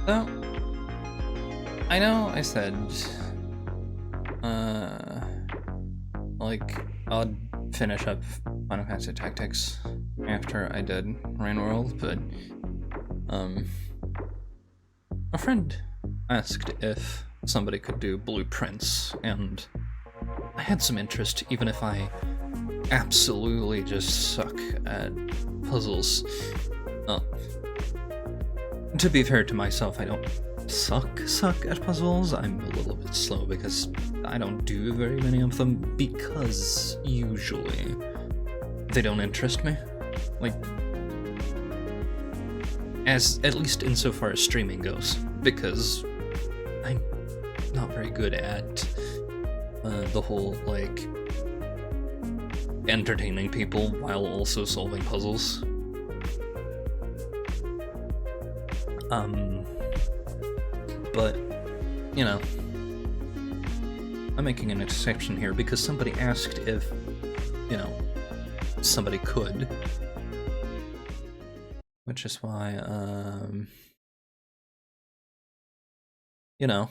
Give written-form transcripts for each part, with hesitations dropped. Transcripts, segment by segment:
So, I know I said, like, I'd finish up Final Fantasy Tactics after I did Rain World, but, a friend asked if somebody could do blueprints, and I had some interest, even if I absolutely just suck at puzzles. To be fair to myself, I don't suck at puzzles. I'm a little bit slow because I don't do very many of them, because usually they don't interest me. Like, at least insofar as streaming goes, because I'm not very good at the whole, like, entertaining people while also solving puzzles. But, you know, I'm making an exception here because somebody asked if, you know, somebody could. Which is why, you know,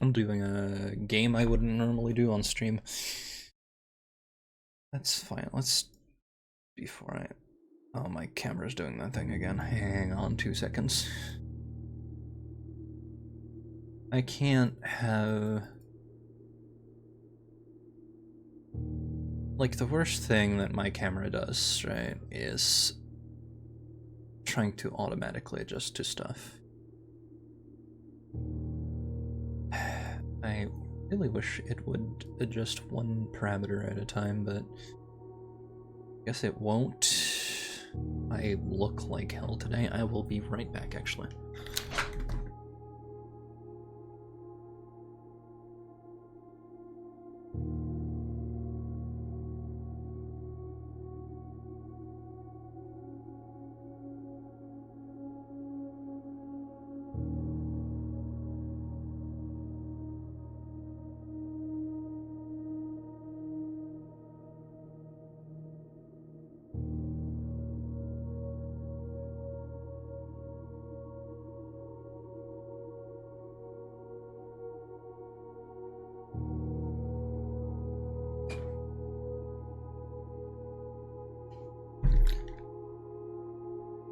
I'm doing a game I wouldn't normally do on stream. That's fine. Before I... Oh, my camera's doing that thing again. Hang on 2 seconds. I can't have... Like, the worst thing that my camera does, right, is trying to automatically adjust to stuff. I really wish it would adjust one parameter at a time, but I guess it won't. I look like hell today. I will be right back, actually.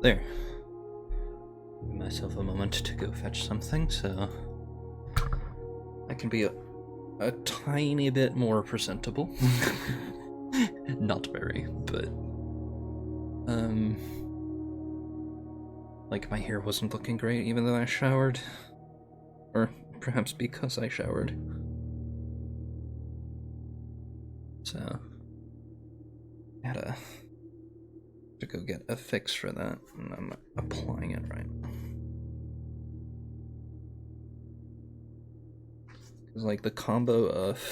There. Give myself a moment to go fetch something, so I can be a tiny bit more presentable. Not very, but like, my hair wasn't looking great even though I showered, or perhaps because I showered. So I had to go get a fix for that, and I'm applying it right now. It's like the combo of...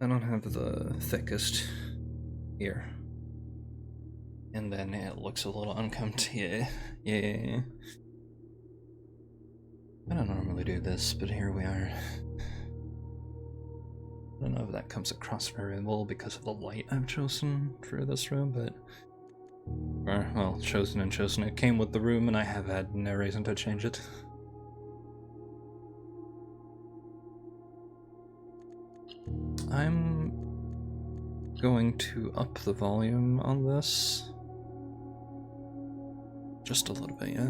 I don't have the thickest ear, and then it looks a little uncomfortable. Yeah. I don't normally do this, but here we are. I don't know if that comes across very well because of the light I've chosen for this room, but... Or, well, chosen and chosen. It came with the room, and I have had no reason to change it. I'm going to up the volume on this. Just a little bit, yeah.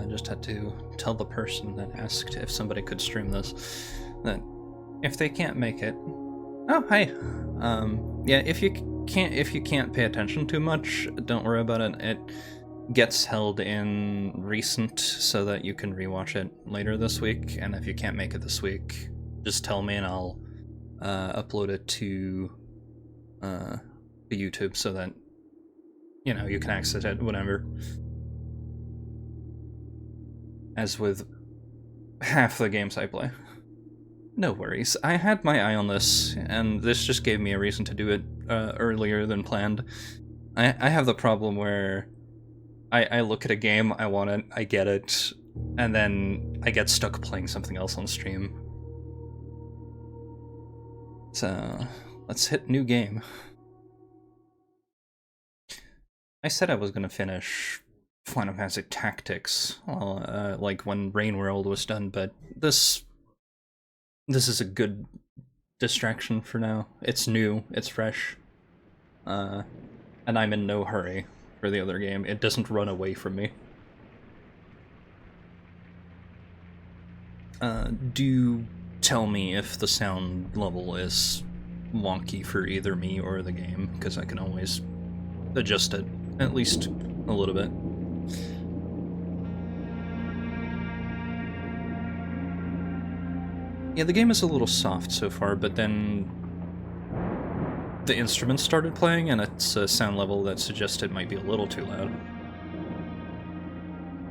Just had to tell the person that asked if somebody could stream this that if they can't make it... Oh, hi! Yeah, if you can't pay attention too much, don't worry about it. It gets held in recent so that you can rewatch it later this week, and if you can't make it this week, just tell me and I'll upload it to YouTube so that, you know, you can access it whenever. As with half the games I play. No worries, I had my eye on this, and this just gave me a reason to do it earlier than planned. I have the problem where I look at a game, I want it, I get it, and then I get stuck playing something else on stream. So, let's hit new game. I said I was gonna finish Final Fantasy Tactics, like when Rain World was done, but this is a good distraction for now. It's new, it's fresh, and I'm in no hurry for the other game. It doesn't run away from me. Do tell me if the sound level is wonky for either me or the game, because I can always adjust it, at least a little bit. Yeah, the game is a little soft so far, but then the instruments started playing, and it's a sound level that suggests it might be a little too loud.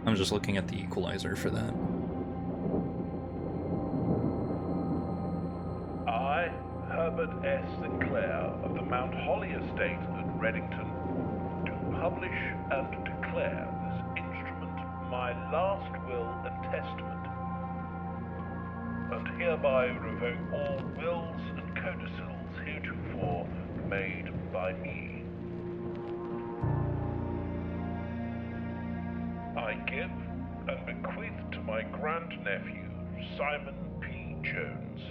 I'm just looking at the equalizer for that. I, Herbert S. Sinclair of the Mount Holly Estate at Reddington, do publish and declare this instrument my last will and testament, and hereby revoke all wills and codicils heretofore made by me. I give and bequeath to my grandnephew, Simon P. Jones,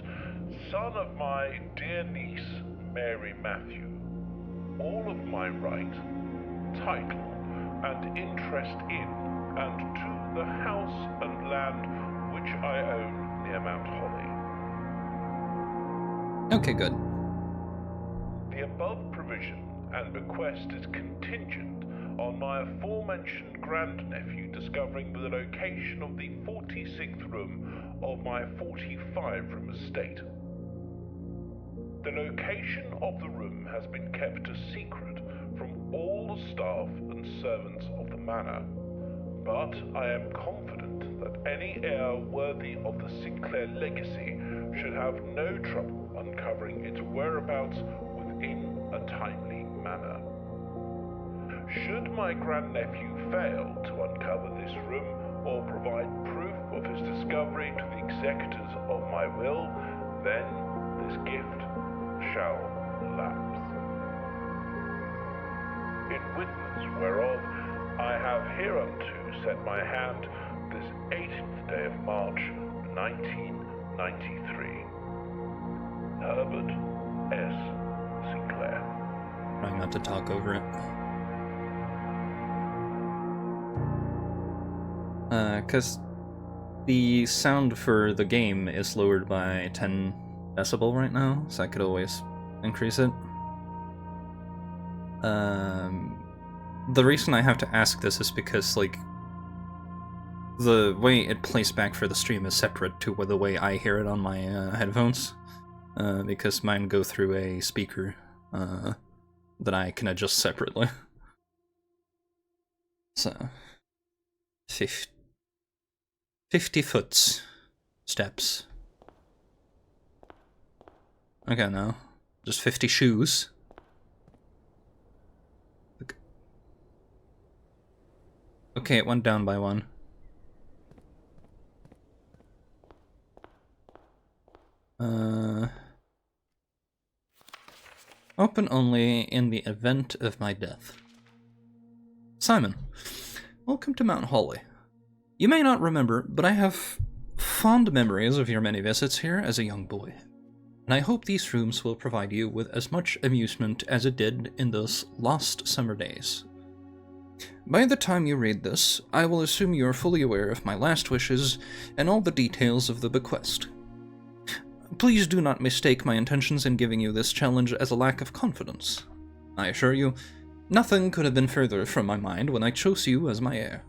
son of my dear niece, Mary Matthew, all of my right, title, and interest in and to the house and land which I own near Mount Holly. Okay, good. The above provision and bequest is contingent on my aforementioned grandnephew discovering the location of the 46th room of my 45-room estate. The location of the room has been kept a secret from all the staff and servants of the manor, but I am confident that any heir worthy of the Sinclair legacy should have no trouble uncovering its whereabouts within a timely manner. Should my grandnephew fail to uncover this room or provide proof of his discovery to the executors of my will, then this gift shall lapse. In witness whereof I have hereunto set my hand this 18th day of March, 1993. Herbert S. Sinclair. Trying not to talk over it. Because the sound for the game is lowered by 10 decibel right now, so I could always increase it. The reason I have to ask this is because, like, the way it plays back for the stream is separate to the way I hear it on my headphones, because mine go through a speaker that I can adjust separately. So, 50 foot steps. Okay, no. Just 50 shoes. Okay, it went down by one. Open only in the event of my death. Simon, welcome to Mount Holly. You may not remember, but I have fond memories of your many visits here as a young boy, and I hope these rooms will provide you with as much amusement as it did in those lost summer days. By the time you read this, I will assume you are fully aware of my last wishes and all the details of the bequest. Please do not mistake my intentions in giving you this challenge as a lack of confidence. I assure you, nothing could have been further from my mind when I chose you as my heir.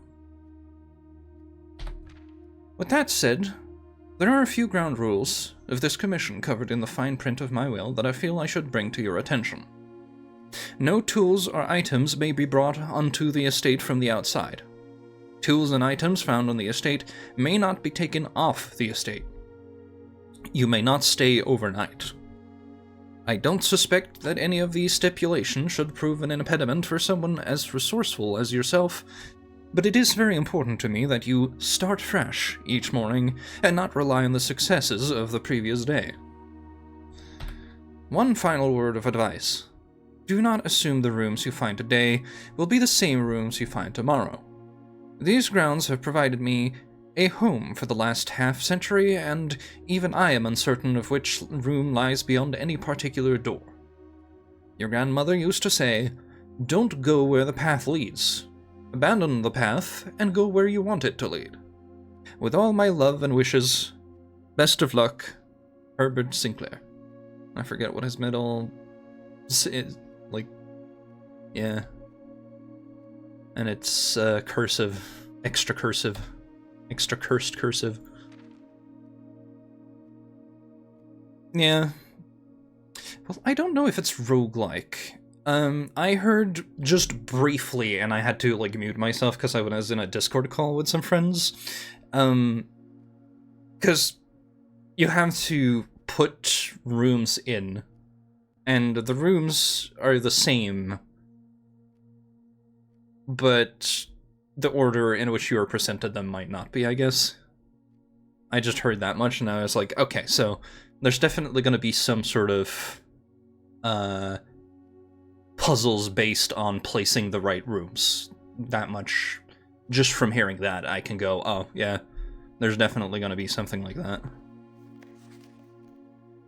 With that said, there are a few ground rules of this commission covered in the fine print of my will that I feel I should bring to your attention. No tools or items may be brought onto the estate from the outside. Tools and items found on the estate may not be taken off the estate. You may not stay overnight. I don't suspect that any of these stipulations should prove an impediment for someone as resourceful as yourself, but it is very important to me that you start fresh each morning and not rely on the successes of the previous day. One final word of advice. Do not assume the rooms you find today will be the same rooms you find tomorrow. These grounds have provided me a home for the last half-century, and even I am uncertain of which room lies beyond any particular door. Your grandmother used to say, "Don't go where the path leads. Abandon the path and go where you want it to lead. With all my love and wishes, best of luck, Herbert Sinclair." I forget what his middle is, like, yeah. And it's cursive, extra cursed cursive. Yeah. Well, I don't know if it's roguelike. I heard just briefly, and I had to, like, mute myself because I was in a Discord call with some friends. Because you have to put rooms in, and the rooms are the same, but the order in which you are presented them might not be, I guess. I just heard that much, and I was like, okay, so there's definitely going to be some sort of puzzles based on placing the right rooms. That much, just from hearing that, I can go, oh, yeah, there's definitely going to be something like that.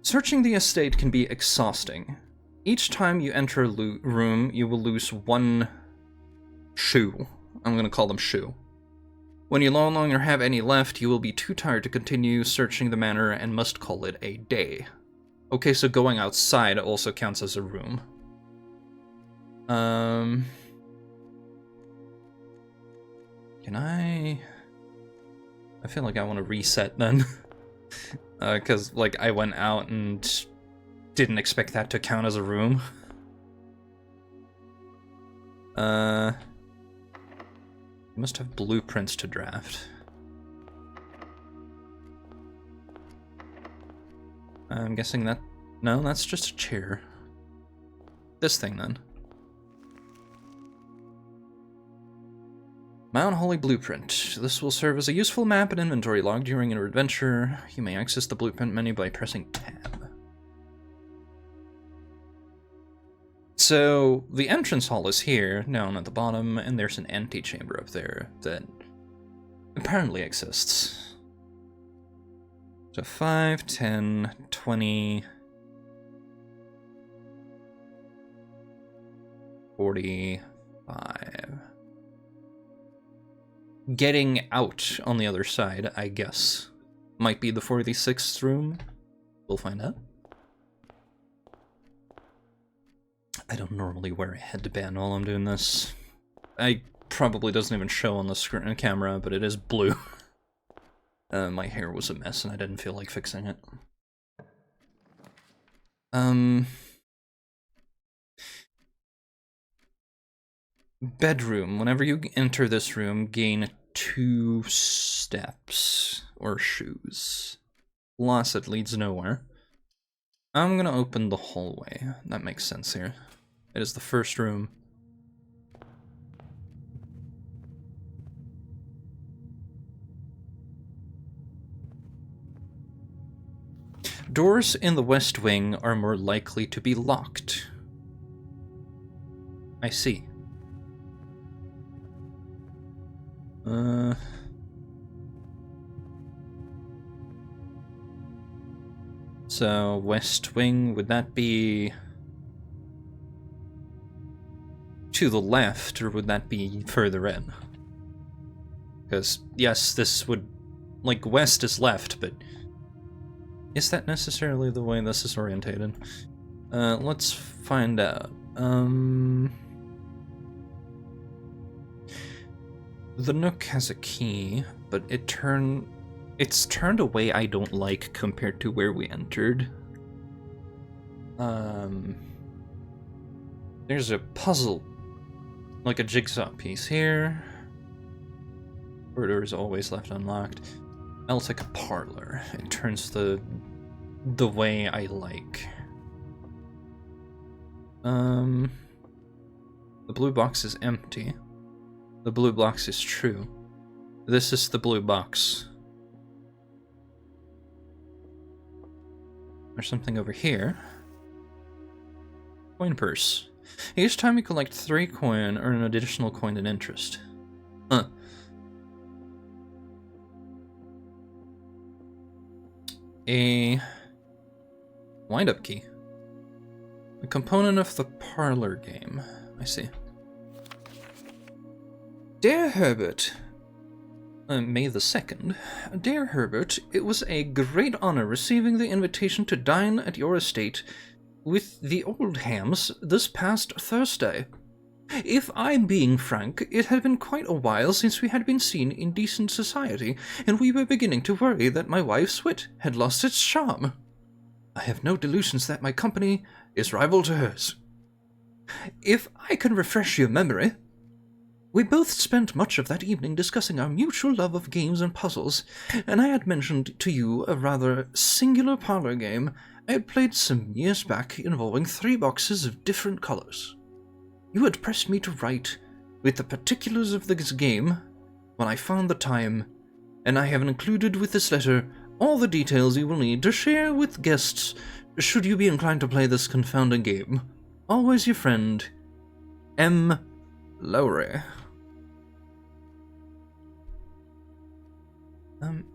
Searching the estate can be exhausting. Each time you enter a room, you will lose one shoe. I'm going to call them shoe. When you no longer have any left, you will be too tired to continue searching the manor and must call it a day. Okay, so going outside also counts as a room. Can I feel like I want to reset then. Because, like, I went out and didn't expect that to count as a room. You must have blueprints to draft. I'm guessing that... No, that's just a chair. This thing, then. Mount Holy Blueprint. This will serve as a useful map and inventory log during your adventure. You may access the blueprint menu by pressing tab. So, the entrance hall is here, down at the bottom, and there's an antechamber up there that apparently exists. So 5, 10, 20, 45. Getting out on the other side, I guess, might be the 46th room. We'll find out. I don't normally wear a headband while I'm doing this. I probably doesn't even show on the screen camera, but it is blue. My hair was a mess and I didn't feel like fixing it. Bedroom. Whenever you enter this room, gain 2 steps or shoes. Plus, it leads nowhere. I'm gonna open the hallway. That makes sense here. It is the first room. Doors in the west wing are more likely to be locked. I see. So, west wing, would that be to the left, or would that be further in? Because, yes, this would, like, west is left, but is that necessarily the way this is orientated? Let's find out. The nook has a key, but it's turned a way I don't like compared to where we entered. There's a puzzle, like a jigsaw piece here. Corridor is always left unlocked. I'll take a parlor. It turns the way I like. The blue box is empty. The blue box is true. This is the blue box. There's something over here. Coin purse. Each time you collect 3 coin, earn an additional coin and interest. Huh. A wind-up key. A component of the parlor game. I see. Dear Herbert, May the 2nd. Dear Herbert, it was a great honor receiving the invitation to dine at your estate with the Oldhams this past Thursday. If I'm being frank, it had been quite a while since we had been seen in decent society, and we were beginning to worry that my wife's wit had lost its charm. I have no delusions that my company is rival to hers. If I can refresh your memory, we both spent much of that evening discussing our mutual love of games and puzzles, and I had mentioned to you a rather singular parlor game I had played some years back involving 3 boxes of different colors. You had pressed me to write with the particulars of this game when I found the time, and I have included with this letter all the details you will need to share with guests should you be inclined to play this confounding game. Always your friend, M. Lowry.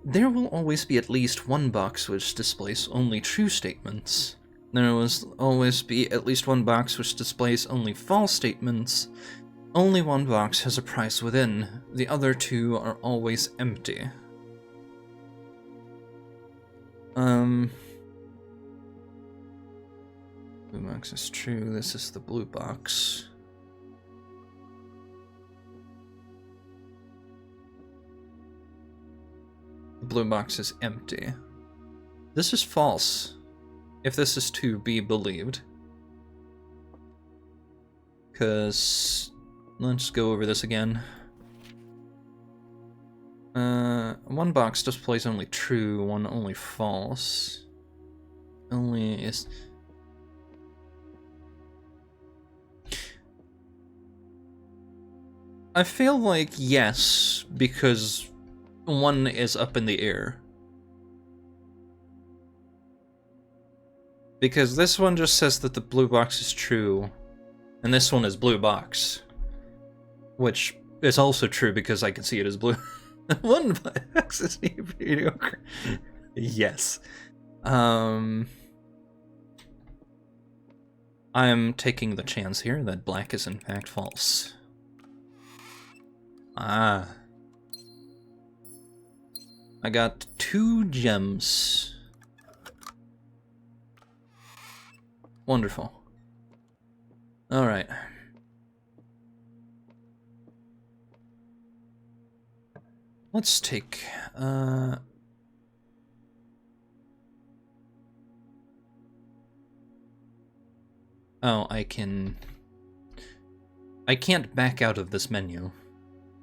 There will always be at least one box which displays only true statements. There will always be at least one box which displays only false statements. Only one box has a price within. The other 2 are always empty. Blue box is true. This is the blue box. The blue box is empty. This is false, if this is to be believed. Because, let's go over this again. One box displays only true, one only false. Only is... I feel like yes, because one is up in the air. Because this one just says that the blue box is true, and this one is blue box. Which is also true because I can see it as blue. One box is mediocre. Yes. I'm taking the chance here that black is in fact false. Ah. I got 2 gems. Wonderful. Alright. Let's take, oh, I can't back out of this menu.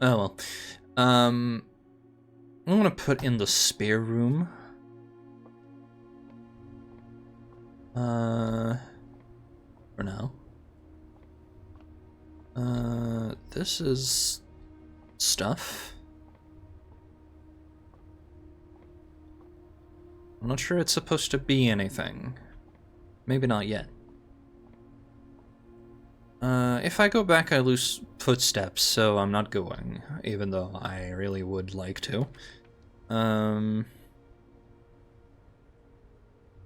Oh well. I'm gonna put in the spare room. For now. This is stuff. I'm not sure it's supposed to be anything. Maybe not yet. If I go back, I lose footsteps, so I'm not going, even though I really would like to.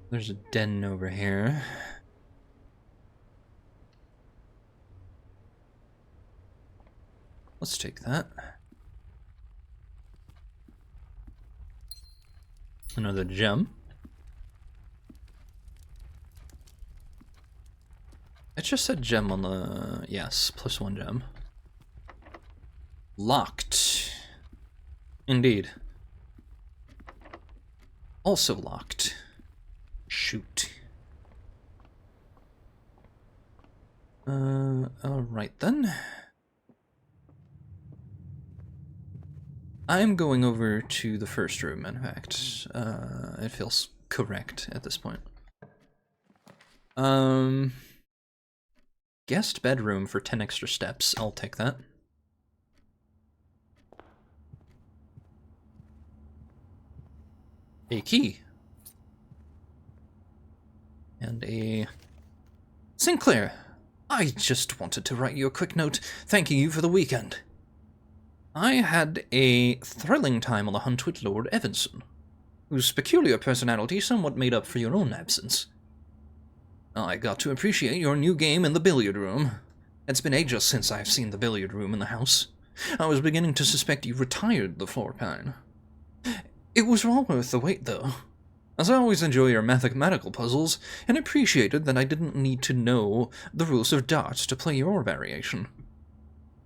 There's a den over here. Let's take that. Another gem. It just said gem on the... yes, +1 gem. Locked. Indeed. Also locked. Shoot. Alright then. I'm going over to the first room, in fact. It feels correct at this point. Guest bedroom for 10 extra steps. I'll take that. A key. And a... Sinclair! I just wanted to write you a quick note thanking you for the weekend. I had a thrilling time on the hunt with Lord Evanson, whose peculiar personality somewhat made up for your own absence. I got to appreciate your new game in the billiard room. It's been ages since I've seen the billiard room in the house. I was beginning to suspect you retired the floor pan. It was well worth the wait, though, as I always enjoy your mathematical puzzles, and appreciated that I didn't need to know the rules of darts to play your variation.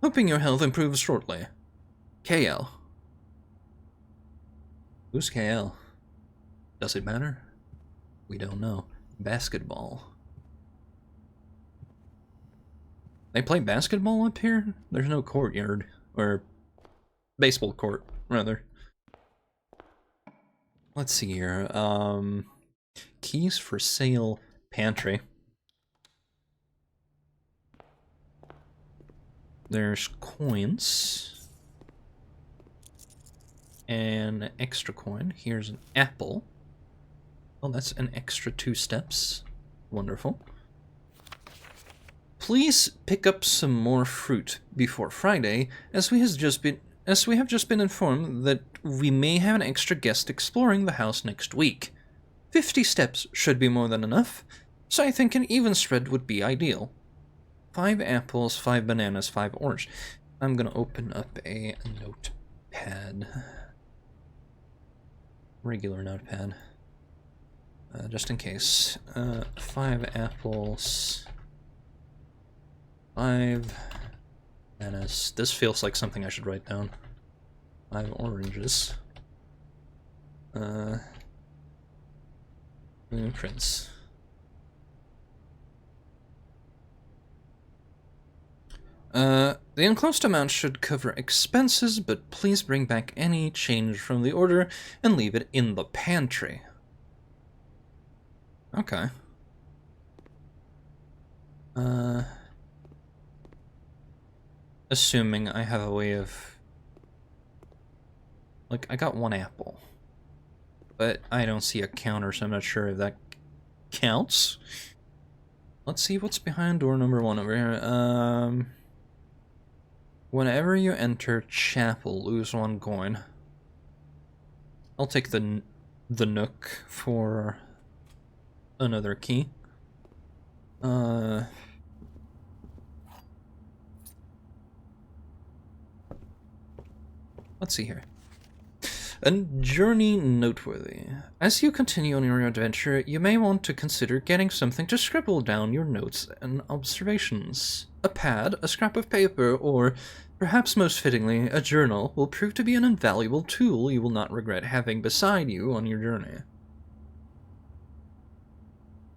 Hoping your health improves shortly. KL. Who's KL? Does it matter? We don't know. Basketball. They play basketball up here? There's no courtyard. Or baseball court, rather. Let's see here. Keys for sale pantry. There's coins. An extra coin. Here's an apple. Oh, that's an extra 2 steps. Wonderful. Please pick up some more fruit before Friday, as we have just been informed that we may have an extra guest exploring the house next week. 50 steps should be more than enough, so I think an even spread would be ideal. 5 apples, 5 bananas, 5 orange. I'm gonna open up a notepad. Regular notepad. Just in case. 5 apples. 5 bananas. This feels like something I should write down. 5 oranges. Blueprints. The enclosed amount should cover expenses, but please bring back any change from the order and leave it in the pantry. Okay. Assuming I have a way of... Like, I got 1 apple. But I don't see a counter, so I'm not sure if that counts. Let's see what's behind door number 1 over here. Whenever you enter chapel, lose 1 coin. I'll take the nook for another key. Let's see here. A journey noteworthy. As you continue on your adventure, you may want to consider getting something to scribble down your notes and observations. A pad, a scrap of paper, or, perhaps most fittingly, a journal will prove to be an invaluable tool you will not regret having beside you on your journey.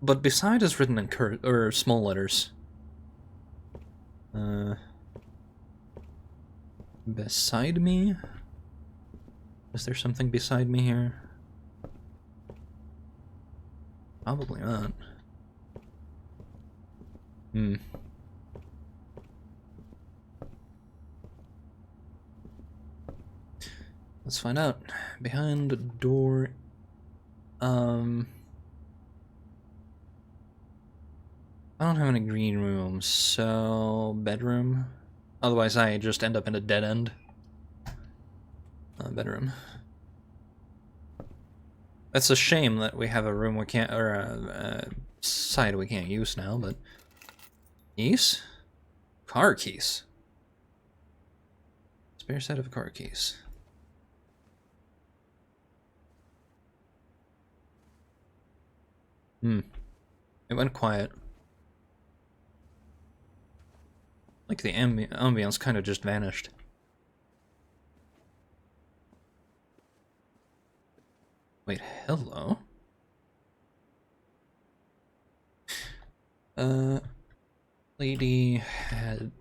But beside is written in small letters. Beside me? Is there something beside me here? Probably not. Let's find out. Behind the door... I don't have any green rooms, so... bedroom? Otherwise I just end up in a dead end. Bedroom. It's a shame that we have a room we can't, or a side we can't use now, but... Keys? Car keys. Spare set of car keys. It went quiet. Like the ambience kind of just vanished. Wait, hello? Like Lady had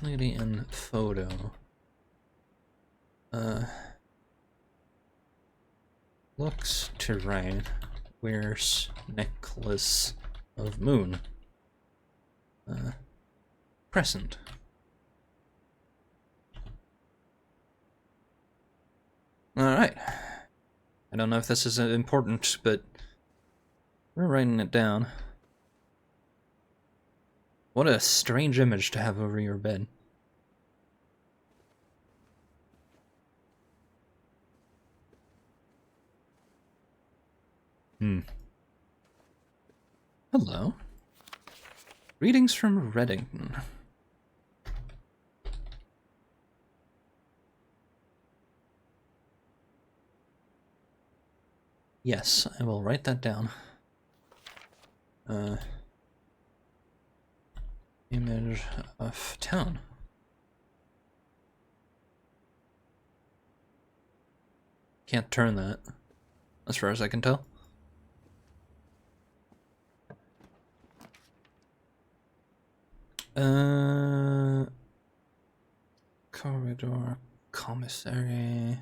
lady in photo. Looks to right. Wears necklace of moon. Crescent. Alright. I don't know if this is important, but we're writing it down. What a strange image to have over your bed. Hello. Readings from Reddington. Yes, I will write that down. Image of town. Can't turn that, as far as I can tell. Corridor, commissary.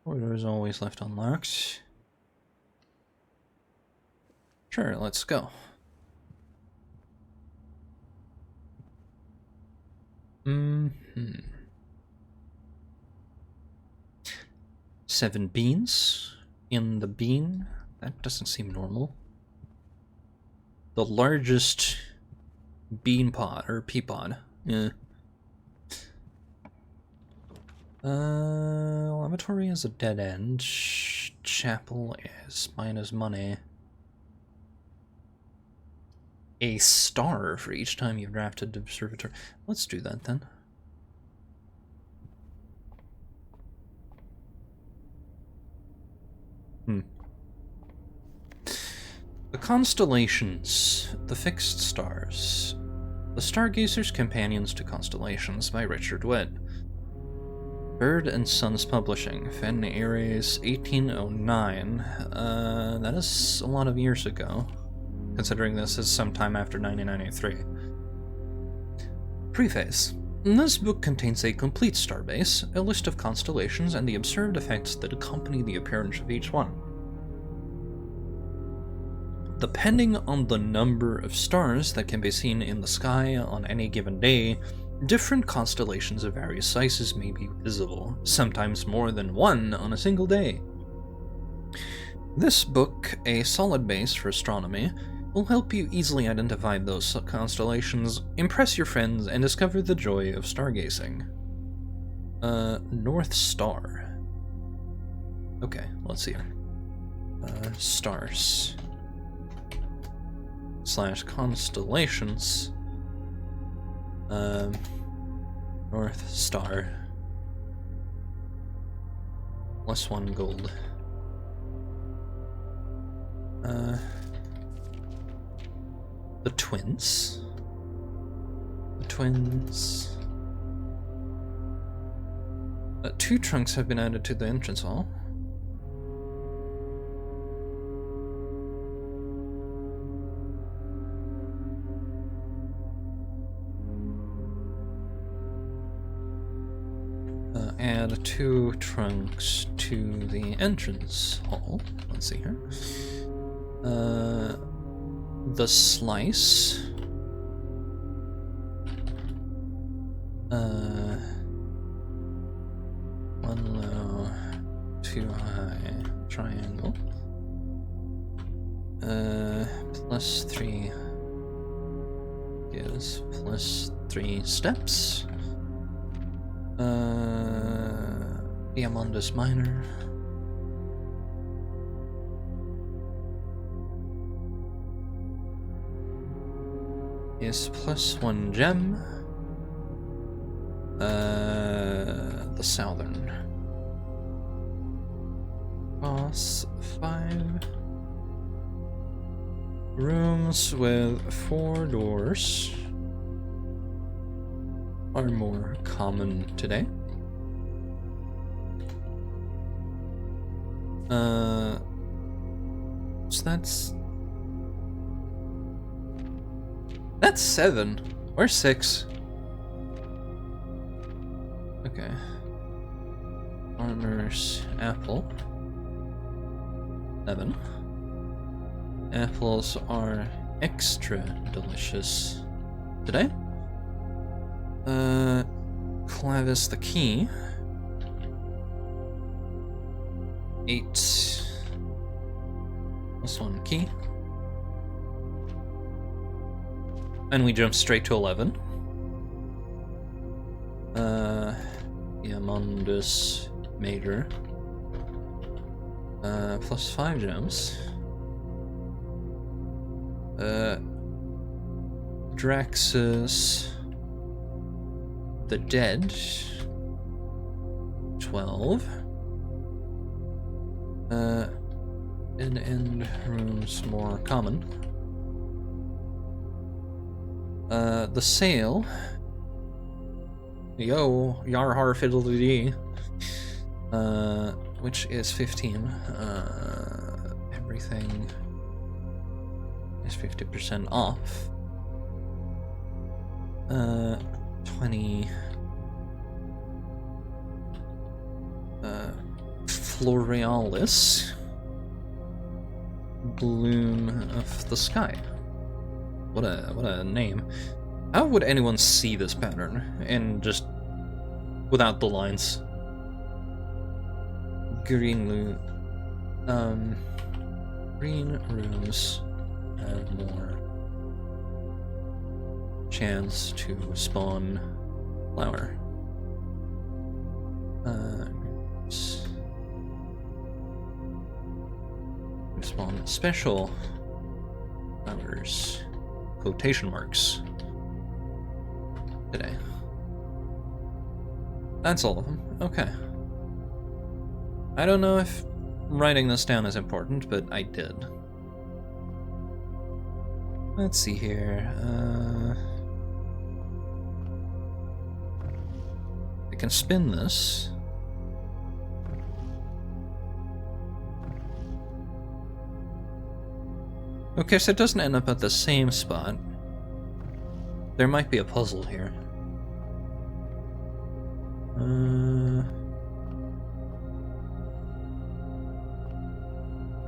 Corridor is always left unlocked. Sure, let's go. Mm-hmm. 7 beans in the bean. That doesn't seem normal. The largest bean pod, or pea pod. Yeah. Lavatory is a dead end. Chapel is minus money. A star for each time you've drafted observatory. Let's do that then. The constellations, the fixed stars. The Stargazer's Companions to Constellations by Richard Witt. Bird and Sons Publishing, Fen Aries, 1809. That is a lot of years ago, considering this is sometime after 1993. Preface. This book contains a complete starbase, a list of constellations, and the observed effects that accompany the appearance of each one. Depending on the number of stars that can be seen in the sky on any given day, different constellations of various sizes may be visible, sometimes more than one on a single day. This book, a solid base for astronomy, will help you easily identify those constellations, impress your friends, and discover the joy of stargazing. North Star. Okay, let's see here. Stars. / constellations. North Star. +1 gold. The twins. The twins. 2 trunks have been added to the entrance hall. Add 2 trunks to the entrance hall. Let's see here. The slice. 1 low, 2 high, triangle. +3 gives +3 steps. Diamondus Minor. Is +1 gem. The Southern. Costs 5. Rooms with 4 doors are more common today. So that's That's 7. Or 6. Okay. Farmer's apple. 7. Apples are extra delicious. Today? Clavis the key. 8. Plus 1 key. And we jump straight to 11. Mundus Major. Plus 5 gems. Draxus the Dead. 12. In rooms more common. The Sail. Yo, Yarhar Fiddle-dee-dee. Which is 15. Everything is 50% off. 20. Florealis. Bloom of the Sky. What a name. How would anyone see this pattern and just without the lines? Green rooms have more chance to spawn flower. Spawn special flowers. Quotation marks. Today. That's all of them. Okay. I don't know if writing this down is important, but I did. Let's see here. I can spin this. Okay, so it doesn't end up at the same spot. There might be a puzzle here.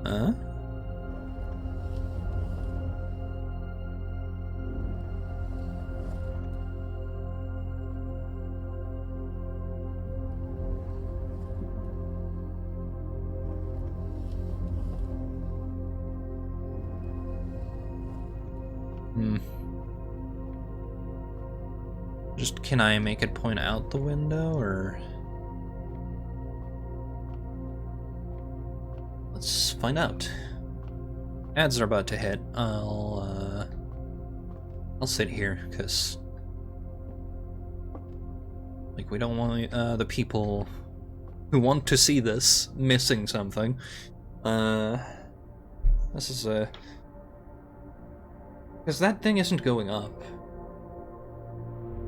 Huh? Just, can I make it point out the window, or? Let's find out. Ads are about to hit. I'll sit here, because like, we don't want the people who want to see this missing something. This is a... because that thing isn't going up.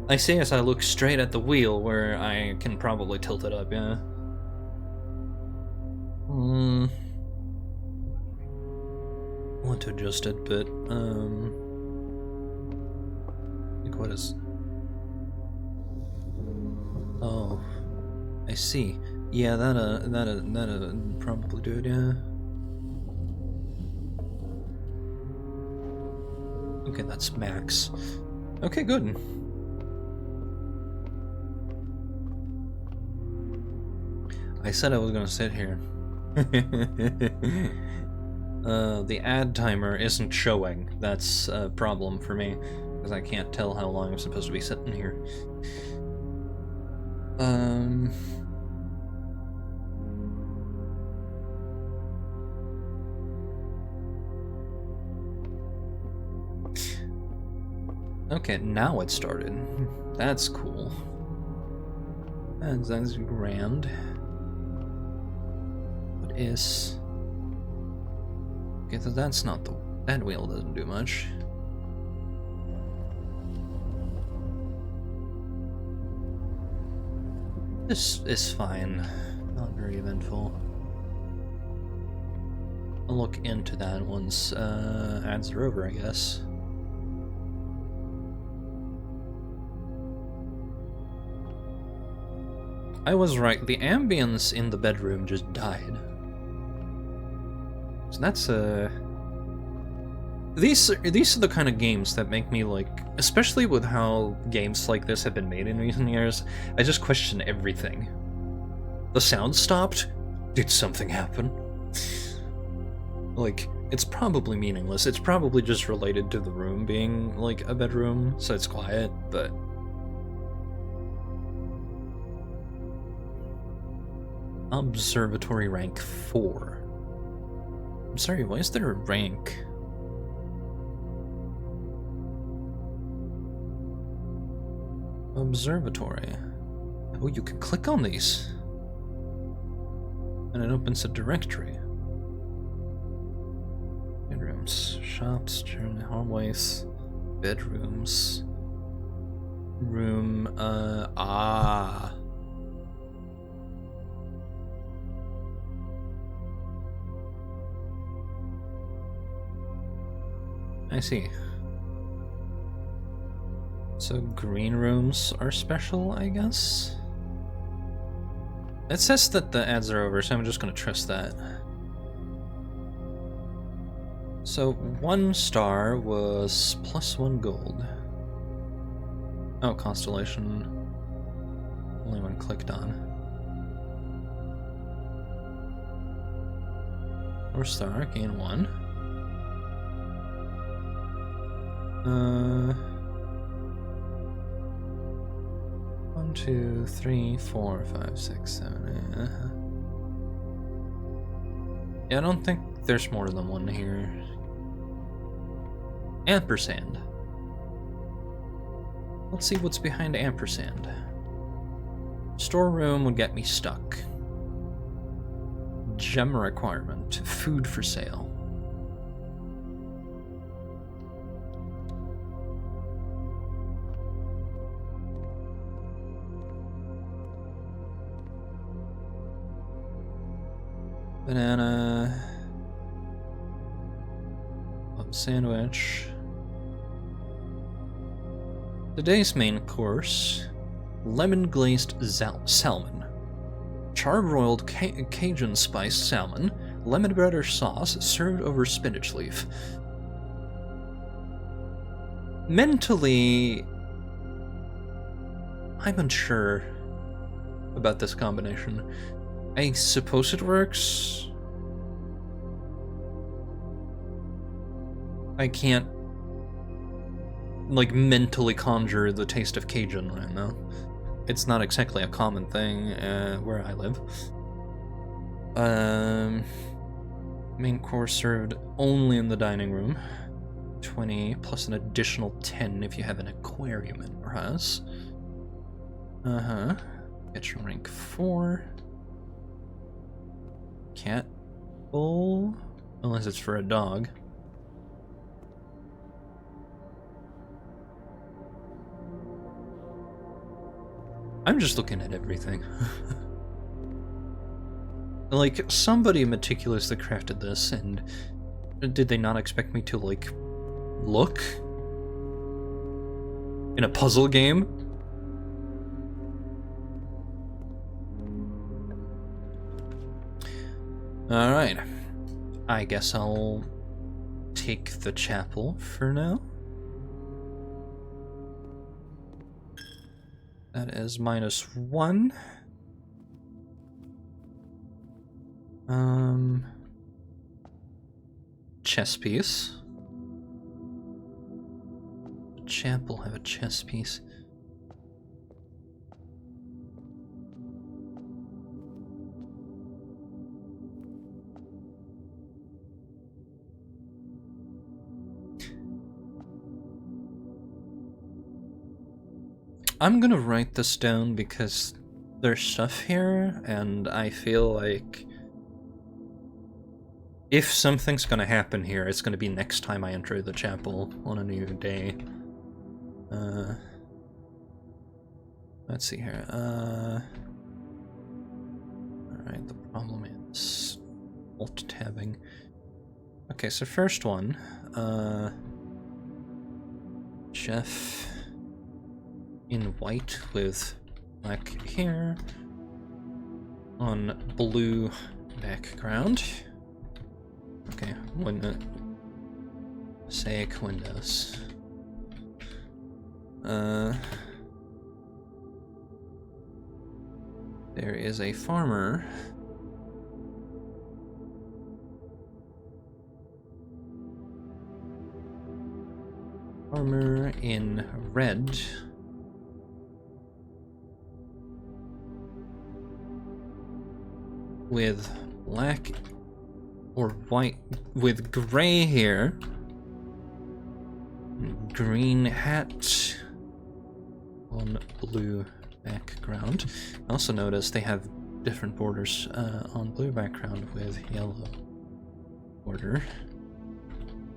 I say as I look straight at the wheel, where I can probably tilt it up, yeah. I want to adjust it, but, like, what is... oh, I see. Yeah, that'll probably do it, yeah. Okay, that's max. Okay, good. I said I was gonna sit here. The ad timer isn't showing. That's a problem for me, because I can't tell how long I'm supposed to be sitting here. Okay, now it started. That's cool. That's grand. What is... okay, so that's not the... that wheel doesn't do much. This is fine. Not very eventful. I'll look into that once ads are over, I guess. I was right. The ambience in the bedroom just died. So that's these are the kind of games that make me like, especially with how games like this have been made in recent years, I just question everything. The sound stopped? Did something happen? Like, it's probably meaningless. It's probably just related to the room being like a bedroom, so it's quiet, but Observatory rank 4. I'm sorry, why is there a rank? Observatory. Oh, you can click on these. And it opens a directory. Bedrooms, shops, journey, hallways, bedrooms. Room, I see. So green rooms are special, I guess? It says that the ads are over, so I'm just gonna trust that. So 1 star was +1 gold. Oh, constellation. Only one clicked on. 4 star, gain 1. 1, 2, 3, 4, 5, 6, 7, 8. Yeah, I don't think there's more than one here. Ampersand. Let's see what's behind ampersand. Storeroom would get me stuck. Gem requirement. Food for sale. Banana. Sandwich. Today's main course, lemon glazed salmon, charbroiled Cajun spiced salmon, lemon butter sauce served over spinach leaf. Mentally, I'm unsure about this combination. I suppose it works. I can't, like, mentally conjure the taste of Cajun right now. It's not exactly a common thing where I live. Main course served only in the dining room. 20 plus an additional 10 if you have an aquarium in your house. Get your rank 4. Cat bowl, unless it's for a dog. I'm just looking at everything. Like, somebody meticulously crafted this, and did they not expect me to, like, look? In a puzzle game? Alright. I guess I'll take the chapel for now. That is -1. Chess piece. Chapel have a chess piece. I'm gonna write this down because there's stuff here, and I feel like if something's gonna happen here, it's gonna be next time I enter the chapel on a new day. Let's see here. Alright, the problem is alt-tabbing. Okay, so first one, Jeff in white with black hair, on blue background. Okay, mosaic windows. There is a farmer. Farmer in red. With black or white, with gray hair. Green hat on blue background. I also noticed they have different borders on blue background with yellow border,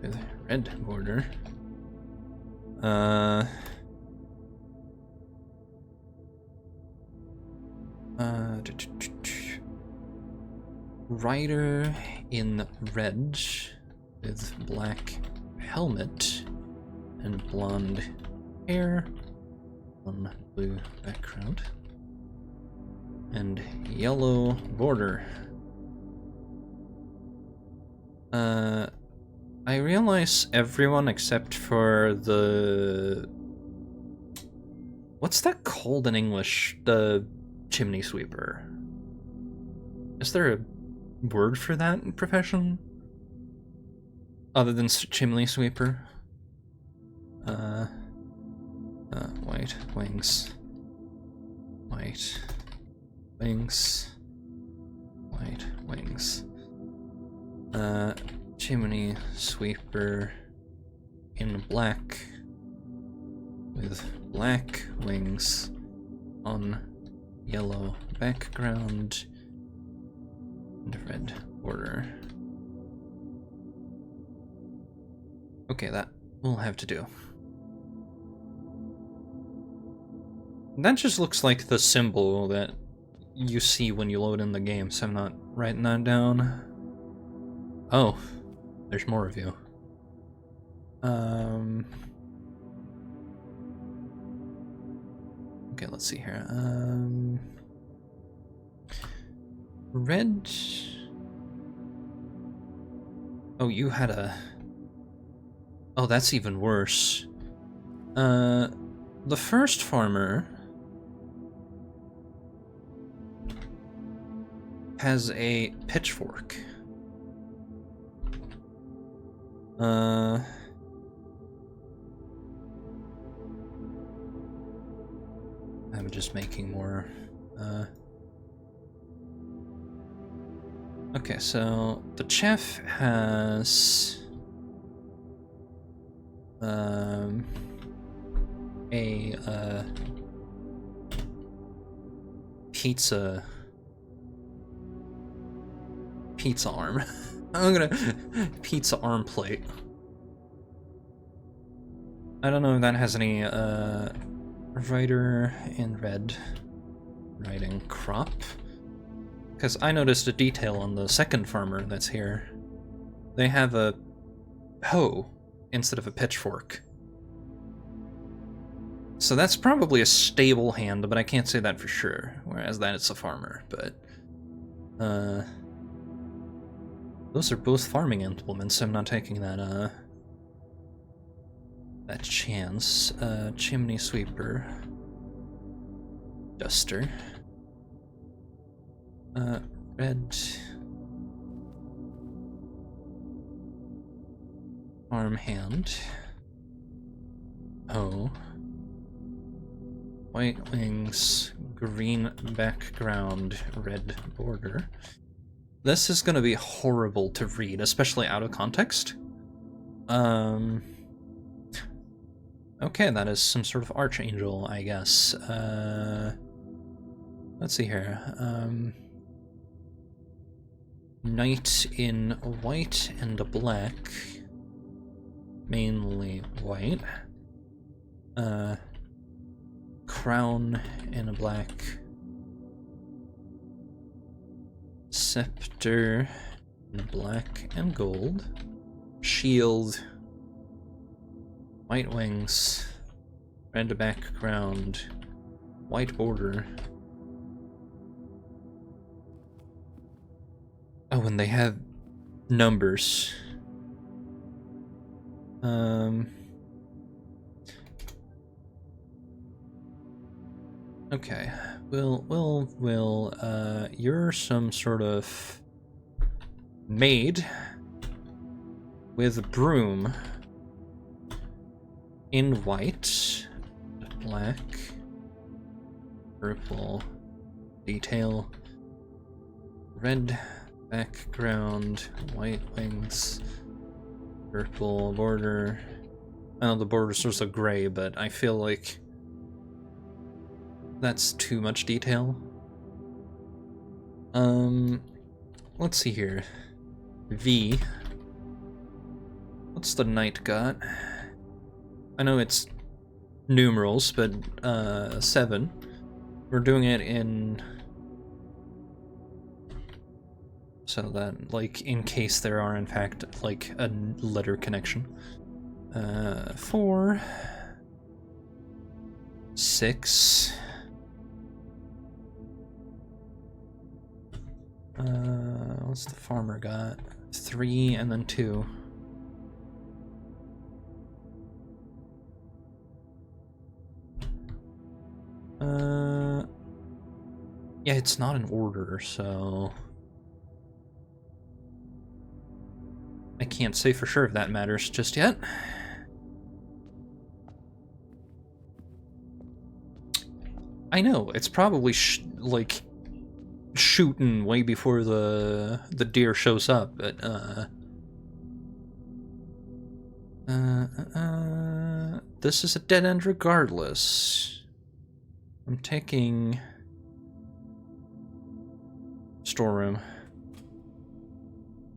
with red border. Rider in red with black helmet and blonde hair on blue background and yellow border. I realize everyone except for the... What's that called in English? The chimney sweeper. Is there a word for that profession? Other than chimney sweeper? White wings. White wings. White wings. Chimney sweeper in black with black wings on yellow background and red border. Okay, that will have to do. That just looks like the symbol that you see when you load in the game, so I'm not writing that down. Oh, there's more of you. Okay, let's see here. Red. Oh, you had a... Oh, that's even worse. The first farmer has a pitchfork. I'm just making more, Okay, so the chef has a pizza arm. I'm gonna pizza arm plate. I don't know if that has any writer in red writing crop, because I noticed a detail on the second farmer that's here. They have a hoe instead of a pitchfork. So that's probably a stable hand, but I can't say that for sure, whereas that it's a farmer, but those are both farming implements, so I'm not taking that that chance. Chimney sweeper. Duster. Red. Farmhand. Oh. White wings, green background, red border. This is gonna be horrible to read, especially out of context. Okay, that is some sort of archangel, I guess. Let's see here. Knight in white and black. Mainly white. Crown in black. Scepter in black and gold. Shield. White wings, red background, white border. Oh, and they have numbers. Okay. You're some sort of maid with a broom in white, black, purple detail, red background, white wings, purple border. I know the border's sort of gray, but I feel like that's too much detail. Let's see here. V. What's the knight got? I know it's numerals, but 7. We're doing it in so that, like, in case there are in fact like a letter connection. 4, 6. What's the farmer got? 3 and then 2. Yeah, it's not in order, so I can't say for sure if that matters just yet. I know, it's probably like shooting way before the deer shows up, but this is a dead end regardless. I'm taking storeroom.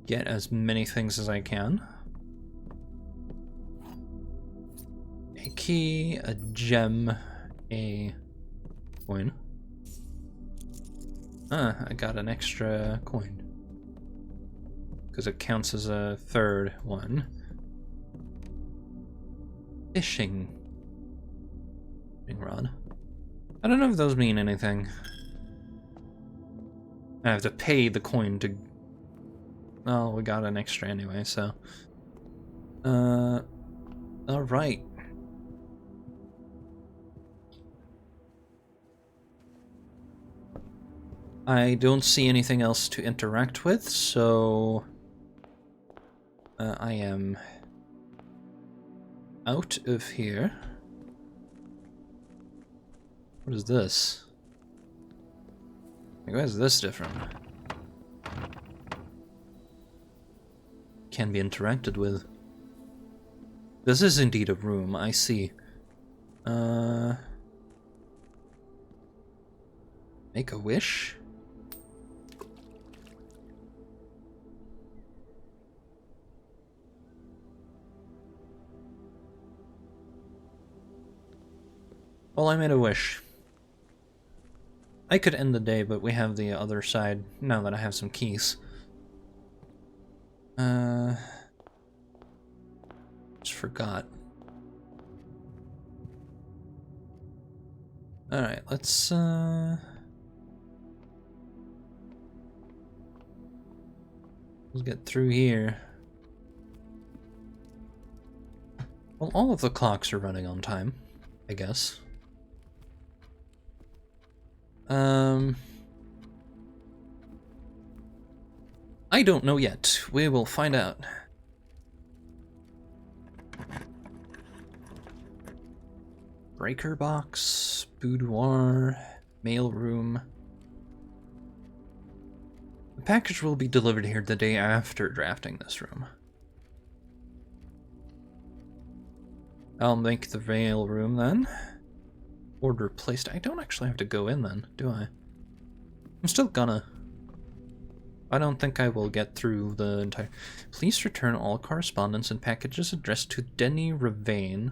Get as many things as I can. A key, a gem, a coin. I got an extra coin. Because it counts as a third one. Fishing rod. I don't know if those mean anything. I have to pay the coin to... Oh, we got an extra anyway, so... Alright. I don't see anything else to interact with, so... I am... out of here. What is this? Why is this different? Can be interacted with. This is indeed a room, I see. Make a wish? Well, I made a wish. I could end the day, but we have the other side now that I have some keys. Just forgot. Alright, let's get through here. Well, all of the clocks are running on time, I guess. I don't know yet. We will find out. Breaker box, boudoir, mail room. The package will be delivered here the day after drafting this room. I'll make the mail room then. Order placed. I don't actually have to go in then, do I? I'm still gonna. I don't think I will get through the entire... Please return all correspondence and packages addressed to Denny Ravain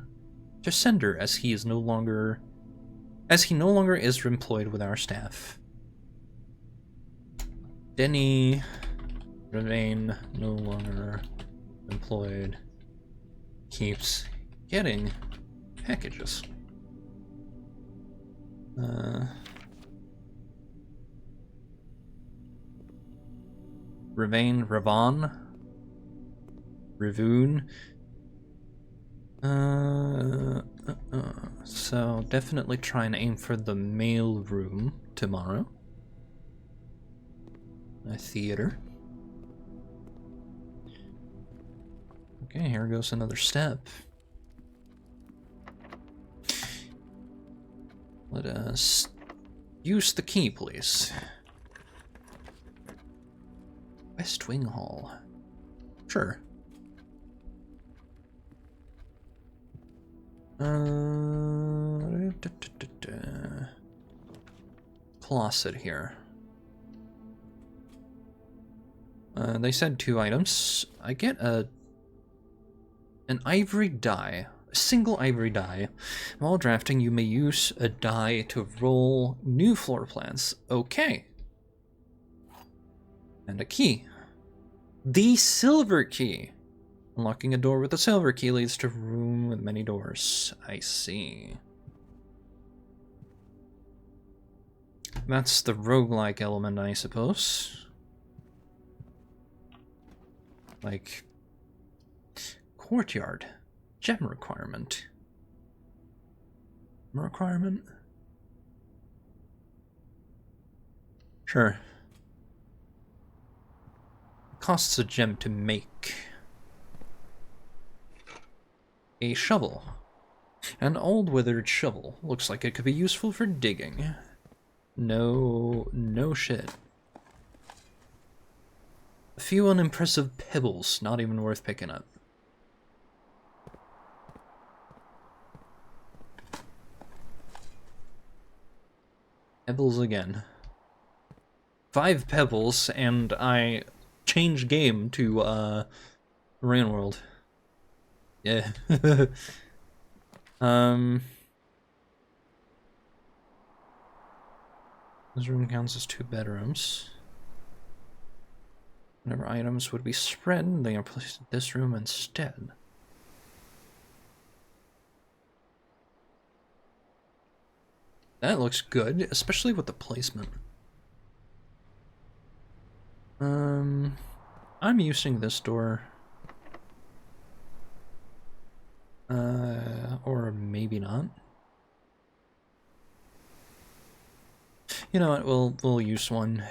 to sender, as he no longer is employed with our staff. Denny Ravain, no longer employed, keeps getting packages. Ravon? Rivoon? So definitely try and aim for the mail room tomorrow. A theater. Okay, here goes another step. Let us use the key, please. West Wing Hall. Sure. Closet here. They said 2 items. I get an ivory die. A single ivory die. While drafting, you may use a die to roll new floor plans. Okay. And a key. The silver key. Unlocking a door with a silver key leads to a room with many doors. I see. That's the roguelike element, I suppose. Like, courtyard. Gem requirement. Requirement? Sure. Costs a gem to make. A shovel. An old withered shovel. Looks like it could be useful for digging. No shit. A few unimpressive pebbles, not even worth picking up. Pebbles again. 5 pebbles, and I change game to, Rain World. Yeah. This room counts as 2 bedrooms. Whenever items would be spread, they are placed in this room instead. That looks good, especially with the placement. I'm using this door. Or maybe not. You know what, we'll use one.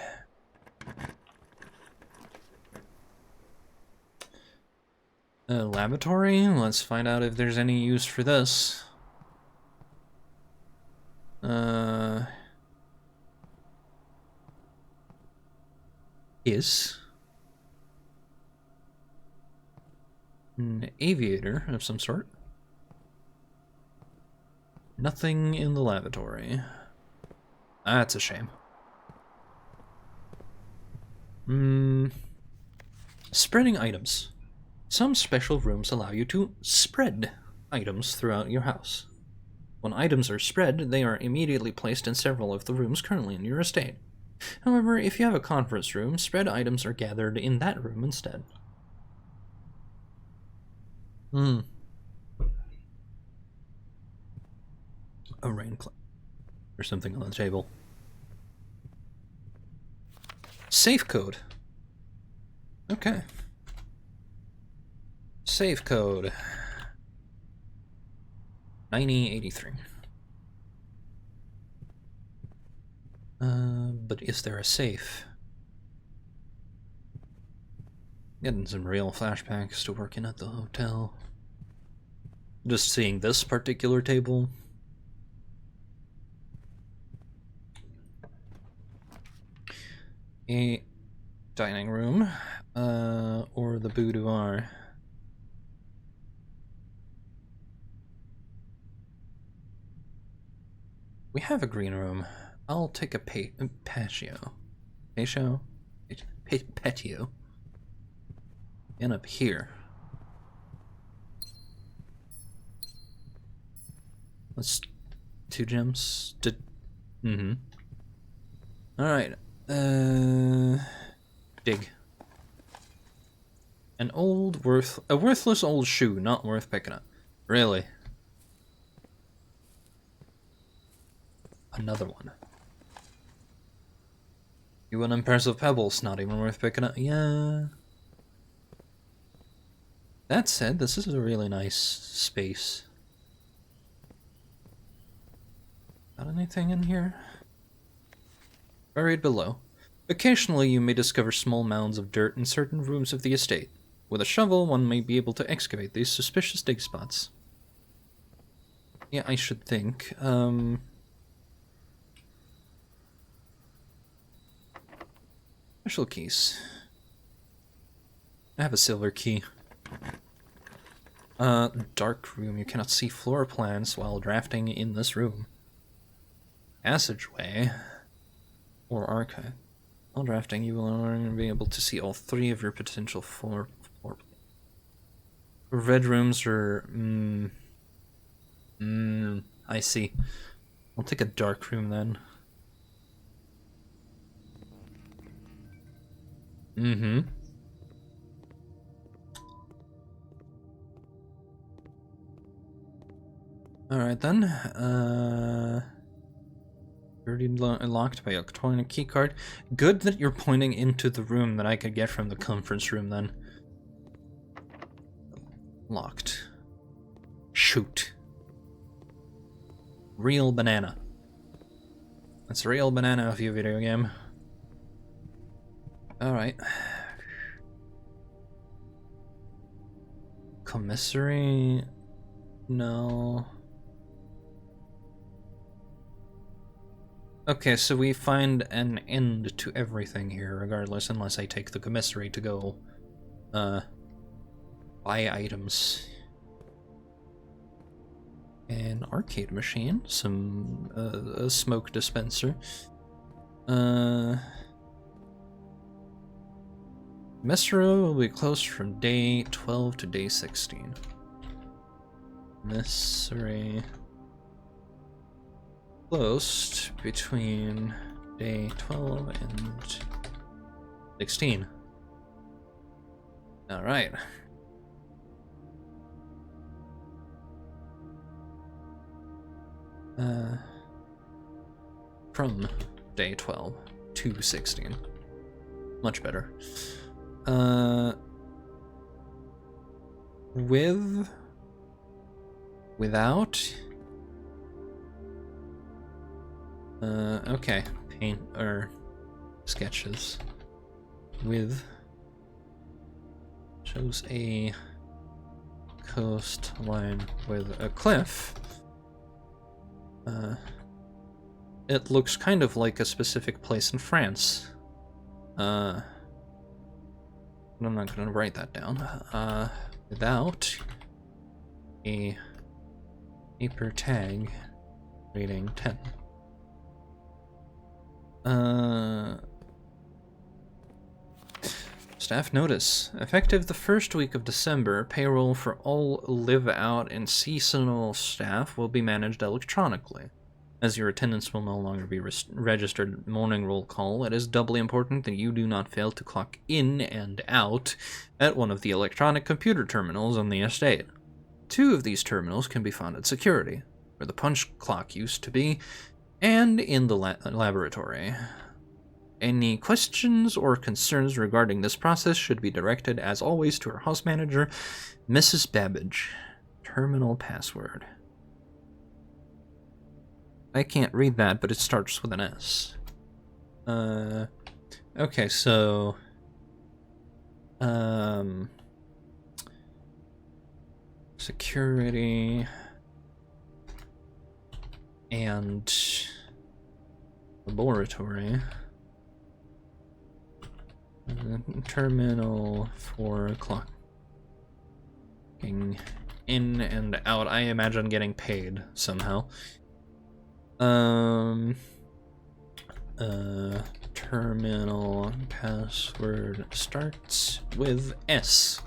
Laboratory? Let's find out if there's any use for this. Is an aviator of some sort. Nothing in the lavatory. That's a shame. Spreading items. Some special rooms allow you to spread items throughout your house. When items are spread, they are immediately placed in several of the rooms currently in your estate. However, if you have a conference room, spread items are gathered in that room instead. A rain cloud or something on the table. Safe code. Okay. Safe code. 9083. But is there a safe? Getting some real flashbacks to working at the hotel. Just seeing this particular table. A dining room, or the boudoir. We have a green room. I'll take a patio. Patio? Patio. And up here. Let's 2 gems. Alright. Dig. An a worthless old shoe, not worth picking up. Really? Another one. You want impressive pebbles, not even worth picking up. Yeah. That said, this is a really nice space. Got anything in here? Buried below. Occasionally you may discover small mounds of dirt in certain rooms of the estate. With a shovel, one may be able to excavate these suspicious dig spots. Yeah, I should think. Special keys. I have a silver key. Dark room. You cannot see floor plans while drafting in this room. Passageway. Or archive. While drafting, you will be able to see all three of your potential floor. Red rooms are... I see. I'll take a dark room then. Alright then. Already locked by electronic keycard. Good that you're pointing into the room that I could get from the conference room then. Locked. Shoot. Real banana. That's a real banana of you, video game. Alright. Commissary? No. Okay, so we find an end to everything here, regardless, unless I take the commissary to go, buy items. An arcade machine, some, a smoke dispenser. Commissary will be closed from day 12 to day 16. Commissary... closed between day 12 and 16. Alright. From day 12 to 16. Much better. Without... okay. Paint, or sketches. With... shows a coastline with a cliff. It looks kind of like a specific place in France. But I'm not gonna write that down. Without a paper tag rating 10. Staff notice. Effective the first week of December, payroll for all live-out and seasonal staff will be managed electronically. As your attendance will no longer be registered morning roll call, it is doubly important that you do not fail to clock in and out at one of the electronic computer terminals on the estate. 2 of these terminals can be found at security, where the punch clock used to be, and in the laboratory. Any questions or concerns regarding this process should be directed, as always, to our house manager, Mrs. Babbage. Terminal password. I can't read that, but it starts with an S. Okay, so... security... and... laboratory... terminal for clocking in and out. I imagine getting paid somehow. Terminal password starts with S.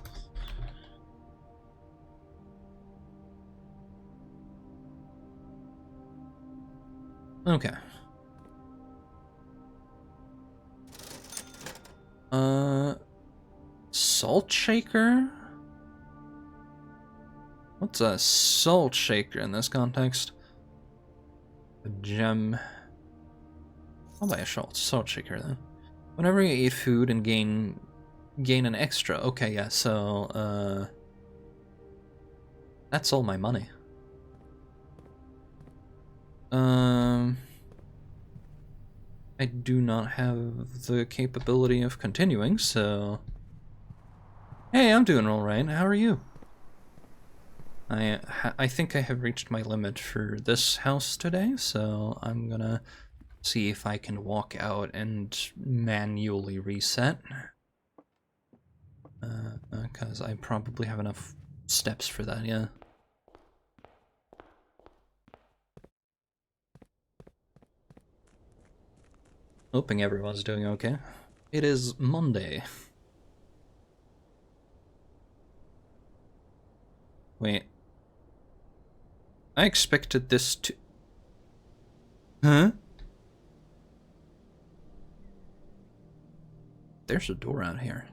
Okay. Salt shaker? What's a salt shaker in this context? A gem. I'll buy a salt shaker then. Whenever you eat food and gain an extra. Okay, yeah, so, that's all my money. I do not have the capability of continuing, so... Hey, I'm doing alright. How are you? I think I have reached my limit for this house today, so I'm gonna see if I can walk out and manually reset. Because I probably have enough steps for that, yeah. Hoping everyone's doing okay. It is Monday. Wait. I expected this to... Huh? There's a door out here.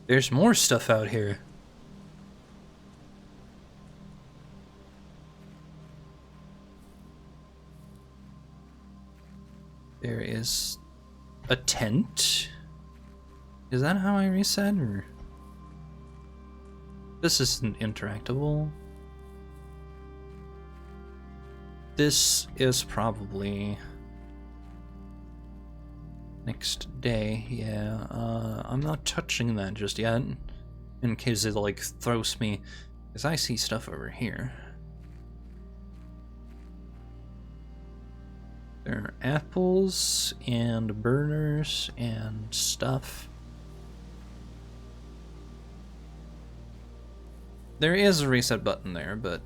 There's more stuff out here. There is a tent. Is that how I reset, or? This isn't interactable. This is probably next day, yeah. I'm not touching that just yet, in case it like throws me, because I see stuff over here. There are apples and burners and stuff. There is a reset button there, but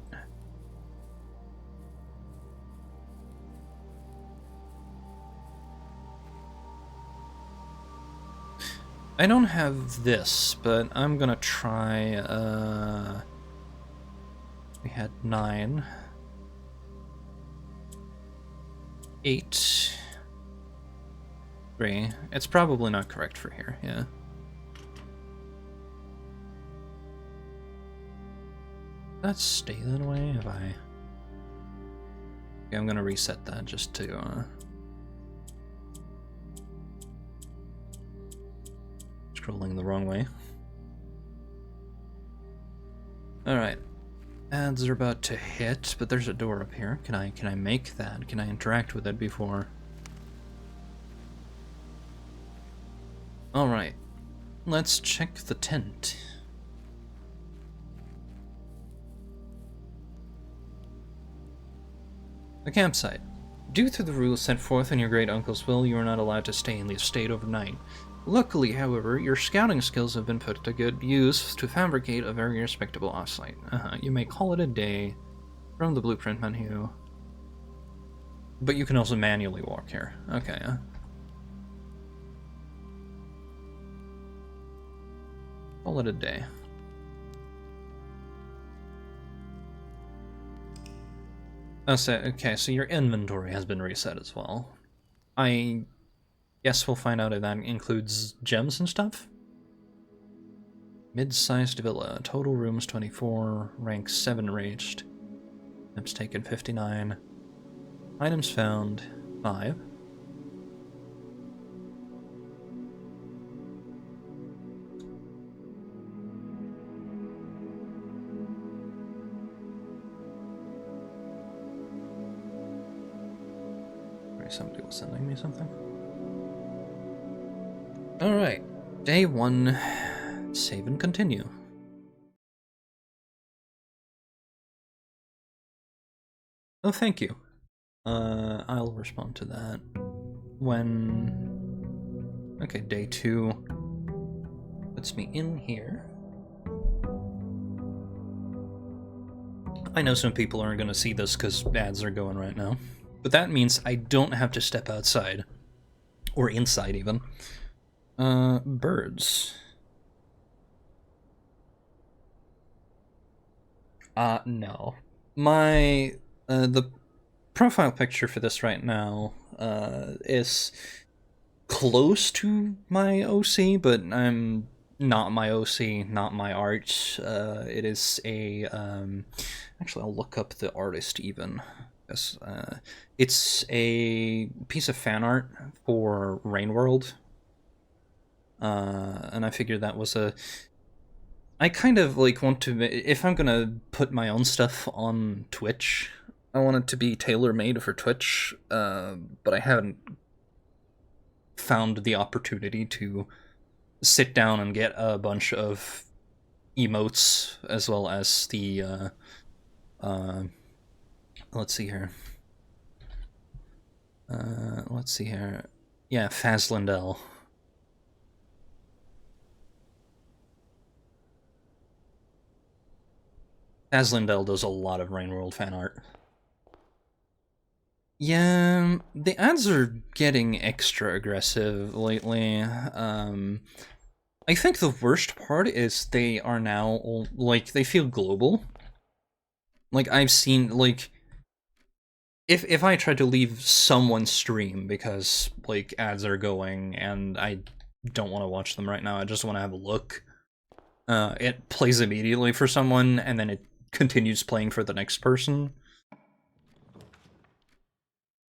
I don't have this, but I'm gonna try, we had 9, 8, 3. It's probably not correct for here, yeah. Let's stay that way if I... Okay, I'm gonna reset that just to, scrolling the wrong way. Alright. Ads are about to hit, but there's a door up here. Can I make that? Can I interact with it before? Alright. Let's check the tent. The campsite. Due to the rules set forth in your great uncle's will, you are not allowed to stay in the estate overnight. Luckily, however, your scouting skills have been put to good use to fabricate a very respectable offsite. You may call it a day from the blueprint menu. But you can also manually walk here. Okay, call it a day. Okay, so your inventory has been reset as well. I guess we'll find out if that includes gems and stuff. Mid-sized villa. Total rooms 24. Rank 7 reached. Steps taken 59. Items found 5. Somebody was sending me something. Alright. Day 1. Save and continue. Oh, thank you. I'll respond to that when... Okay, day 2 puts me in here. I know some people aren't going to see this because ads are going right now. But that means I don't have to step outside. Or inside, even. Birds. No. My, the profile picture for this right now, is close to my OC, but I'm not my OC, not my art. It is a, actually I'll look up the artist even. Yes, it's a piece of fan art for Rain World, and I figured that was a. I kind of like want to, if I'm gonna put my own stuff on Twitch, I want it to be tailor made for Twitch, but I haven't found the opportunity to sit down and get a bunch of emotes as well as the let's see here. Let's see here. Yeah, Fazlindel. Fazlindel does a lot of Rain World fan art. Yeah, the ads are getting extra aggressive lately. I think the worst part is they are now, like, they feel global. Like, I've seen, like, if I try to leave someone's stream because, like, ads are going and I don't want to watch them right now, I just want to have a look, it plays immediately for someone, and then it continues playing for the next person.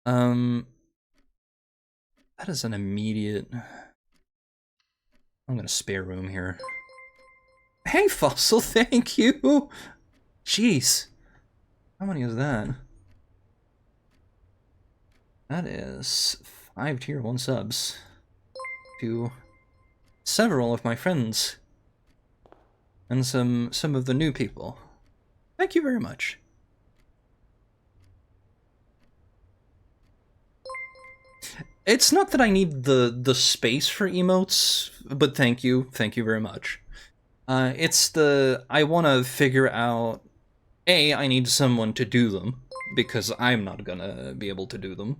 That is an immediate... I'm gonna spare room here. Hey, Fossil, thank you! Jeez. How many is that? That is 5 tier 1 subs to several of my friends and some of the new people. Thank you very much. It's not that I need the space for emotes, but thank you very much. It's I want to figure out, I need someone to do them, because I'm not gonna be able to do them.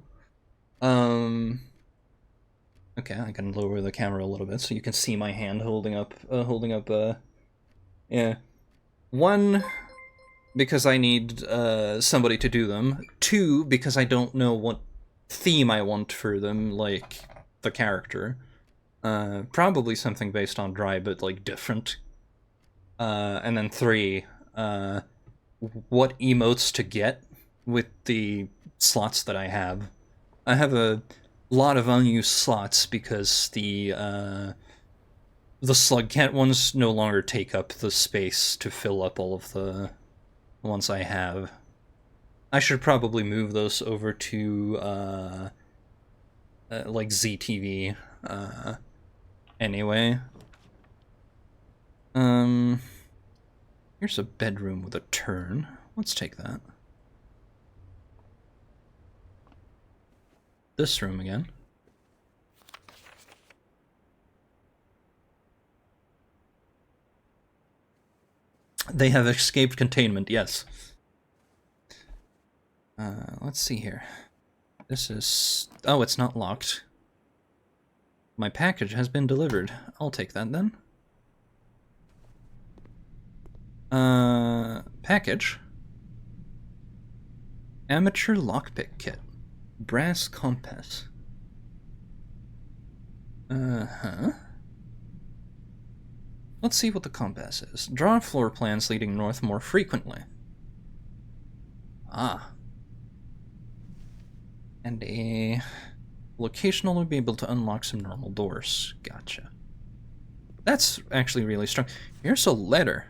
Okay, I can lower the camera a little bit so you can see my hand holding up, yeah. 1, because I need, somebody to do them. 2, because I don't know what theme I want for them, like, the character. Probably something based on Dry, but, like, different. And then 3, what emotes to get with the slots that I have. I have a lot of unused slots because the Slugcat ones no longer take up the space to fill up all of the ones I have. I should probably move those over to, like, ZTV, anyway. Here's a bedroom with a turn. Let's take that. This room again. They have escaped containment, yes. Let's see here. This is... Oh, it's not locked. My package has been delivered. I'll take that then. Package. Amateur lockpick kit. Brass compass. Let's see what the compass is. Draw floor plans leading north more frequently. Ah. And a locational will be able to unlock some normal doors. Gotcha. That's actually really strong. Here's a letter.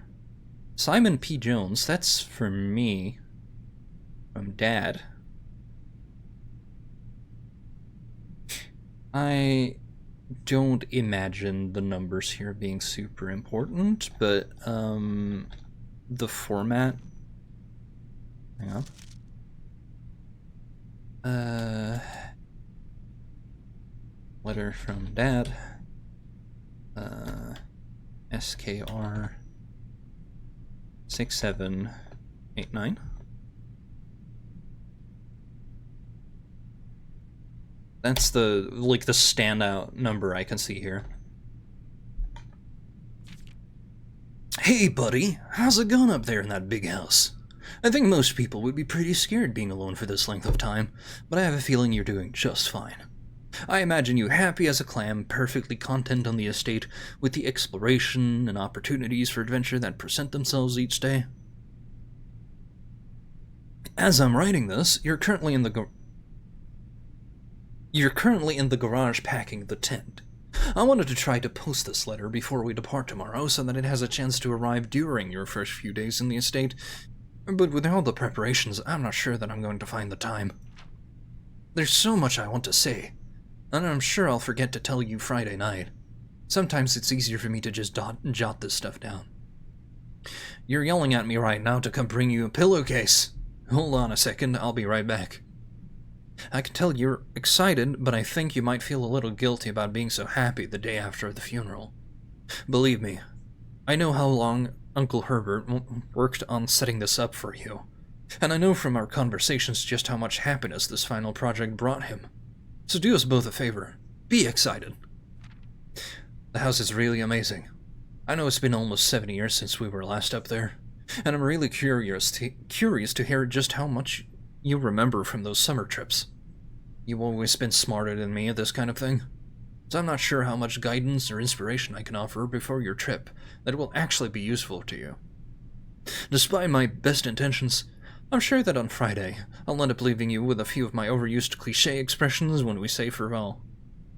Simon P. Jones, that's for me. From Dad. I don't imagine the numbers here being super important, but, the format... Hang on. Letter from Dad. SKR 6789. That's the, like, the standout number I can see here. Hey, buddy, how's it going up there in that big house? I think most people would be pretty scared being alone for this length of time, but I have a feeling you're doing just fine. I imagine you happy as a clam, perfectly content on the estate with the exploration and opportunities for adventure that present themselves each day. As I'm writing this, you're currently in the garage packing the tent. I wanted to try to post this letter before we depart tomorrow so that it has a chance to arrive during your first few days in the estate, but with all the preparations, I'm not sure that I'm going to find the time. There's so much I want to say, and I'm sure I'll forget to tell you Friday night. Sometimes it's easier for me to just jot this stuff down. You're yelling at me right now to come bring you a pillowcase. Hold on a second, I'll be right back. I can tell you're excited, but I think you might feel a little guilty about being so happy the day after the funeral. Believe me, I know how long Uncle Herbert worked on setting this up for you, and I know from our conversations just how much happiness this final project brought him. So do us both a favor. Be excited. The house is really amazing. I know it's been almost 7 years since we were last up there, and I'm really curious to hear just how much you remember from those summer trips. You've always been smarter than me at this kind of thing, so I'm not sure how much guidance or inspiration I can offer before your trip that will actually be useful to you. Despite my best intentions, I'm sure that on Friday I'll end up leaving you with a few of my overused cliché expressions when we say farewell.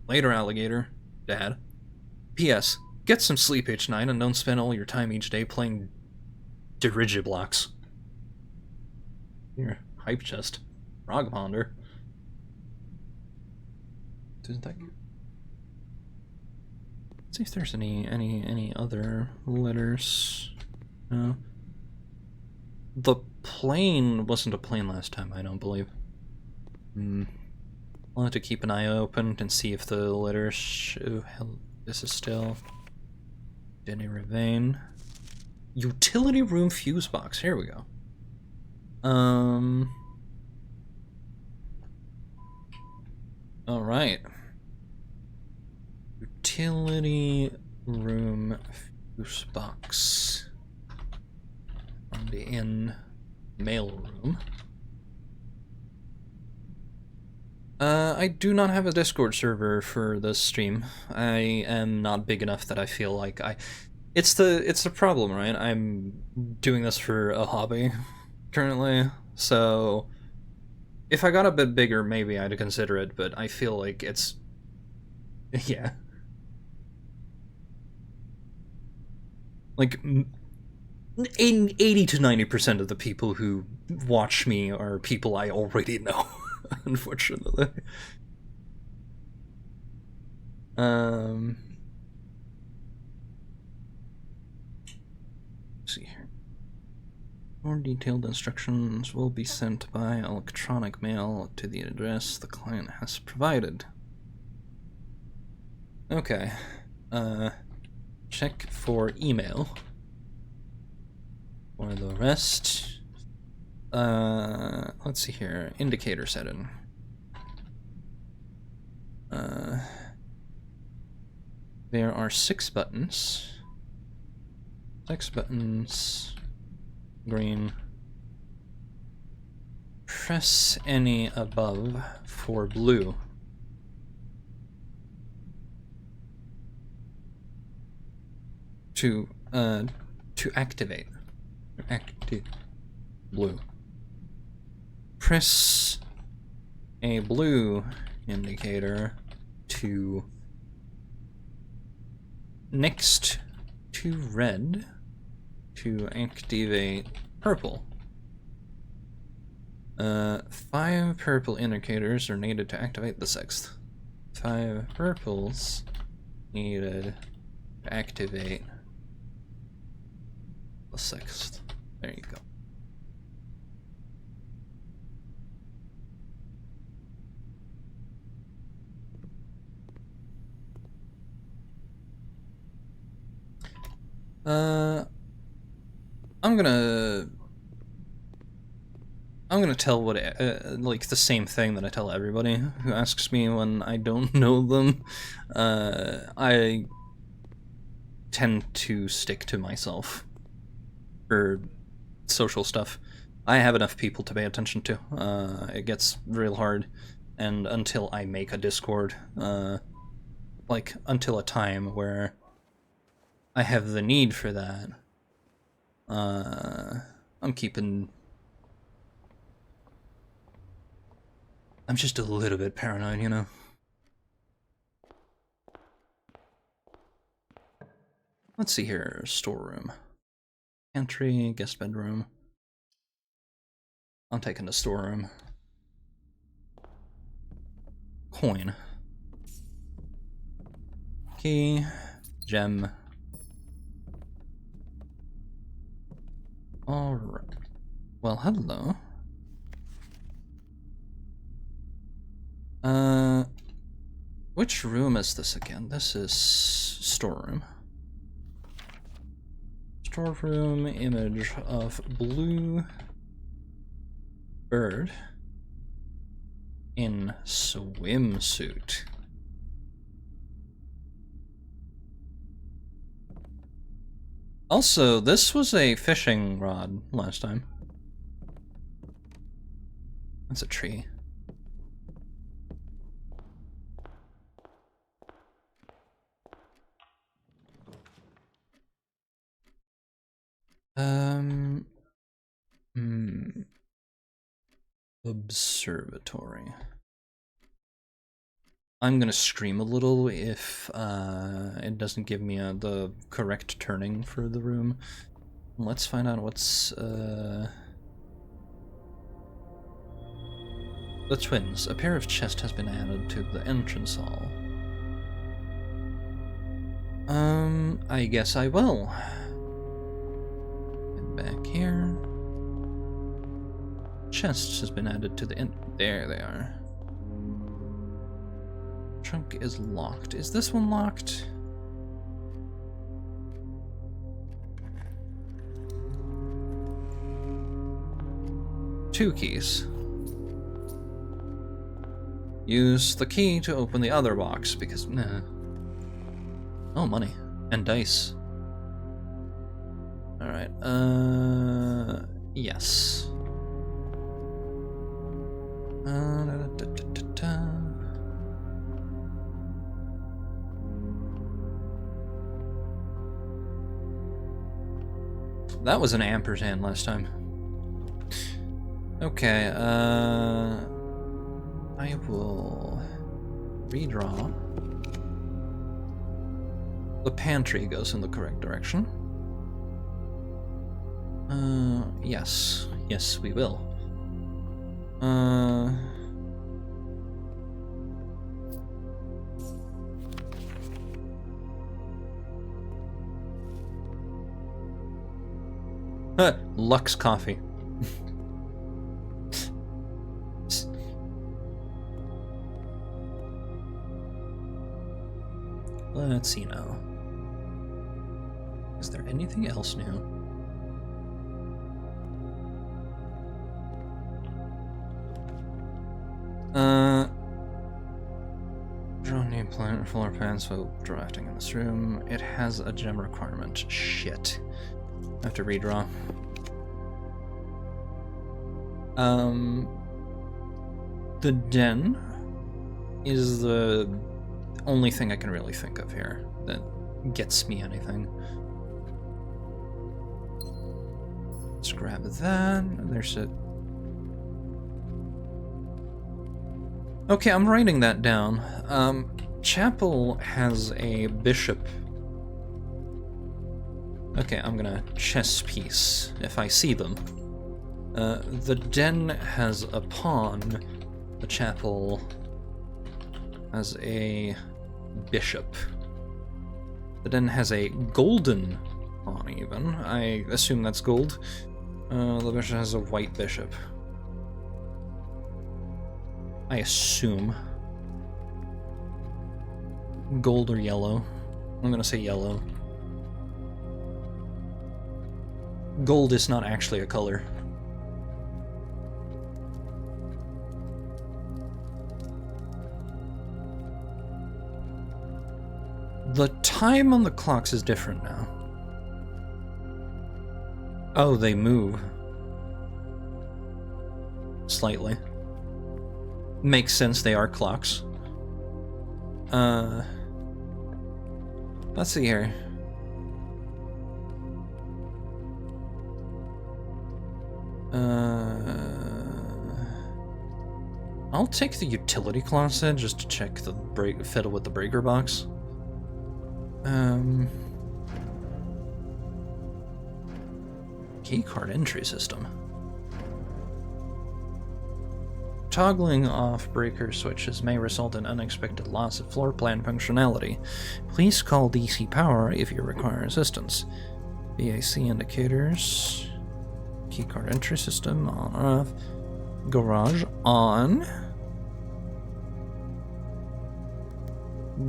Later, alligator. Dad. P.S. Get some sleep each night and don't spend all your time each day playing Dirigiblocks. Here, hype chest. Frog ponder. Isn't that good? Let's see if there's any other letters. No. The plane wasn't a plane last time, I don't believe. I'll have to keep an eye open and see if the letters show. This is still Denny Ravane. Utility room fuse box. Here we go. All right. Utility room fuse box. On the in mail room. I do not have a Discord server for this stream. I am not big enough that I feel like it's the problem, right? I'm doing this for a hobby currently, so if I got a bit bigger, maybe I'd consider it, but I feel like it's... yeah. Like, 80 to 90% of the people who watch me are people I already know, unfortunately. Let's see here. More detailed instructions will be sent by electronic mail to the address the client has provided. Okay. Check for email. For the rest, let's see here. Indicator setting. There are 6 buttons. 6 buttons. Green. Press any above for blue. To activate. Active blue. Press a blue indicator to next to red to activate purple. 5 purple indicators are needed to activate the 6th. 5 purples needed to activate the 6th. There you go. I'm gonna tell what like the same thing that I tell everybody who asks me when I don't know them. I tend to stick to myself for social stuff. I have enough people to pay attention to. It gets real hard, and until I make a Discord, like until a time where I have the need for that, I'm keeping I'm just a little bit paranoid, you know? Let's see here. Storeroom. Pantry, guest bedroom. I'm taking the storeroom. Coin. Key. Gem. Alright. Well, hello. Which room is this again? This is storeroom. Storeroom image of blue bird in swimsuit. Also, this was a fishing rod last time. That's a tree. Observatory. I'm gonna scream a little if it doesn't give me the correct turning for the room. Let's find out what's the twins. A pair of chests has been added to the entrance hall. I guess I will. Get back here. Chests has been added to the there they are. Trunk is locked. Is this one locked? Two keys. Use the key to open the other box because nah. Oh, money and dice. All right. Yes. That was an ampersand last time. Okay, I will redraw. The pantry goes in the correct direction. Yes. Yes, we will. Lux coffee. Let's see now. Is there anything else new? Draw name plan floor plans while drafting in this room. It has a gem requirement. Shit. I have to redraw. The den is the only thing I can really think of here that gets me anything. Let's grab that. There's it. Okay, I'm writing that down. Chapel has a bishop. Okay, I'm gonna chess piece if I see them. The den has a pawn. The chapel has a bishop. The den has a golden pawn even. I assume that's gold. The bishop has a white bishop. I assume. Gold or yellow. I'm gonna say yellow. Gold is not actually a color. The time on the clocks is different now. Oh, they move. Slightly. Makes sense, they are clocks. Let's see here. I'll take the utility closet just to check the fiddle with the breaker box. Keycard entry system. Toggling off breaker switches may result in unexpected loss of floor plan functionality. Please call DC Power if you require assistance. BAC indicators. Keycard entry system on off. Garage on.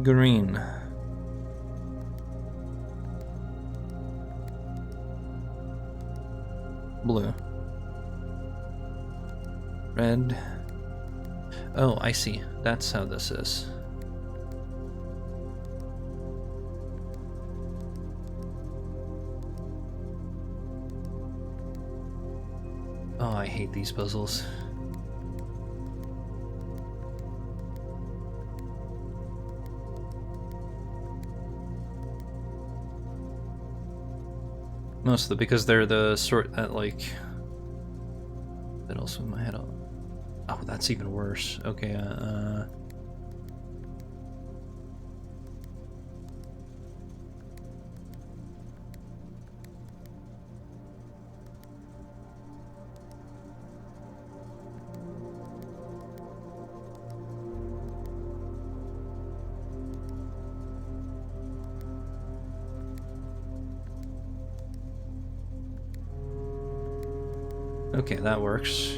Green. Blue. Red. Oh, I see. That's how this is. Oh, I hate these puzzles. Mostly because they're the sort that, like... That also in my head. Oh, that's even worse. Okay, okay, that works.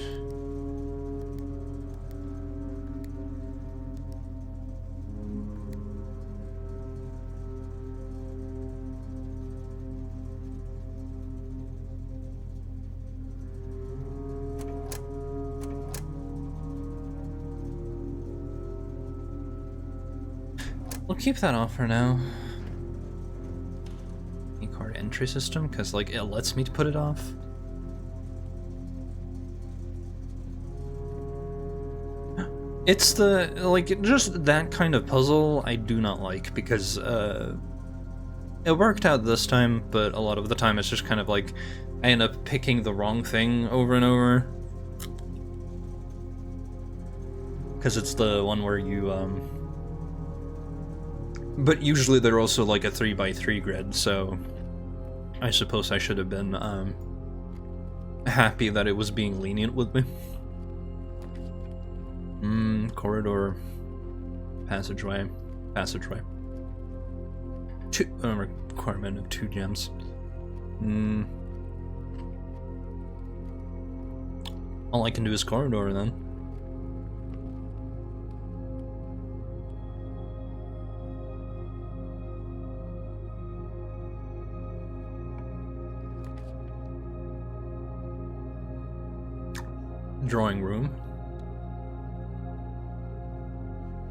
We'll keep that off for now. Keycard entry system, because like it lets me put it off. It's the, like, just that kind of puzzle I do not like, because, it worked out this time, but a lot of the time it's just kind of like, I end up picking the wrong thing over and over. Because it's the one where you, but usually they're also like a 3x3 grid, so I suppose I should have been, happy that it was being lenient with me. Corridor, passageway. Requirement of 2 gems. All I can do is corridor then. Drawing room.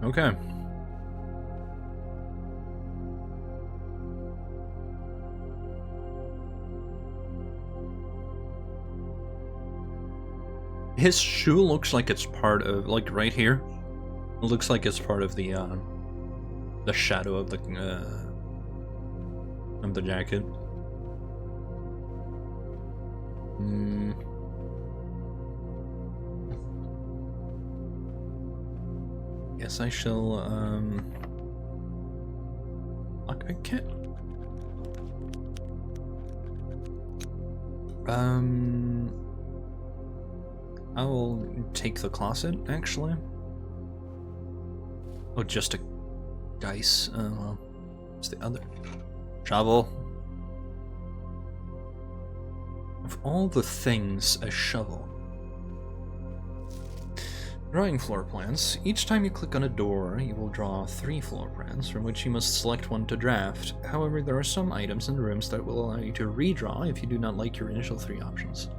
Okay. His shoe looks like it's part of, like, right here. It looks like it's part of the shadow of the jacket. Guess I shall, I can't. I will take the closet, actually. Oh, just a dice. Well, what's the other? Shovel. Of all the things, a shovel. Drawing floor plans. Each time you click on a door, you will draw 3 floor plans, from which you must select one to draft. However, there are some items in the rooms that will allow you to redraw if you do not like your initial 3 options.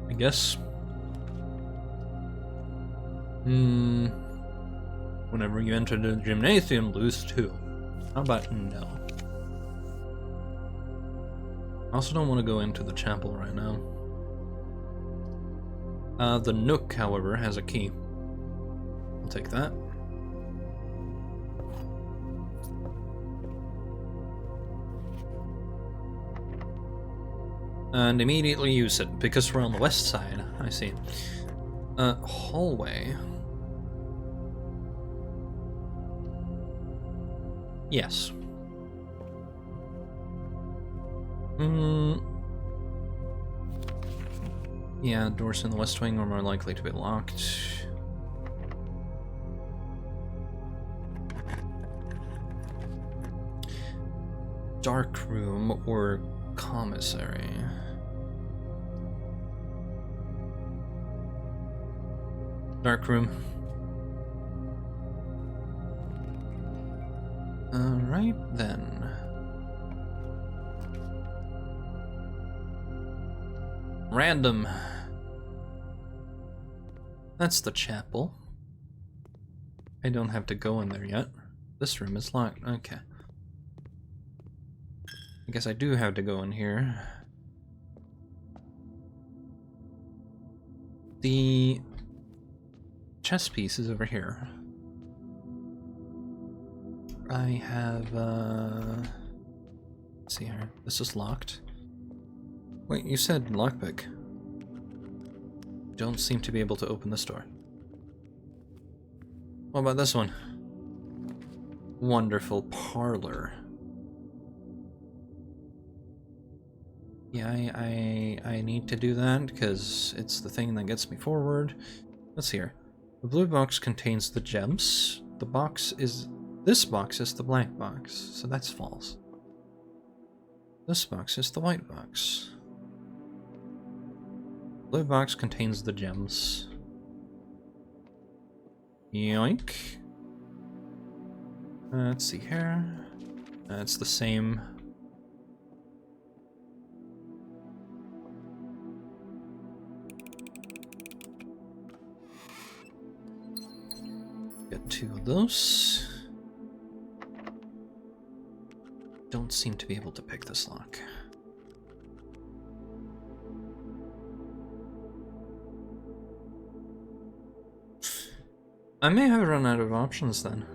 I guess. Whenever you enter the gymnasium, lose 2. How about no? I also don't want to go into the chapel right now. The Nook, however, has a key. I'll take that. And immediately use it, because we're on the west side. I see. Hallway. Yes. Yeah, doors in the west wing are more likely to be locked. Dark room or commissary. Dark room. Alright then. Random. That's the chapel. I don't have to go in there yet. This room is locked. Okay. I guess I do have to go in here. The chess piece is over here. I have, let's see here. This is locked. Wait, you said lockpick. Don't seem to be able to open this door. What about this one? Wonderful parlor. Yeah, I need to do that because it's the thing that gets me forward. Let's see here. The blue box contains the gems. The box is... This box is the black box, so that's false. This box is the white box. Blue box contains the gems. Yoink. Let's see here. It's the same. Get 2 of those. Don't seem to be able to pick this lock. I may have run out of options then.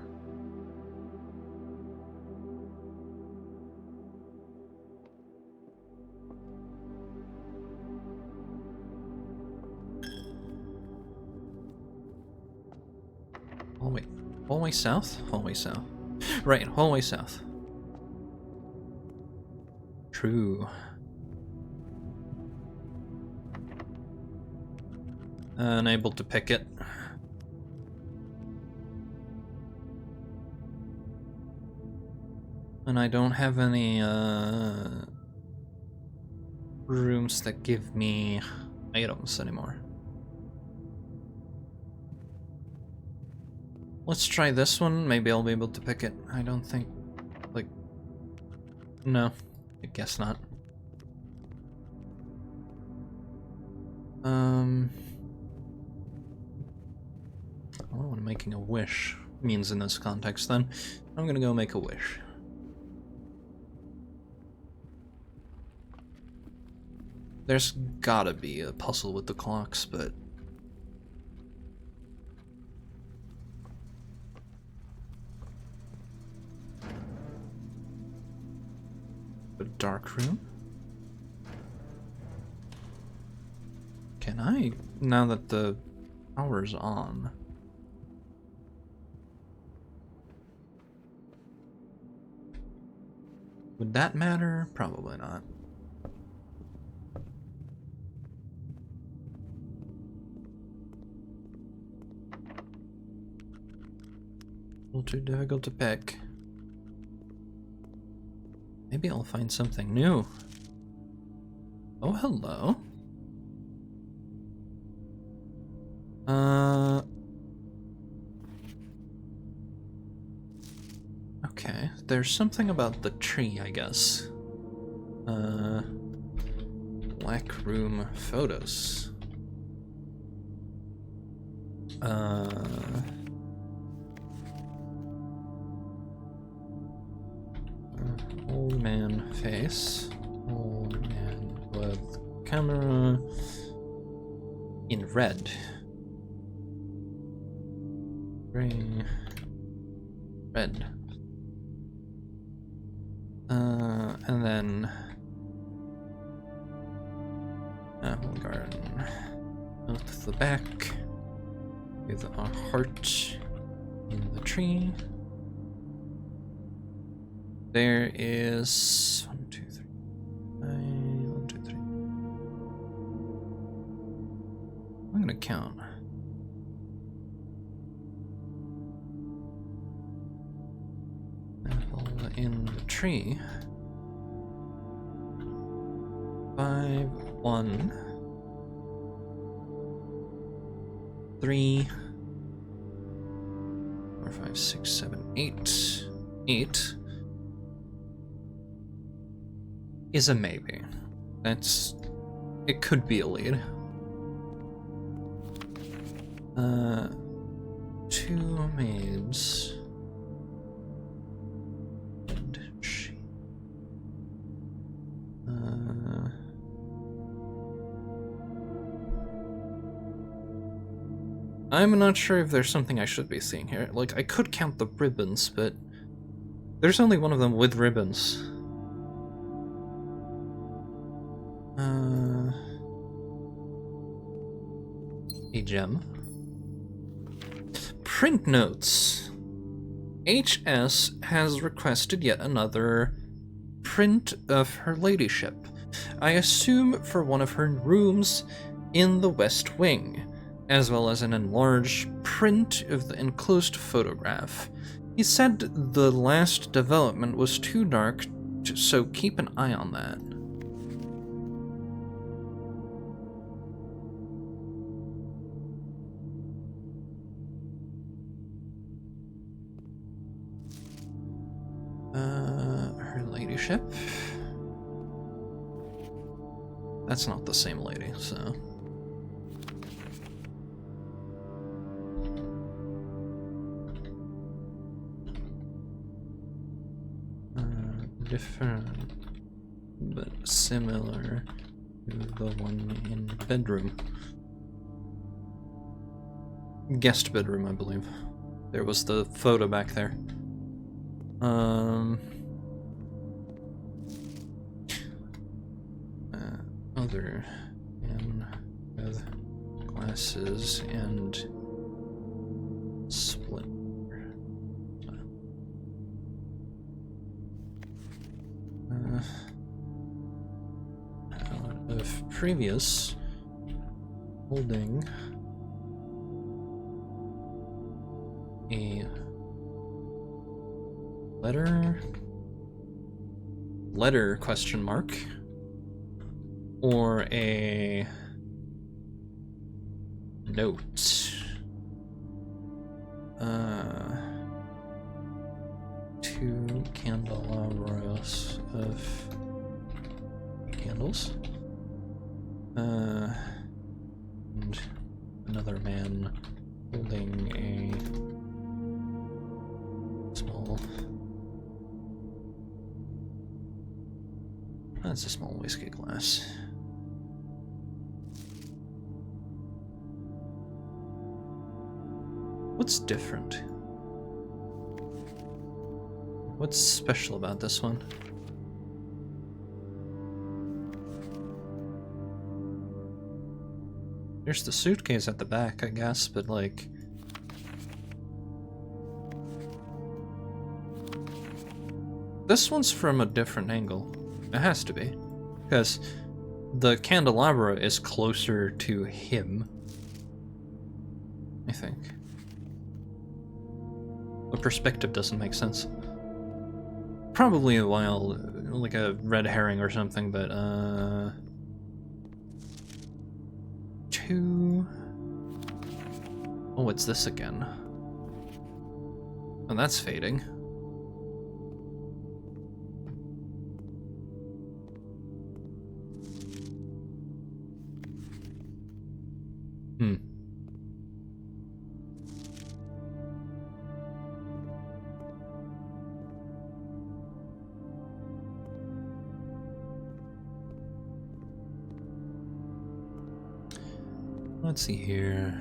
Hallway south? Hallway south. Right, hallway south. True. Unable to pick it. And I don't have any rooms that give me items anymore. Let's try this one. Maybe I'll be able to pick it. I don't think... like... No. I guess not. I don't know what making a wish means in this context then. I'm gonna go make a wish. There's gotta be a puzzle with the clocks, but... a dark room? Can I, now that the power's on? Would that matter? Probably not. A little too difficult to pick. Maybe I'll find something new. Oh, hello. Okay, there's something about the tree, I guess. Black room photos. Old man face. Old man with camera in red. Gray. Red. And then Apple garden. Out the back. With a heart in the tree. There is 1, 2, 3. 1, 2, 3. I'm gonna count. Apple in the tree. 5, 1, 3, 4, 5, 6, 7, 8. 8 is a maybe. It could be a lead. 2 maids. And she. I'm not sure if there's something I should be seeing here. Like, I could count the ribbons, but there's only one of them with ribbons. A gem. Print notes. HS has requested yet another print of her ladyship. I assume for one of her rooms in the West Wing, as well as an enlarged print of the enclosed photograph. He said the last development was too dark, so keep an eye on that. Her ladyship. That's not the same lady, so. Different, but similar to the one in bedroom. Guest bedroom, I believe. There was the photo back there. Other man with glasses and split. Out of previous holding a letter question mark or a note. 2 candelabras of candles. And another man holding a small... That's a small whiskey glass. What's different? What's special about this one? There's the suitcase at the back, I guess, but like... This one's from a different angle. It has to be. Because the candelabra is closer to him, I think. The perspective doesn't make sense. Probably a while, like a red herring or something, but 2... Oh, what's this again? Oh, that's fading. Let's see here.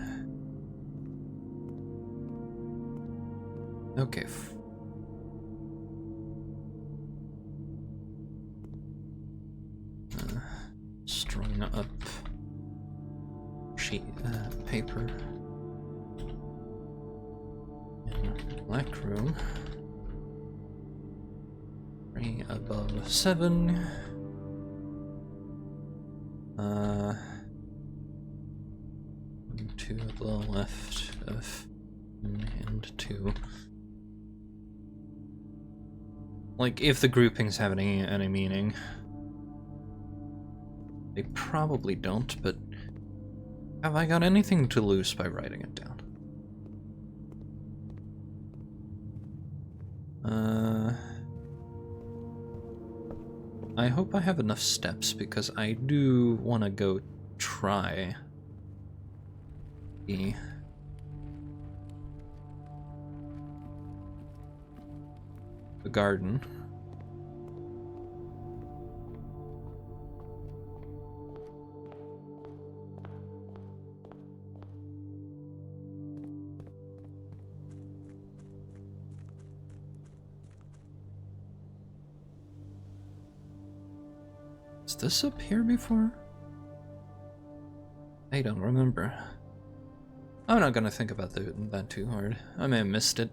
Okay. Strung up sheet paper in black room. 3 above 7. 2 to the left of 1 and 2. Like, if the groupings have any meaning. They probably don't, but have I got anything to lose by writing it down? I hope I have enough steps, because I do want to go try the garden. Is this up here before? I don't remember. I'm not gonna think about that too hard. I may have missed it.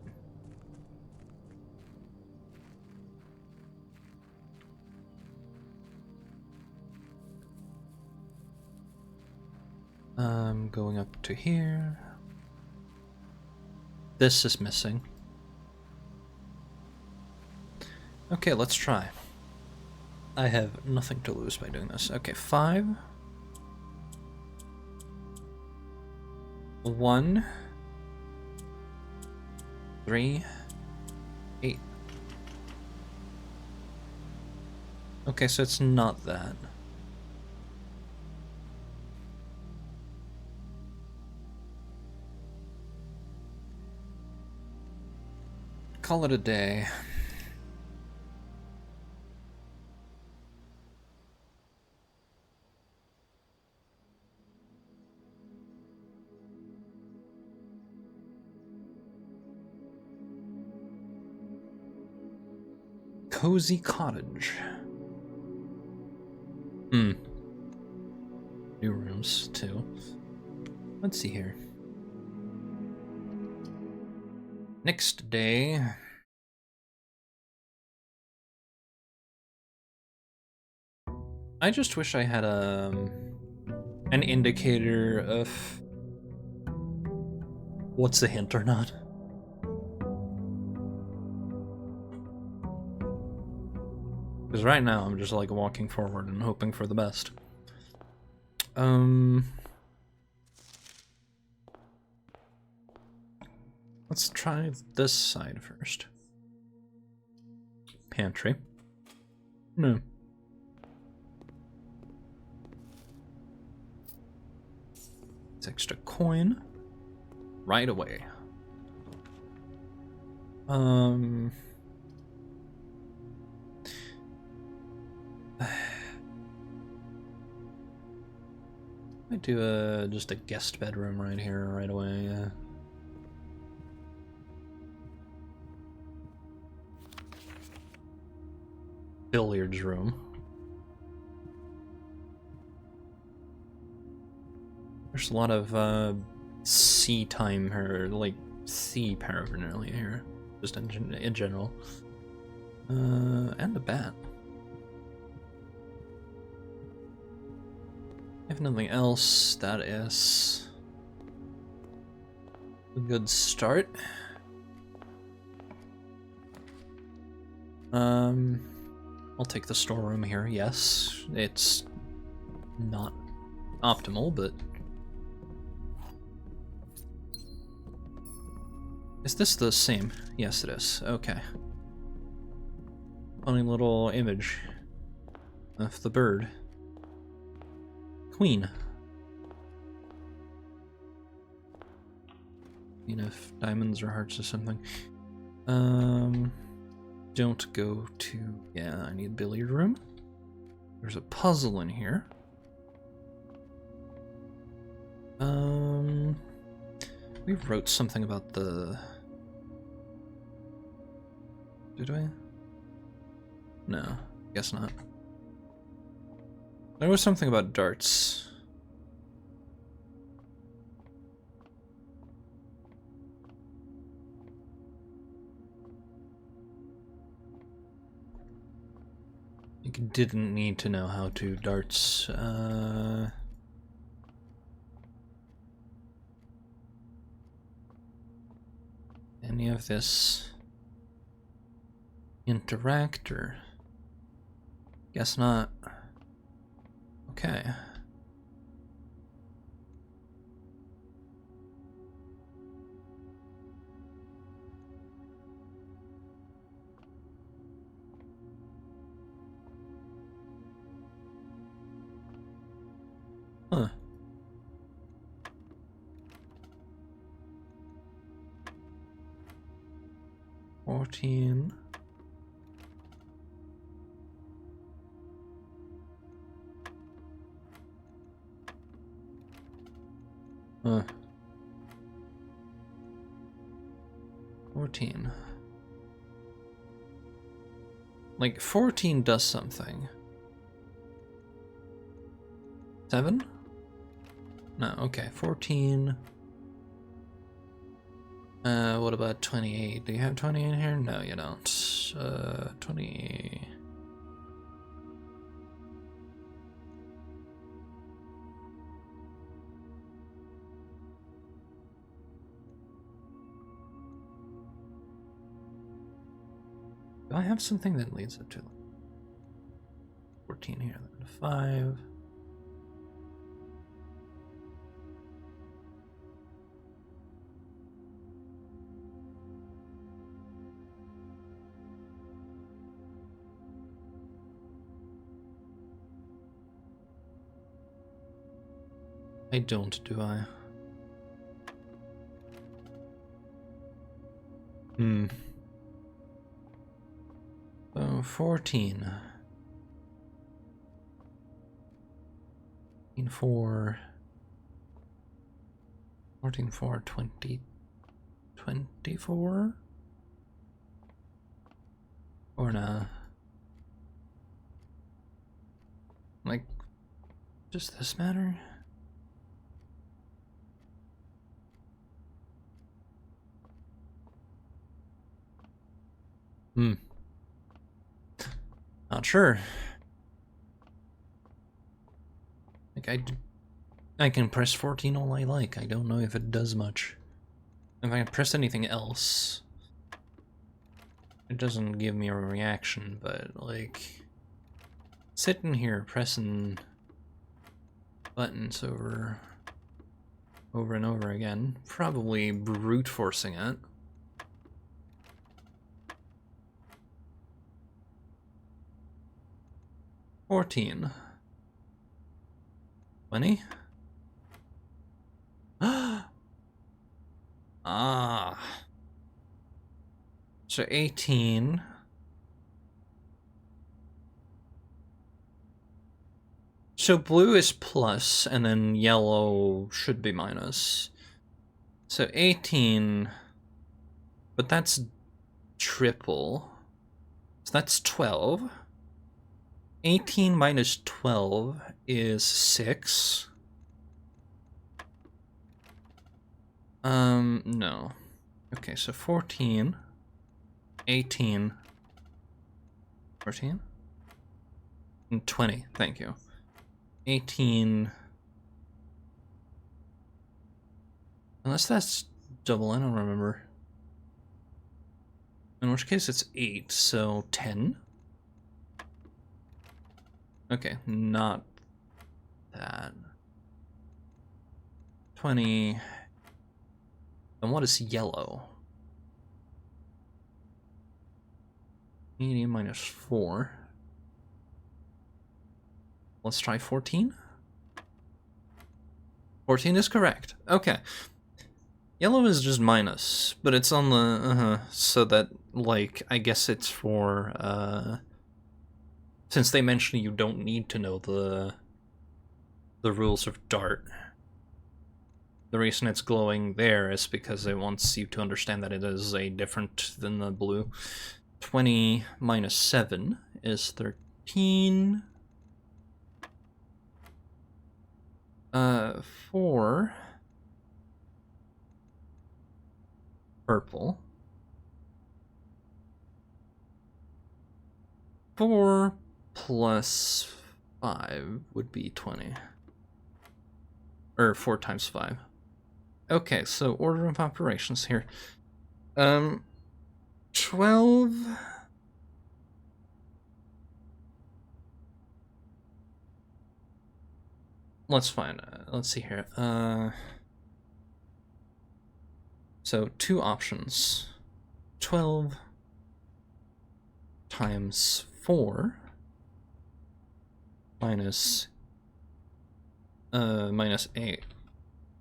Going up to here. This is missing. Okay, let's try. I have nothing to lose by doing this. Okay, 5. 1. 3. 8. Okay, so it's not that. Call it a day. Cozy cottage. New rooms too. Let's see here. Next day. I just wish I had an indicator of what's a hint or not. Because right now I'm just like walking forward and hoping for the best. Let's try this side first. Pantry. No. It's extra coin. Right away. I do just a guest bedroom right here, right away. Yeah. Billiards room. There's a lot of sea time here, like sea paraphernalia here, just in general. And a bat. If nothing else, that is a good start. I'll take the storeroom here. Yes, it's not optimal, but is this the same? Yes, it is. Okay. Funny little image of the bird. Queen. Queen of diamonds or hearts or something. Don't go to... Yeah, I need billiard room. There's a puzzle in here. We wrote something about the... Did we? No, guess not. There was something about darts. like, didn't need to know how to darts. Any of this interactor? Guess not. Okay. Huh. $14. Huh. 14. Like, 14 does something. 7? No, okay, 14. What about 28? Do you have 20 in here? No, you don't. 20. Do I have something that leads up to 14 here, then 5. I don't, do I? So 14. 4. 14, 4, 20. 24? Or nah? Like, does this matter? Not sure. Like, I can press 14 all I like. I don't know if it does much. If I press anything else, it doesn't give me a reaction, but, like, sitting here pressing buttons over and over again, probably brute forcing it. $14. 20? Ah. So 18. So blue is plus, and then yellow should be minus. So 18, but that's triple. So that's 12. 18 minus 12 is 6. No. Okay, so 14, 18, 14, and 20, thank you. 18, unless that's double, I don't remember. In which case it's 8, so 10. Okay, not that. 20. And what is yellow? 80 minus 4. Let's try 14. 14 is correct. Okay. Yellow is just minus, but it's on the, so that, like, I guess it's for, since they mentioned you don't need to know the rules of Dart. The reason it's glowing there is because it wants you to understand that it is a different than the blue. 20 minus 7 is 13. 4 purple. 4 plus 5 would be 20. Or 4 times 5. Okay, so order of operations here. 12... Let's find, let's see here. So 2 options. 12 times 4 minus 8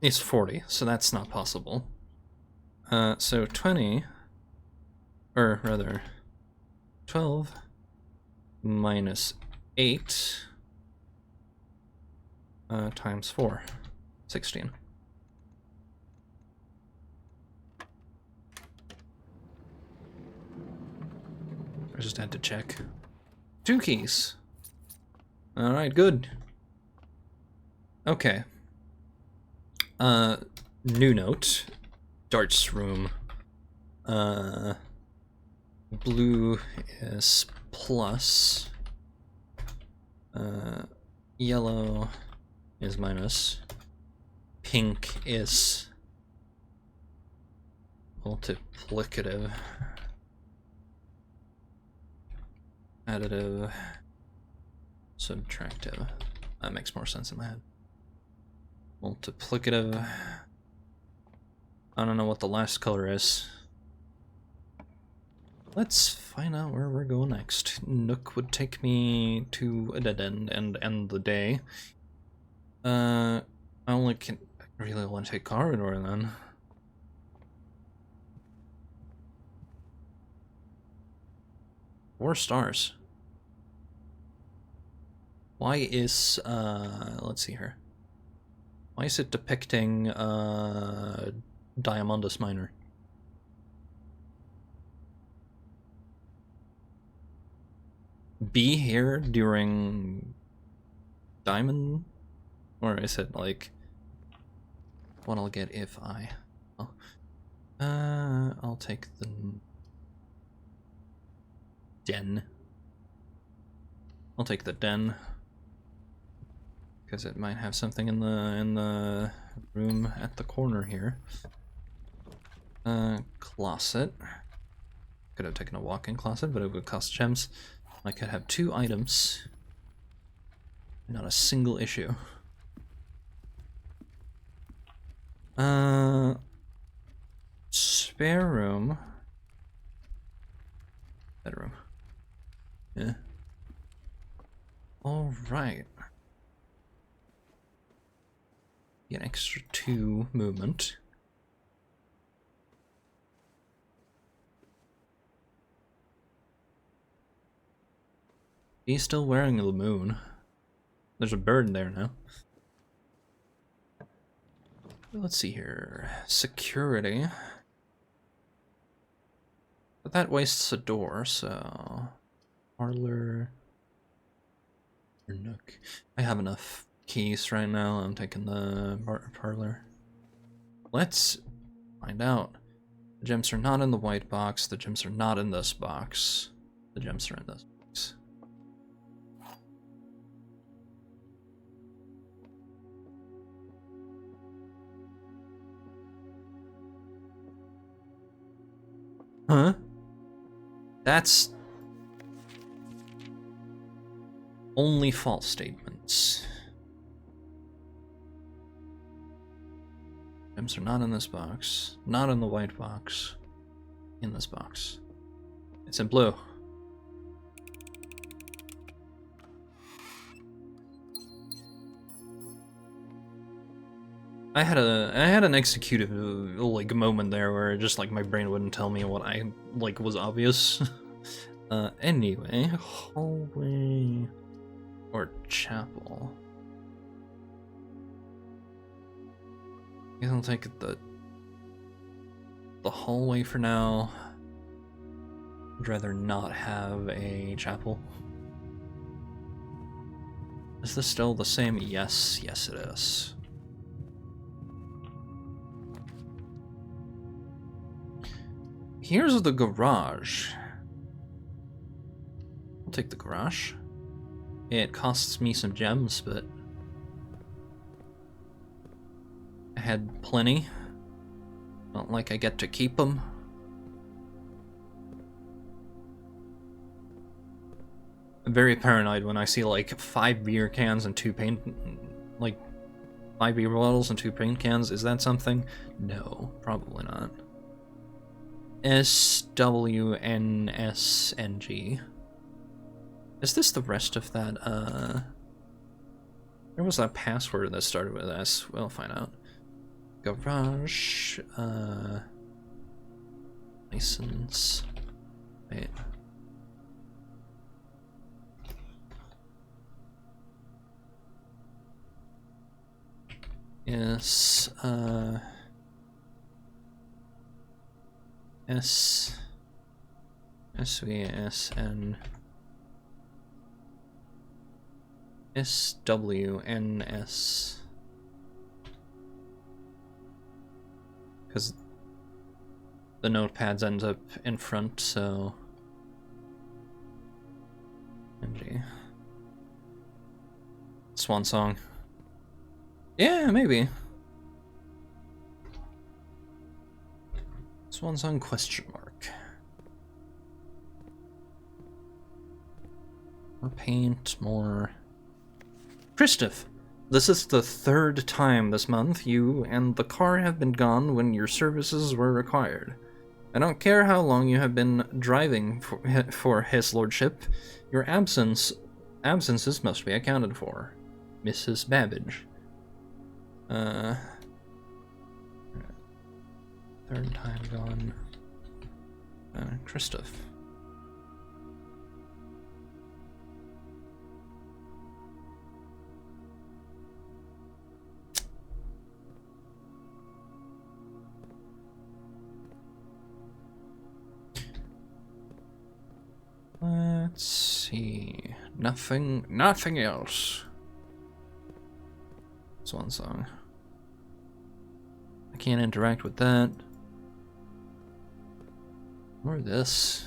is 40, so that's not possible. So 20, or rather 12 minus 8 times 4, 16. I just had to check. 2 keys. Alright, good. Okay. New note. Darts room. Blue is plus. Yellow is minus. Pink is multiplicative. Additive. Subtractive. That makes more sense in my head. Multiplicative. I don't know what the last color is. Let's find out where we're going next. Nook would take me to a dead end and end the day. I really want to take corridor then. Four stars. Why is let's see here. Why is it depicting Diamondus Minor? Be here during Diamond? Or is it like what I'll get if I... Oh. I'll take the den. I'll take the den. Because it might have something in the room at the corner here. Closet. Could have taken a walk-in closet, but it would cost gems. I could have 2 items. Not a single issue. Spare room. Bedroom. Yeah. Alright. An extra 2 movement. He's still wearing the moon. There's a bird there now. Let's see here. Security. But that wastes a door, so... Parlor... Or Nook. I have enough keys right now. I'm taking the parlor. Let's find out. The gems are not in the white box. The gems are not in this box. The gems are in this box. Huh? That's only false statements. Gems are not in this box. Not in the white box. In this box. It's in blue. I had an executive like moment there where just like my brain wouldn't tell me what I like was obvious. Anyway, hallway or chapel. I guess I'll take the hallway for now. I'd rather not have a chapel. Is this still the same? Yes, yes it is. Here's the garage. I'll take the garage. It costs me some gems, but I had plenty. Not like I get to keep them. I'm very paranoid when I see like 5 beer cans and 2 paint, like 5 beer bottles and 2 paint cans. Is that something? No, probably not. SWNSNG. Is this the rest of that, There was that password that started with S. We'll find out. Garage, license. Wait. Yes, SVSN SWNS, because the notepads ends up in front, so NG. Swan song. Yeah, maybe. Swan song question mark. More paint, more. Christoph, this is the 3rd time this month you and the car have been gone when your services were required. I don't care how long you have been driving for his lordship, your absences must be accounted for. Mrs. Babbage. 3rd time gone. Christoph. Let's see. Nothing else. Swan song. I can't interact with that. Or this.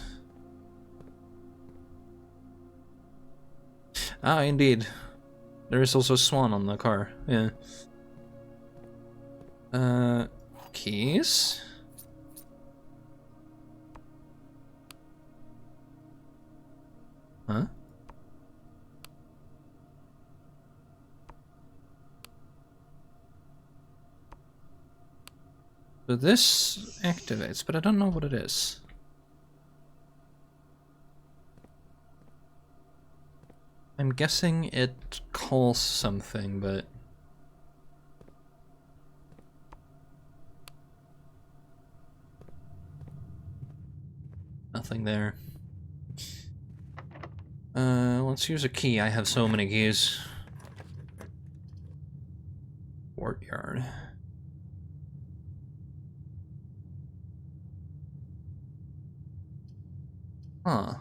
Ah, indeed. There is also Swan on the car. Yeah. Keys? Huh? So this activates, but I don't know what it is. I'm guessing it calls something, but nothing there. Let's use a key. I have so many keys. Courtyard. Huh.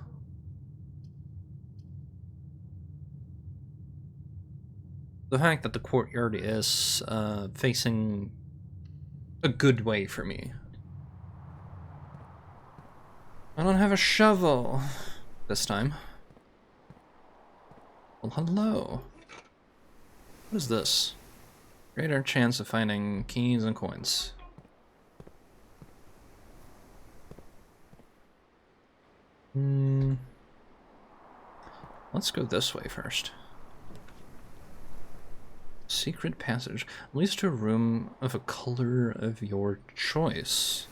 The fact that the courtyard is facing a good way for me. I don't have a shovel this time. Well, hello. What is this? Greater chance of finding keys and coins. Let's go this way first. Secret passage leads to a room of a color of your choice.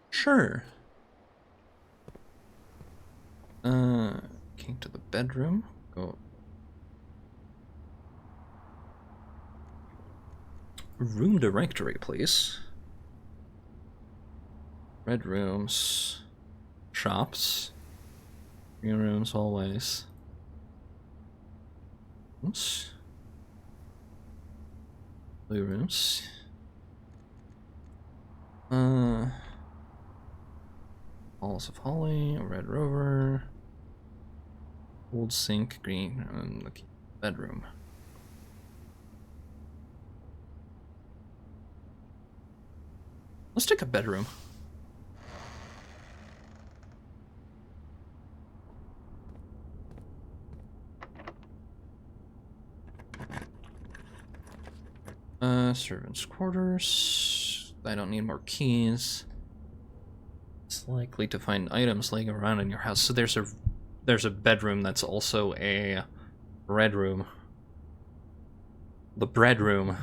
Sure. Key to the bedroom. Go. Room directory, please. Red rooms. Shops. Green rooms, hallways. Oops. Blue rooms. Halls of Holly, Red Rover. Old sink, green, and the bedroom. Let's take a bedroom. Servants' quarters. I don't need more keys. It's likely to find items laying around in your house. So there's a bedroom that's also a bread room. The bread room,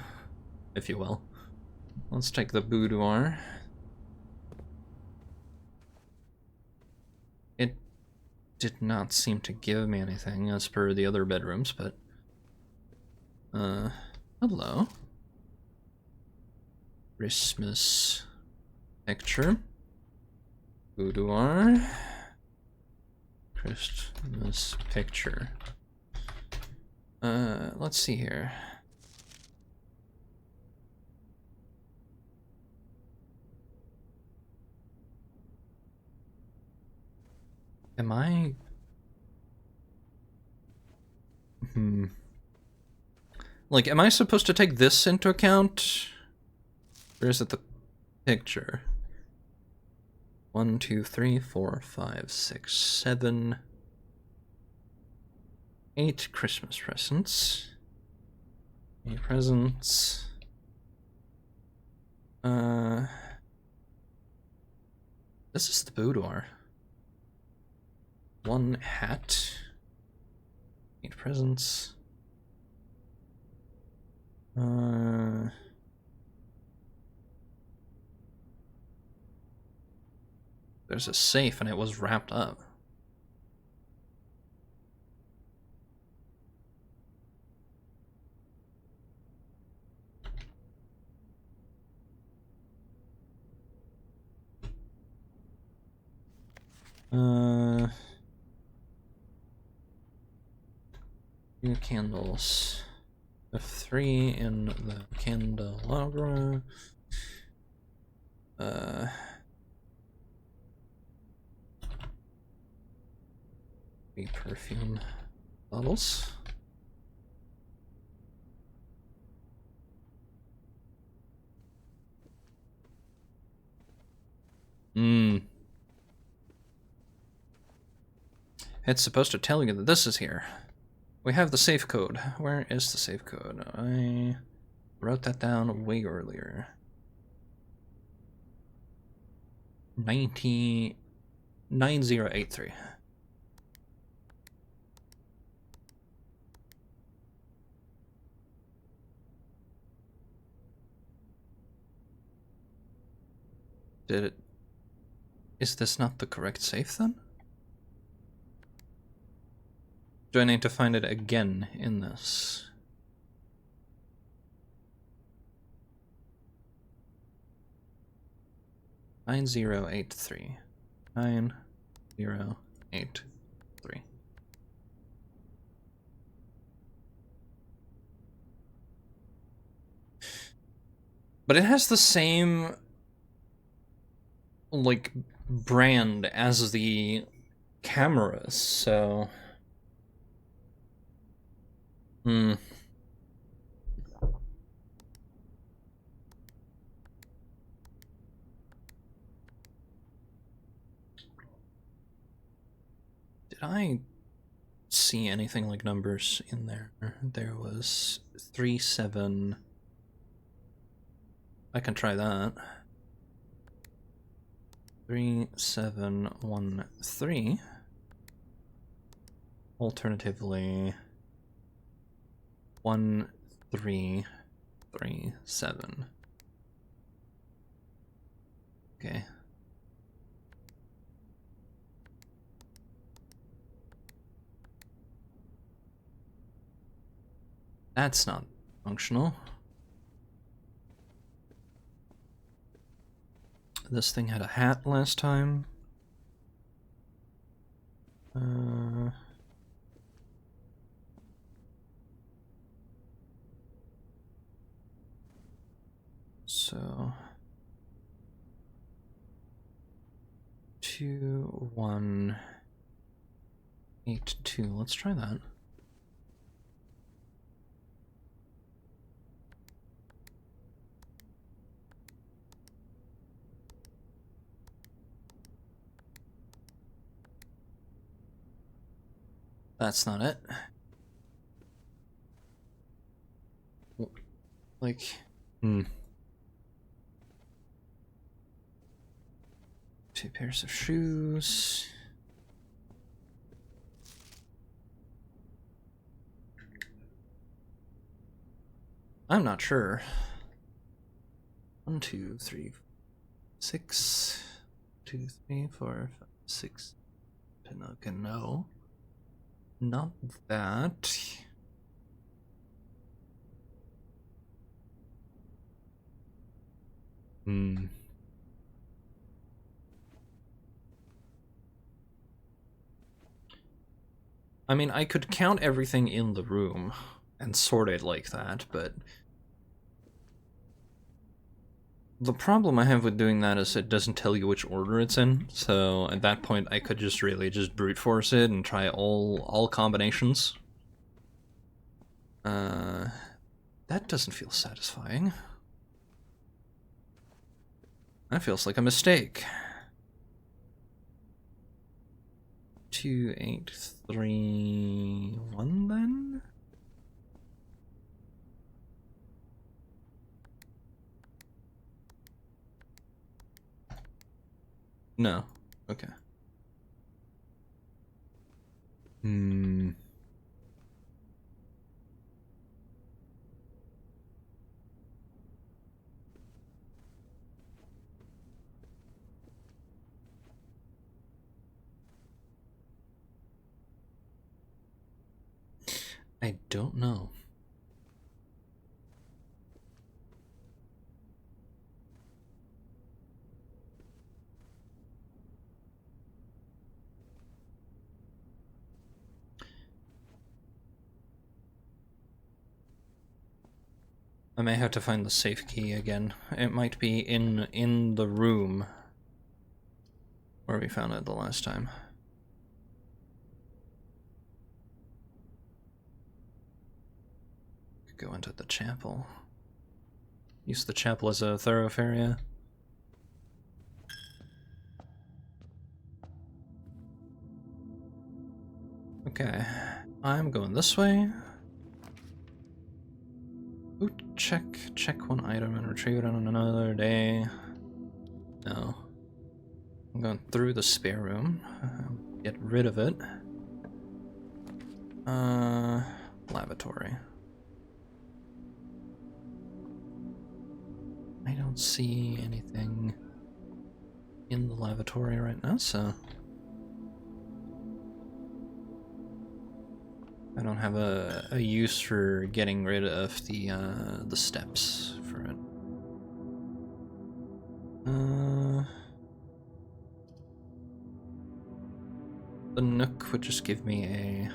if you will. Let's take the boudoir. It did not seem to give me anything as per the other bedrooms, but hello. Christmas picture. Boudoir. Christmas picture. Let's see here. Am I... Like, am I supposed to take this into account? Or is it the picture? 1, 2, 3, 4, 5, 6, 7, 8 Christmas presents. 8 presents. This is the boudoir. 1 hat. 8 presents. There's a safe and it was wrapped up. New candles. The 3 in the candelabra. The perfume bottles. It's supposed to tell you that this is here. We have the safe code. Where is the safe code? I wrote that down way earlier. 9083. Did it... Is this not the correct safe then? Do I need to find it again in this? Nine 9083. 9083. But it has the same, like, brand as the cameras, so... Did I see anything like numbers in there? There was 3, 7... I can try that. 3, 7, 1, 3. Alternatively... 1, 3, 3, 7. Okay. That's not functional. This thing had a hat last time. So 2, 1, 8, 2. Let's try that. That's not it. Like, Hmm. 2 pairs of shoes. I'm not sure. 1, 2, 3, 6. 2, 3, 4, 5, 6. Okay, no. Not that. Hmm. I mean, I could count everything in the room and sort it like that, but the problem I have with doing that is it doesn't tell you which order it's in, so at that point I could just really just brute force it and try all combinations. That doesn't feel satisfying. That feels like a mistake. 2, 8, 3, 1 then? No. Okay. Hmm. I don't know. I may have to find the safe key again. It might be in the room where we found it the last time. Could go into the chapel. Use the chapel as a thoroughfare, yeah. Okay, I'm going this way. Ooh, check one item and retrieve it on another day. No. I'm going through the spare room. Get rid of it. Lavatory. I don't see anything in the lavatory right now, so I don't have a use for getting rid of the steps for it. The Nook would just give me a...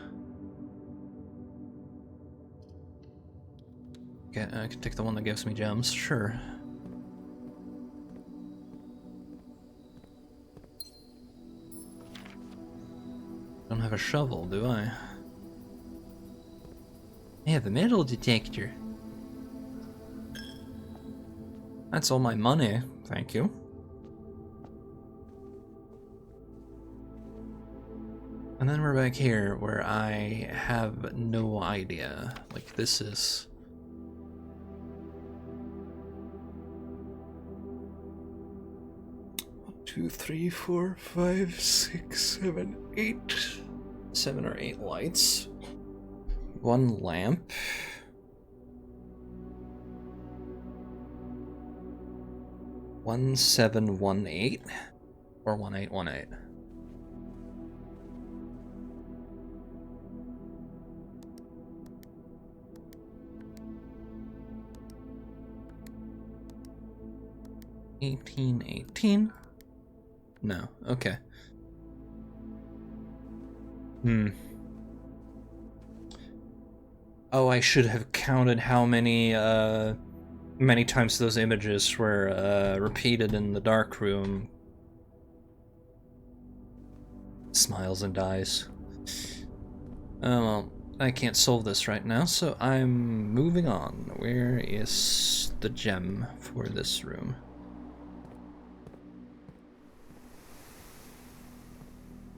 Okay, I can take the one that gives me gems, sure. Don't have a shovel, do I? I have a metal detector. That's all my money, thank you. And then we're back here where I have no idea. Like, this is... 2, 3, 4, 5, 6, 7, 8. 7 or 8 lights. 1 lamp. One 7, 1, 8, or 1, 8, 1, 8. $18.18. No, okay. Oh, I should have counted how many many times those images were repeated in the dark room. Smiles and dies. Oh well, I can't solve this right now, so I'm moving on. Where is the gem for this room?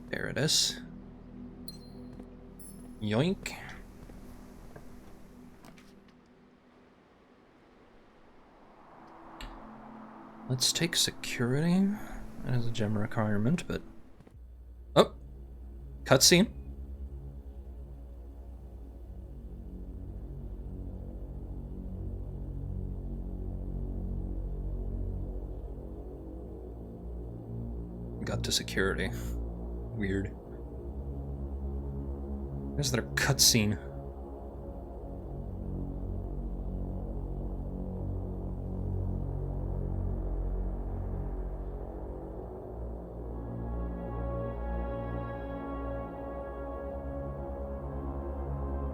There it is. Yoink. Let's take security as a gem requirement, but... Oh! Cutscene. Got to security. Weird. Where's their cutscene?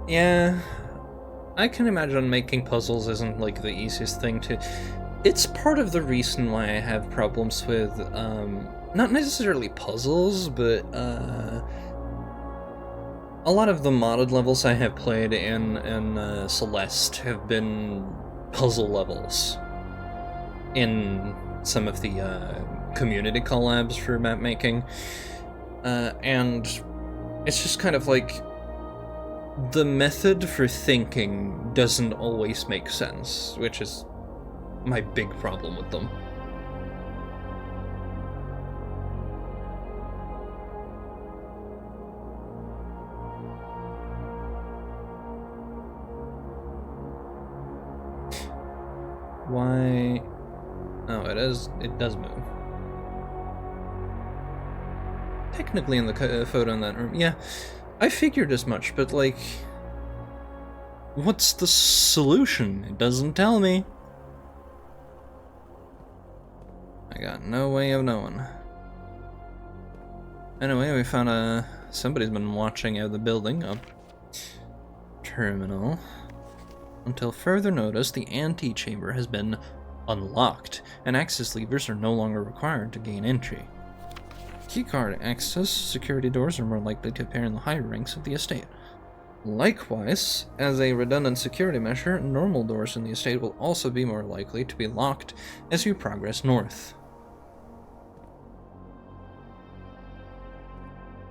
Yeah, I can imagine making puzzles isn't like the easiest thing to... It's part of the reason why I have problems with, not necessarily puzzles, but, a lot of the modded levels I have played in Celeste have been puzzle levels in some of the community collabs for map making, and it's just kind of like the method for thinking doesn't always make sense, which is my big problem with them. Why? Oh, it does move. Technically in the photo in that room, yeah, I figured as much, but like, what's the solution? It doesn't tell me. I got no way of knowing. Anyway, we found somebody's been watching out of the building up terminal. Until further notice, the antechamber has been unlocked, and access levers are no longer required to gain entry. Keycard access security doors are more likely to appear in the higher ranks of the estate. Likewise, as a redundant security measure, normal doors in the estate will also be more likely to be locked as you progress north.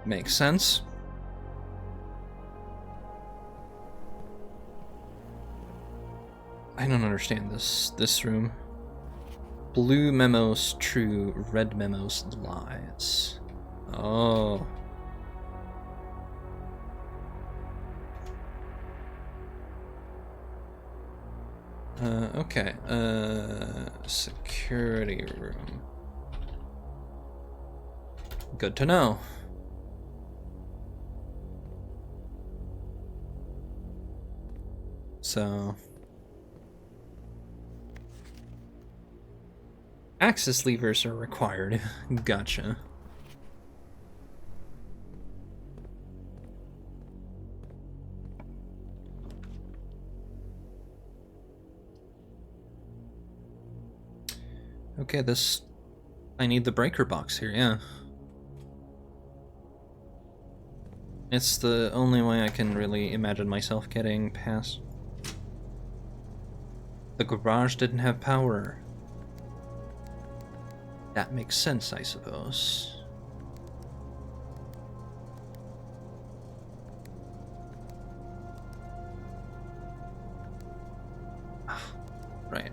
Makes sense. I don't understand this room. Blue memos true, red memos lies. Oh. Okay. Security room. Good to know. So... access levers are required. Gotcha. Okay, this... I need the breaker box here, yeah. It's the only way I can really imagine myself getting past. The garage didn't have power. That makes sense, I suppose. Right.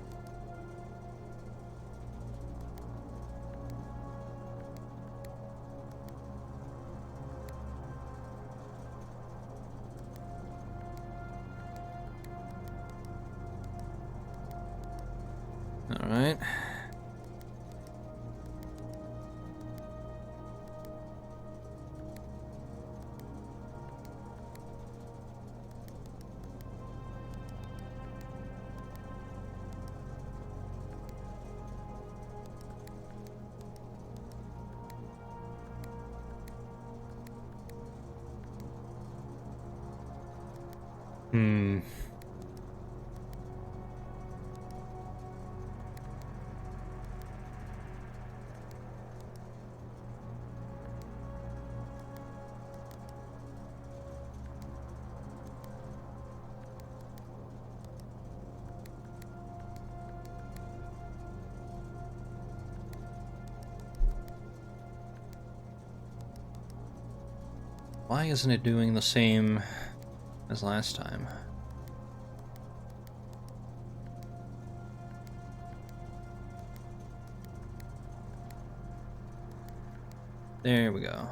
All right. Why isn't it doing the same as last time? There we go.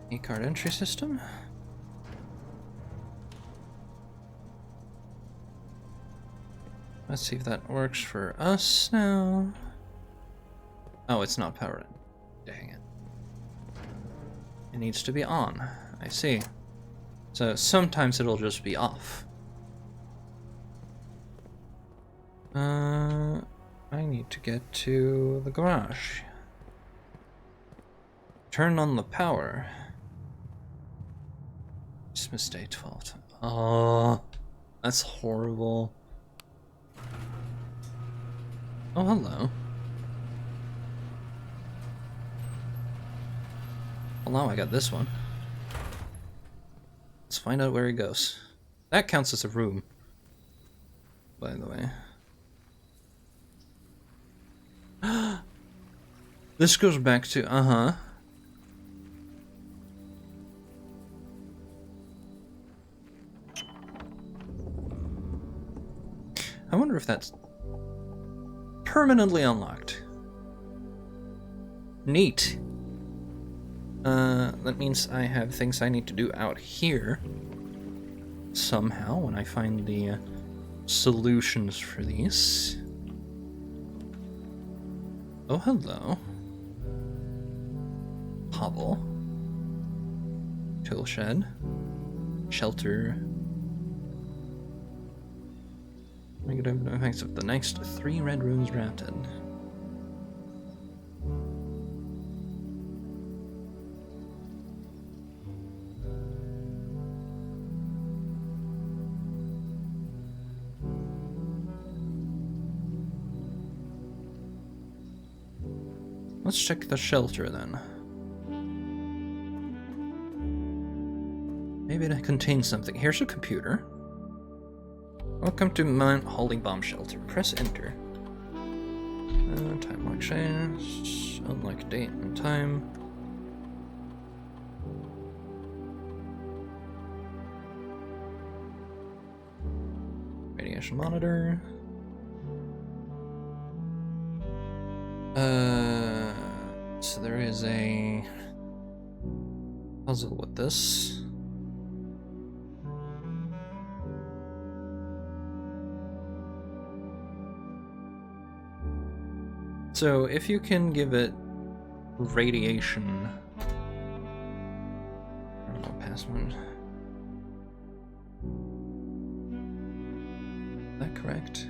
E-card entry system. Let's see if that works for us now. Oh, it's not powered. Dang it. It needs to be on. I see. So sometimes it'll just be off. I need to get to the garage. Turn on the power. Dismiss day 12. Oh, that's horrible. Oh, hello. Well, now I got this one. Let's find out where he goes. That counts as a room, by the way. This goes back to, I wonder if that's permanently unlocked. Neat. That means I have things I need to do out here somehow when I find the solutions for these. Oh, hello. Hovel. Tool shed. Shelter. Negative effects of the next 3 red runes granted. Let's check the shelter then. Maybe it contains something. Here's a computer. Welcome to Mount Holly Bomb Shelter. Press enter. Time lock change. Unlock date and time. Radiation monitor. So there is a puzzle with this. So if you can give it radiation, I don't know, password. Is that correct?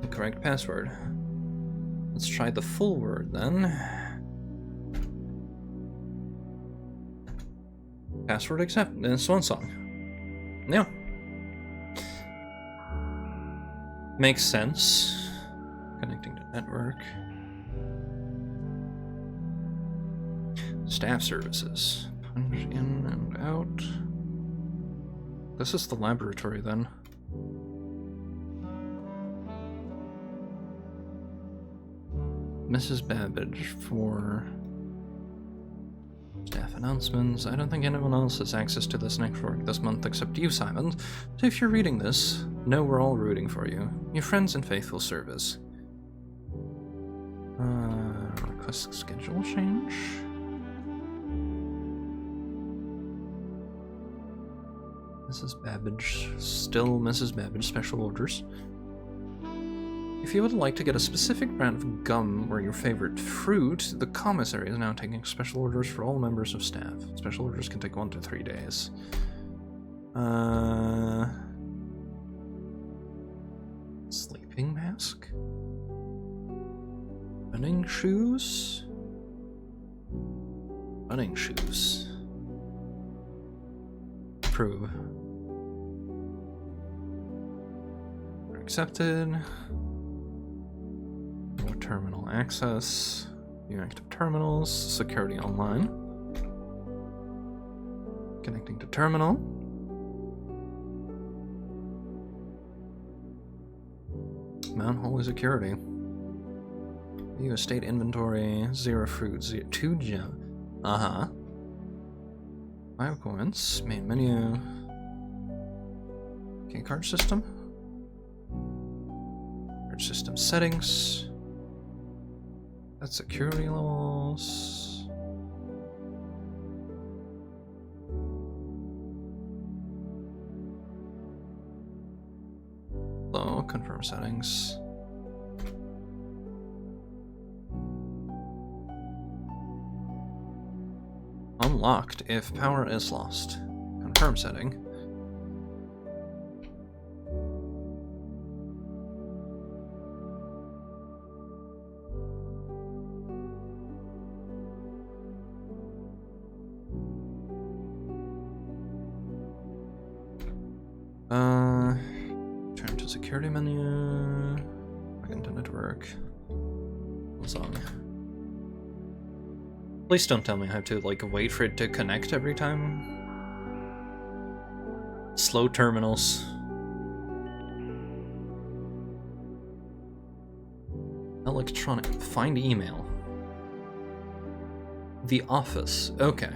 The correct password. Let's try the full word then. Password accepted, and it's one song. Yeah. Makes sense. Connecting to network. Staff services. Punch in and out. This is the laboratory then. Mrs. Babbage for staff announcements. I don't think anyone else has access to this network this month except you, Simon. So if you're reading this, know we're all rooting for you. Your friends in faithful service. Request schedule change. Mrs. Babbage. Still Mrs. Babbage special orders. If you would like to get a specific brand of gum or your favorite fruit, the commissary is now taking special orders for all members of staff. Special orders can take 1 to 3 days. Sleeping mask? Running shoes? Running shoes. Approve. Accepted. Terminal access, view active terminals, security online. Connecting to terminal. Mount Holy security. View estate inventory, 0 fruit, 2 gem. Uh-huh. 5 coins. Main menu. Okay, card system. Card system settings. That's security levels. Low, confirm settings. Unlocked if power is lost. Confirm setting. Turn to security menu. Back into network. What's on? Please don't tell me I have to, like, wait for it to connect every time. Slow terminals. Electronic. Find email. The office. Okay.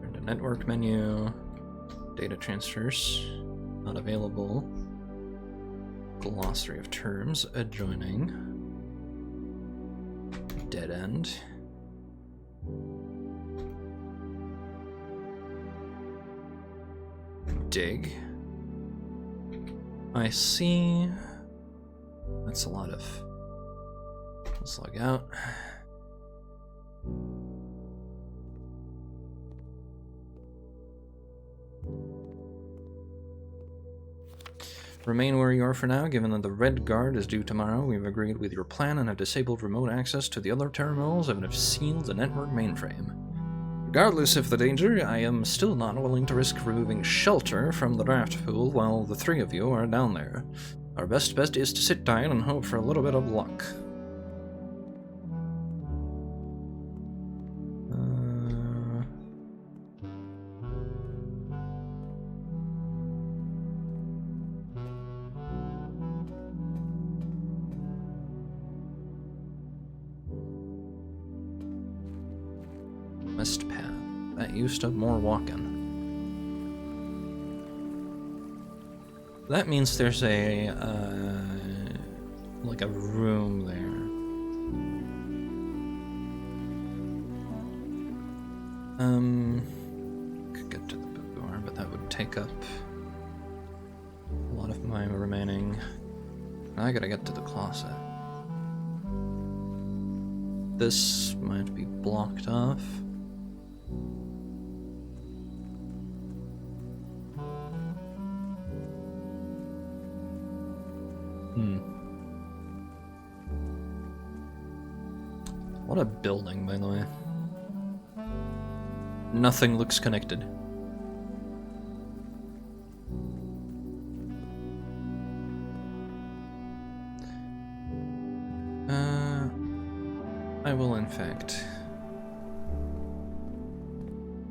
Turn to network menu. Data transfers. Not available. Glossary of terms. Adjoining. Dead end. Dig. I see. That's a lot of. Let's log out. Remain where you are for now, given that the Red Guard is due tomorrow. We've agreed with your plan and have disabled remote access to the other terminals and have sealed the network mainframe. Regardless of the danger, I am still not willing to risk removing shelter from the draft pool while the 3 of you are down there. Our best bet is to sit tight and hope for a little bit of luck. Mist path. That used up more walking. That means there's a, like a room there. Could get to the boudoir, but that would take up a lot of my remaining. I gotta get to the closet. This might be blocked off. What a building, by the way. Nothing looks connected. I will, in fact,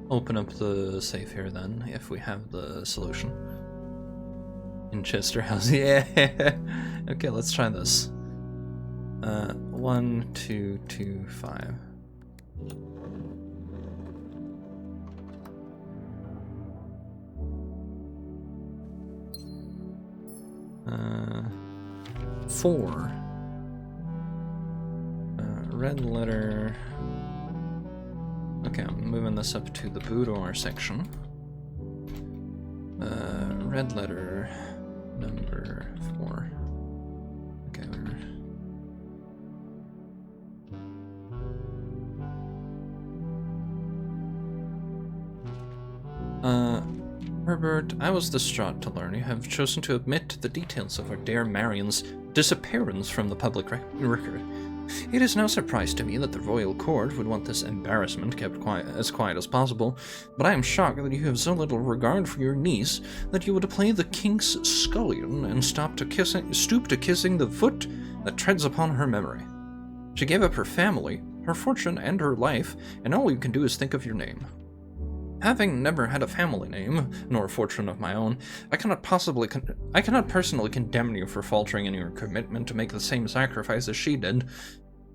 open up the safe here then, if we have the solution. In Chester House, yeah. Okay, let's try this. 1, 2, 2, 5. Four. Red letter. Okay, I'm moving this up to the boudoir section. Red letter number 4. Okay, Herbert, I was distraught to learn you have chosen to omit the details of our dear Marion's disappearance from the public record. It is no surprise to me that the royal court would want this embarrassment kept as quiet as possible, but I am shocked that you have so little regard for your niece that you would play the king's scullion and stoop to kissing the foot that treads upon her memory. She gave up her family, her fortune, and her life, and all you can do is think of your name. Having never had a family name, nor a fortune of my own, I cannot personally condemn you for faltering in your commitment to make the same sacrifice as she did.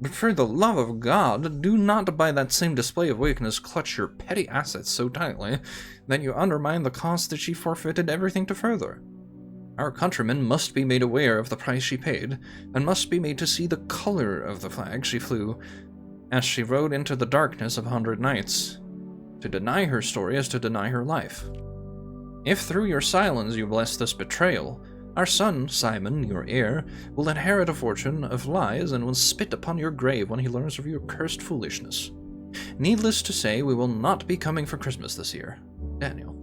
But for the love of God, do not by that same display of weakness clutch your petty assets so tightly that you undermine the cause that she forfeited everything to further. Our countrymen must be made aware of the price she paid, and must be made to see the color of the flag she flew as she rode into the darkness of 100 nights. To deny her story is to deny her life. If through your silence you bless this betrayal, our son, Simon, your heir, will inherit a fortune of lies and will spit upon your grave when he learns of your cursed foolishness. Needless to say, we will not be coming for Christmas this year. Daniel.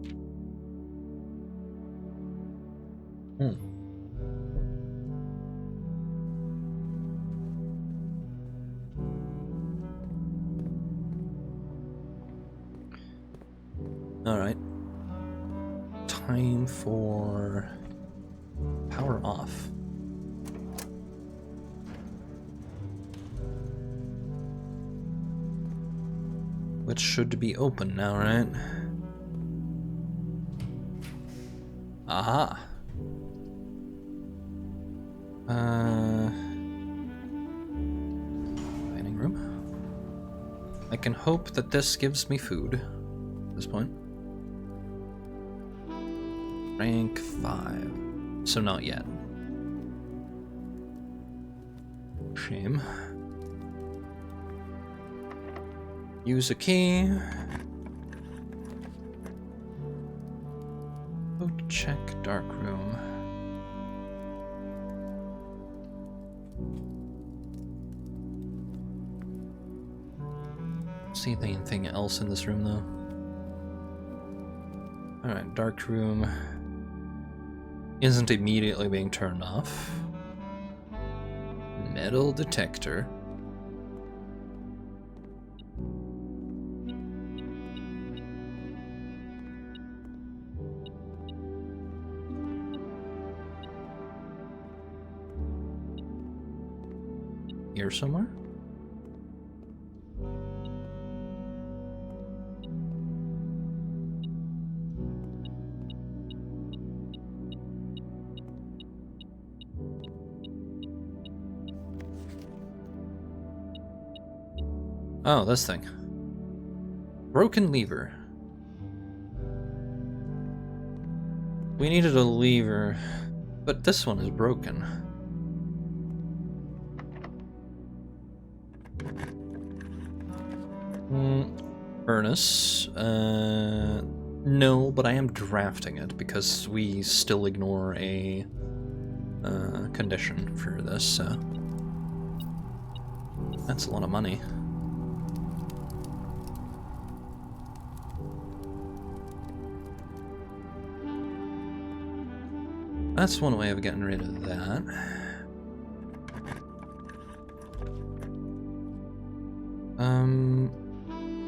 Alright. Time for power off. Which should be open now, right? Aha. Dining room. I can hope that this gives me food at this point. Rank 5. So not yet. Shame. Use a key. Go to check dark room. See anything else in this room though? Alright, dark room isn't immediately being turned off. Metal detector. Here somewhere? Oh, this thing. Broken lever. We needed a lever, but this one is broken. Furnace. No, but I am drafting it because we still ignore a condition for this, so that's a lot of money. That's one way of getting rid of that.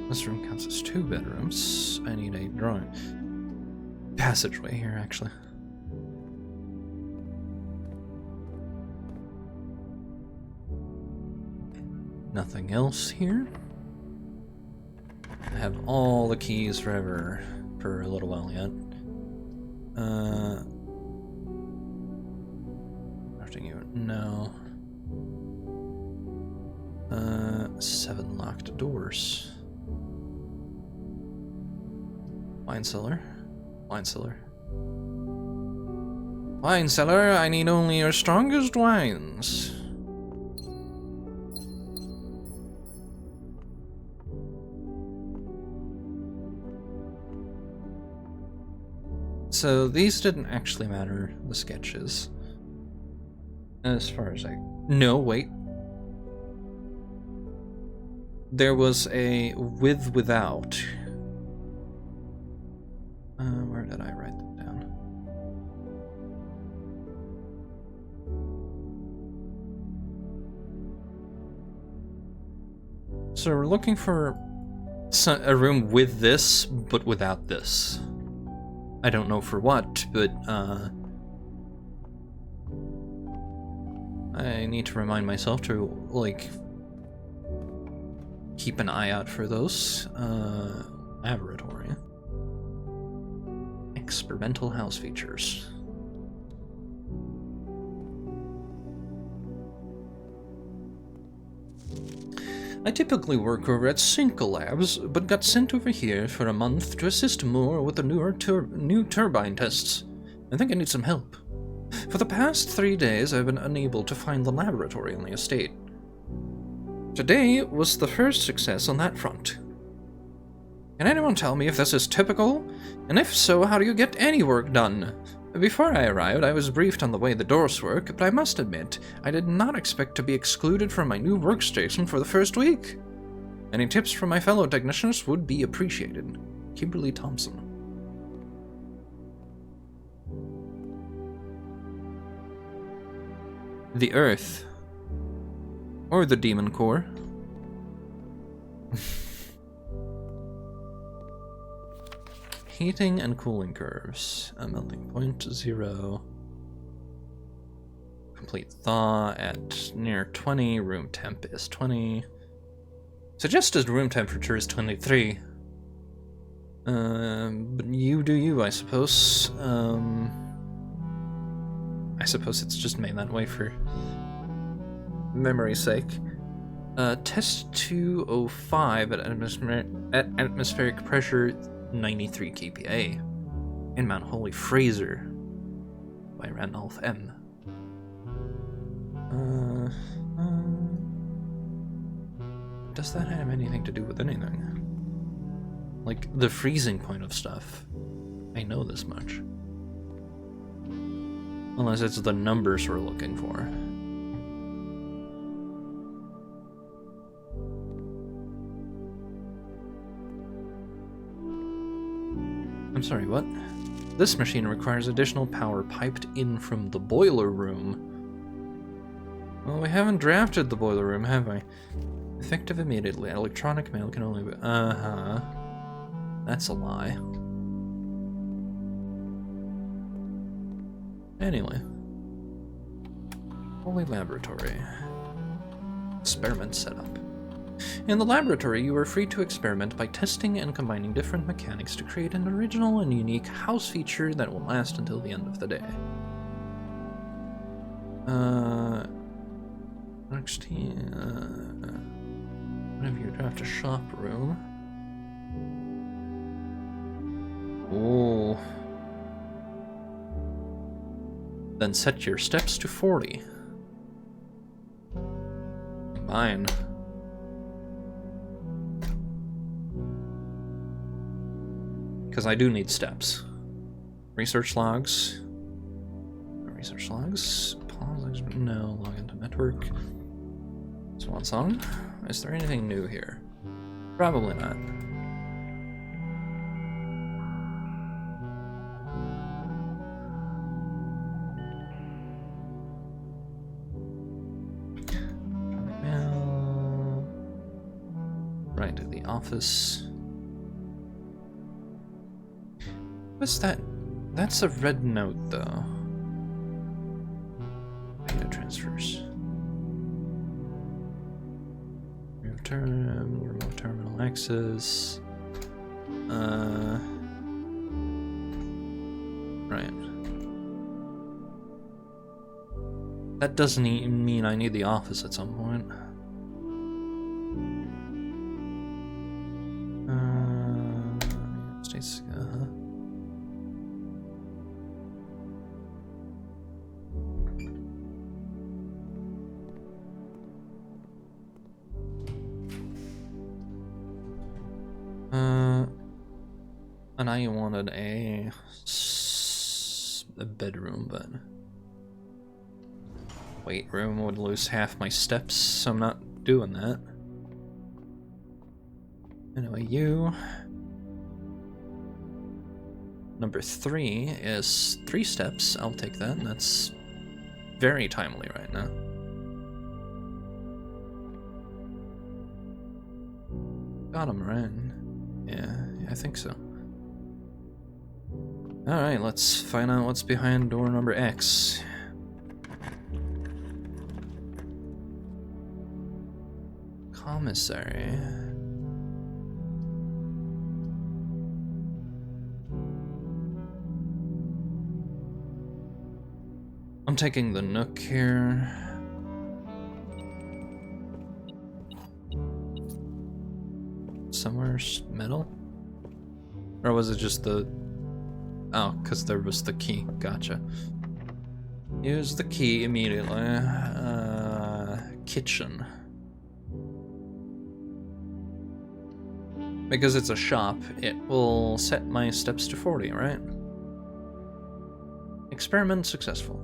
This room counts as 2 bedrooms. I need a drawing passageway here, actually. Nothing else here. I have all the keys forever for a little while yet. Drafting you, no. 7 locked doors. Wine cellar. Wine cellar. Wine cellar, I need only your strongest wines. So these didn't actually matter, the sketches. As far as I... No, wait. There was a without. Where did I write that down? So we're looking for a room with this, but without this. I don't know for what, but I need to remind myself to, like, keep an eye out for those. Laboratory. Experimental house features. I typically work over at Cinco Labs, but got sent over here for a month to assist more with the new turbine tests. I think I need some help. For the past 3 days, I've been unable to find the laboratory on the estate. Today was the first success on that front. Can anyone tell me if this is typical? And if so, how do you get any work done? Before I arrived, I was briefed on the way the doors work, but I must admit, I did not expect to be excluded from my new workstation for the first week. Any tips from my fellow technicians would be appreciated. Kimberly Thompson. The Earth. Or the Demon Core. Heating and cooling curves. A melting point 0. Complete thaw at near 20. Room temp is 20. Suggested room temperature is 23. But you do you, I suppose. I suppose it's just made that way for memory's sake. Test 205 at atmospheric pressure 93 kPa in Mount Holy Fraser by Randolph M. Does that have anything to do with anything? Like, the freezing point of stuff. I know this much. Unless it's the numbers we're looking for. I'm sorry, what? This machine requires additional power piped in from the boiler room. Well, we haven't drafted the boiler room, have we? Effective immediately. Electronic mail can only be... That's a lie. Anyway. Holy Laboratory. Experiment setup. In the laboratory, you are free to experiment by testing and combining different mechanics to create an original and unique house feature that will last until the end of the day. Next, whenever you draft a shop room. Oh. Then set your steps to 40. Combine. Because I do need steps. Research logs. Research logs. Pause. No. Log into network. Swan song. Is there anything new here? Probably not. Right to the office. What's that? That's a red note, though. Data transfers. Remote terminal access. Right. That doesn't even mean I need the office at some point. States, and I wanted a bedroom, but weight room would lose half my steps, so I'm not doing that. Anyway, you. Number 3 is 3 steps. I'll take that. That's very timely right now. Got him, right? Yeah, I think so. Alright, let's find out what's behind door number X. Commissary. I'm taking the Nook here. somewhere metal? Or was it just the... Oh, because there was the key. Gotcha. Use the key immediately. Kitchen. Because it's a shop, it will set my steps to 40, right? Experiment successful.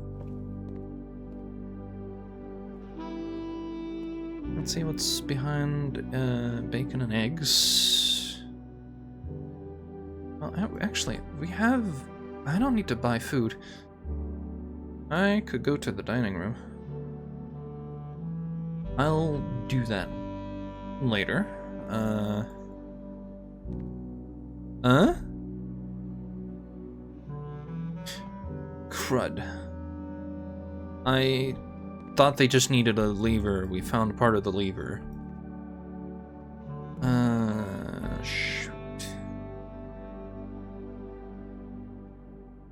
Let's see what's behind bacon and eggs. Well, actually, we have... I don't need to buy food. I could go to the dining room. I'll do that later. Crud. I thought they just needed a lever. We found part of the lever. Shoot.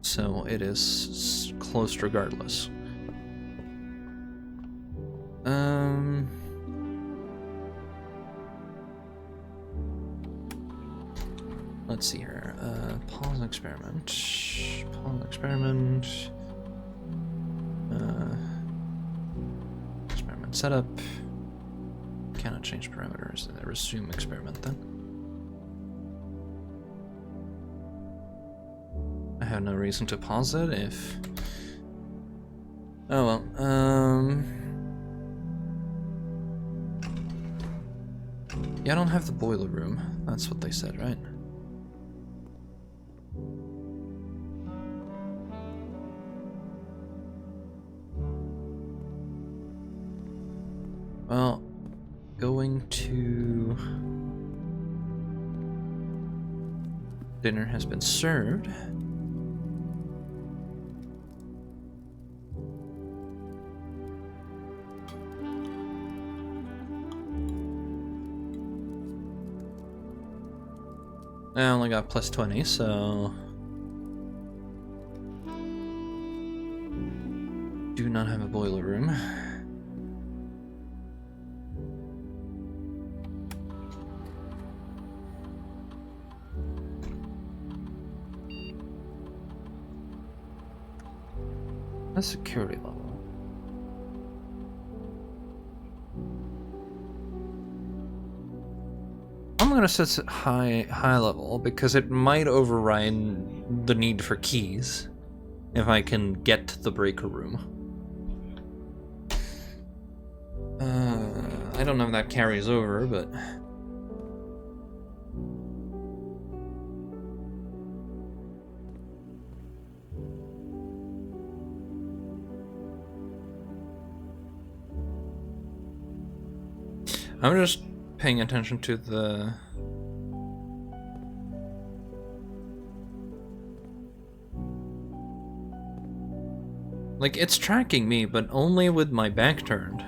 So it is closed regardless. Let's see here. Pause experiment. Pause experiment. Experiment setup. Cannot change parameters. Resume experiment then. I have no reason to pause it if... Oh well, yeah, I don't have the boiler room. That's what they said, right? Well, going to... Dinner has been served. I only got plus 20, so... Do not have a boiler room. A security level. I'm gonna set it high level because it might override the need for keys if I can get to the breaker room. I don't know if that carries over, but I'm just paying attention to the... Like, it's tracking me, but only with my back turned.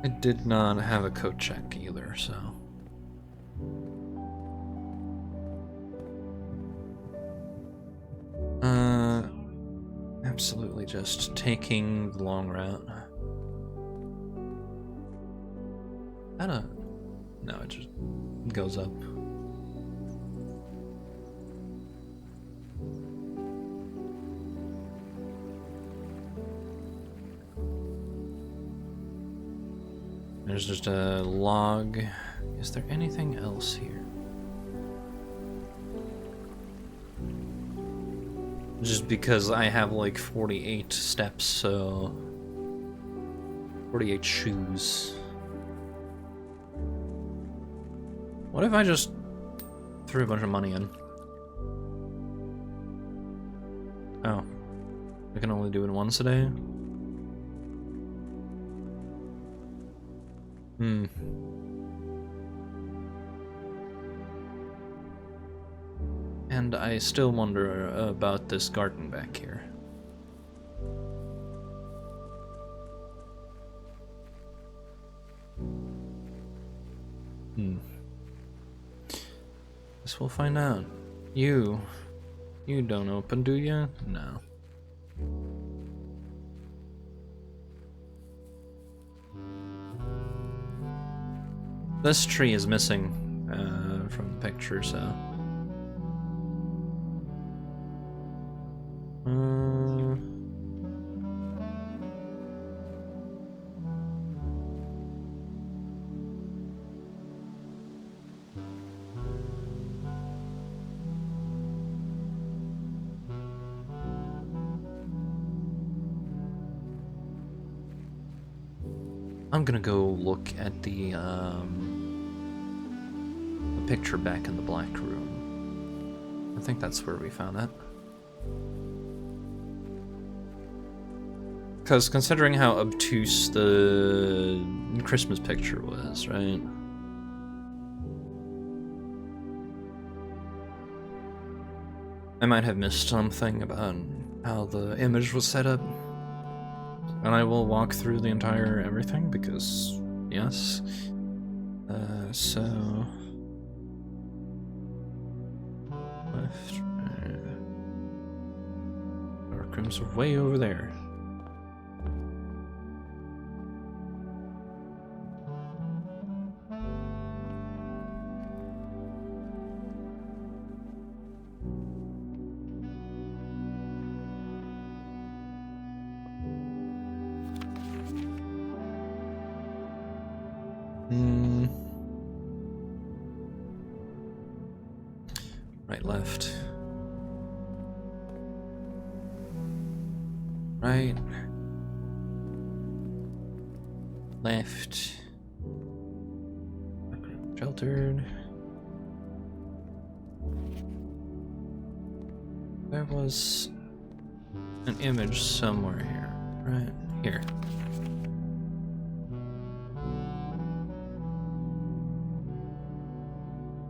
It did not have a code check either, so... Absolutely just taking the long route. I don't... No, it just goes up. There's just a log. Is there anything else here? Just because I have like 48 steps, so 48 shoes. What if I just threw a bunch of money in? Oh, I can only do it once a day? And I still wonder about this garden back here. Guess we'll find out. You don't open, do you? No. This tree is missing from the picture, so. I'm gonna go look at the picture back in the black room. I think that's where we found it. Because considering how obtuse the Christmas picture was, right? I might have missed something about how the image was set up. And I will walk through the entire everything because, yes. So... Left, right. Dark rooms are way over there. Right, left. Right. Left. Sheltered. There was an image somewhere here. Right here.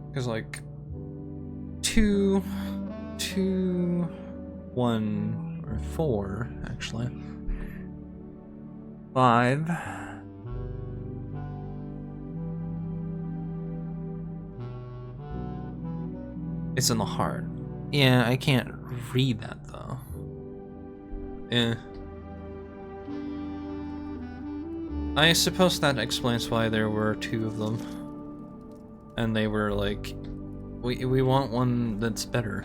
Because like 2, 1, or 4 actually. 5. It's in the heart. Yeah, I can't read that though. I suppose that explains why there were 2 of them. And they were like, we want one that's better.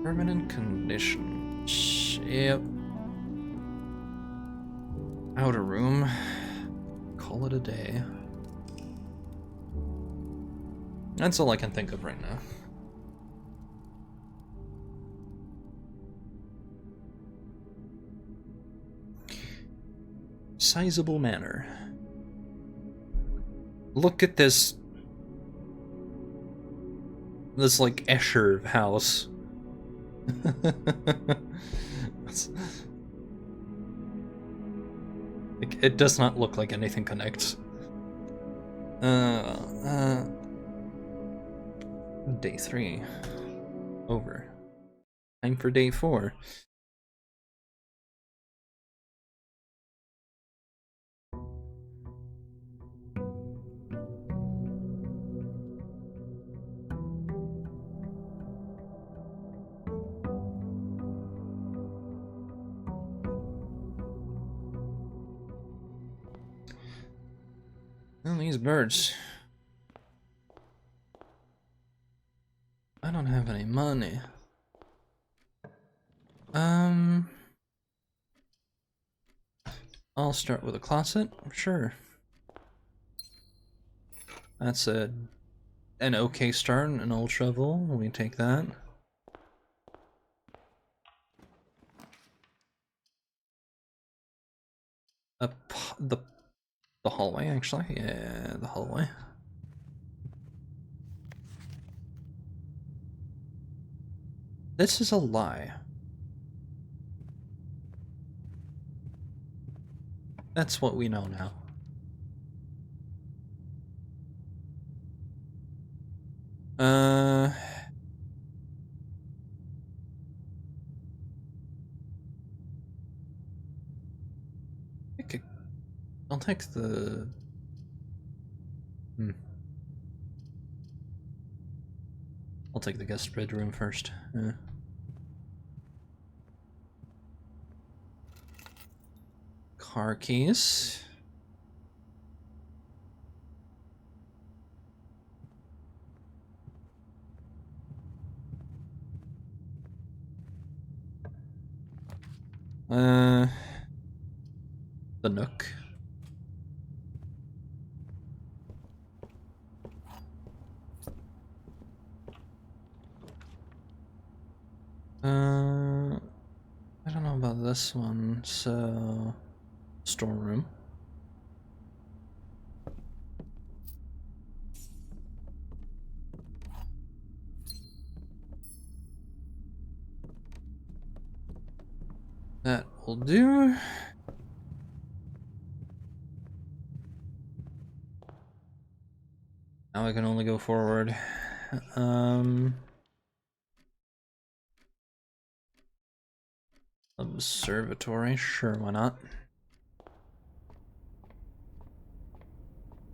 Permanent condition. Yep. Outer room. Call it a day. That's all I can think of right now. Sizable manor. Look at this like Escher house. Like, it does not look like anything connects. Day 3. Over. Time for day 4. Well, these birds. I don't have any money. I'll start with a closet, sure. That's an okay start, an old shovel, we take that. The hallway, actually, yeah, the hallway. This is a lie. That's what we know now. I'll take the... I'll take the guest bedroom first. Car keys. The Nook. I don't know about this one, so storeroom. That will do. Now I can only go forward. Observatory, sure, why not?